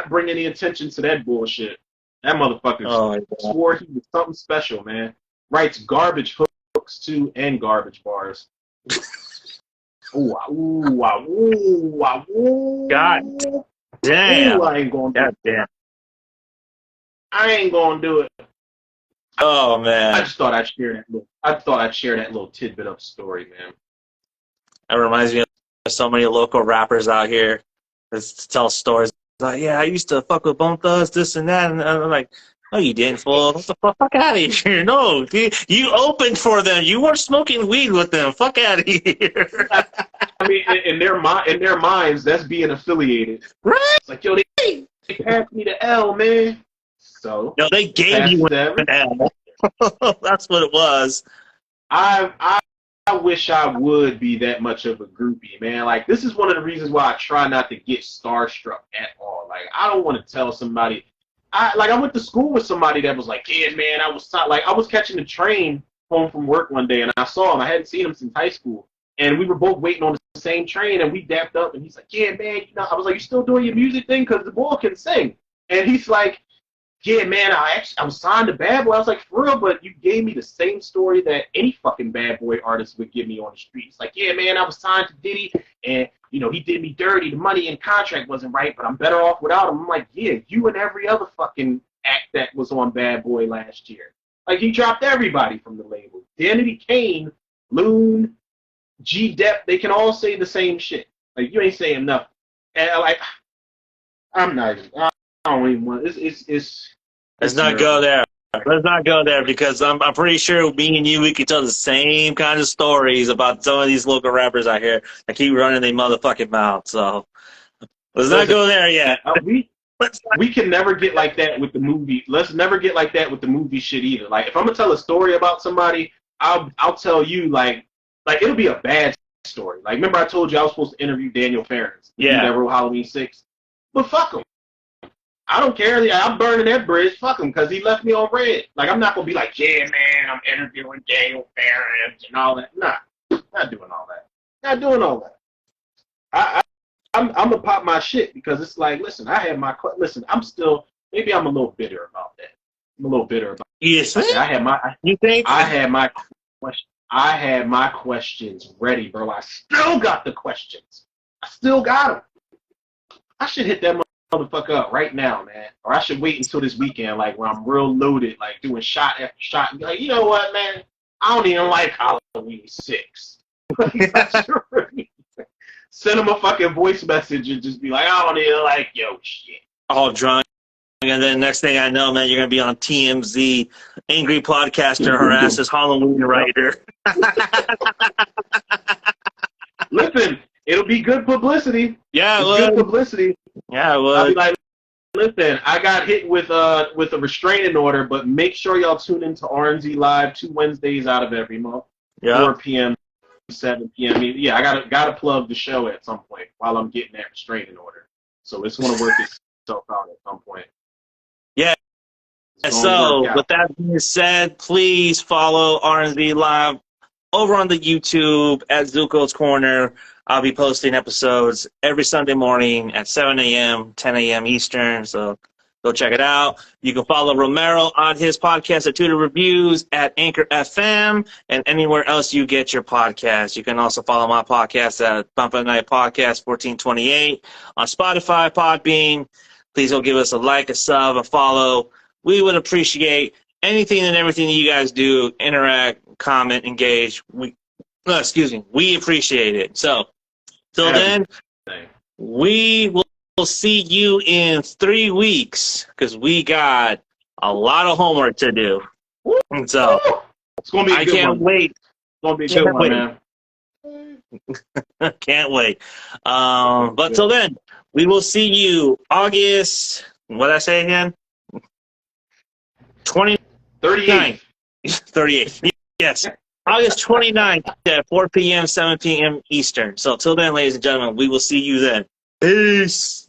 S1: bring any attention to that bullshit. That motherfucker swore he was something special, man. Writes garbage hooks too and garbage bars. God
S2: damn.
S1: I ain't gonna do it.
S2: Damn.
S1: I ain't gonna do it.
S2: Oh man.
S1: I just thought I'd share that little tidbit of story, man.
S2: That reminds me of so many local rappers out here that tell stories like, yeah, I used to fuck with Bone Thugs, this and that, and I'm like, no, you didn't, fool. What the fuck out of here? No, dude, you opened for them. You weren't smoking weed with them. Fuck out of here.
S1: I mean, in their minds, that's being affiliated.
S2: Right?
S1: It's like, yo, they passed me the L, man. So
S2: no, they gave you an L. That's what it was.
S1: I wish I would be that much of a groupie, man. Like, this is one of the reasons why I try not to get starstruck at all. Like, I don't want to tell somebody. I went to school with somebody that was like, yeah, man, I was catching the train home from work one day, and I saw him. I hadn't seen him since high school, and we were both waiting on the same train, and we dapped up, and he's like, yeah, man, I was like, you still doing your music thing? Because the boy can sing. And he's like, yeah, man, I was signed to Bad Boy. I was like, for real, but you gave me the same story that any fucking Bad Boy artist would give me on the street. It's like, yeah, man, I was signed to Diddy, and, he did me dirty. The money and contract wasn't right, but I'm better off without him. I'm like, yeah, you and every other fucking act that was on Bad Boy last year. Like, he dropped everybody from the label. Danity Kane, Loon, G.O.A.T, they can all say the same shit. Like, you ain't saying nothing. And, like, I'm not even... I don't even want. Let's
S2: not go there. Let's not go there because I'm pretty sure me and you we could tell the same kind of stories about some of these local rappers out here that keep running their motherfucking mouth. So let's not go there yet.
S1: We can never get like that with the movie. Let's never get like that with the movie shit either. Like, if I'm gonna tell a story about somebody, I'll tell you like it'll be a bad story. Like, remember I told you I was supposed to interview Daniel Farrens, that wrote Halloween 6, but fuck him. I don't care. I'm burning that bridge. Fuck him, because he left me on red. Like, I'm not going to be like, yeah, man, I'm interviewing Daniel Farrens and all that. Nah, not doing all that. Not doing all that. I'm going to pop my shit because it's like, listen, I'm still, maybe I'm a little bitter about that. I'm a little bitter about that.
S2: Yes,
S1: I had my questions ready, bro. I still got the questions. I still got them. I should hit that motherfucker up right now, man. Or I should wait until this weekend, like, when I'm real loaded, like, doing shot after shot, and be like, you know what, man? I don't even like Halloween 6. Send him a fucking voice message and just be like, I don't even like yo shit.
S2: All drunk. And then next thing I know, man, you're going to be on TMZ, angry podcaster harasses Halloween writer.
S1: Listen, it'll be good publicity.
S2: Yeah,
S1: good publicity.
S2: Yeah, well,
S1: I'll be like, listen, I got hit with a restraining order, but make sure y'all tune into RNZ Live 2 Wednesdays out of every month, 4 p.m., 7 p.m. Yeah, I gotta plug the show at some point while I'm getting that restraining order. So it's gonna work itself out at some point.
S2: Yeah. So with that being said, please follow RNZ Live over on the YouTube at Zuko's Corner. I'll be posting episodes every Sunday morning at 7 a.m., 10 a.m. Eastern, so go check it out. You can follow Romero on his podcast at Tudor Reviews, at Anchor FM, and anywhere else you get your podcast. You can also follow my podcast at Bump of the Night Podcast 1428 on Spotify, Podbean. Please go give us a like, a sub, a follow. We would appreciate anything and everything that you guys do. Interact, comment, engage. We appreciate it. So, till then, we will see you in 3 weeks because we got a lot of homework to do. And so,
S1: it's gonna be a good
S2: can't
S1: one.
S2: wait.
S1: It's gonna be a good one, man.
S2: Can't wait. But till then, we will see you August. What did I say again? 38th. 38th. Yes. August 29th at 4 p.m., 7 p.m. Eastern. So till then, ladies and gentlemen, we will see you then. Peace.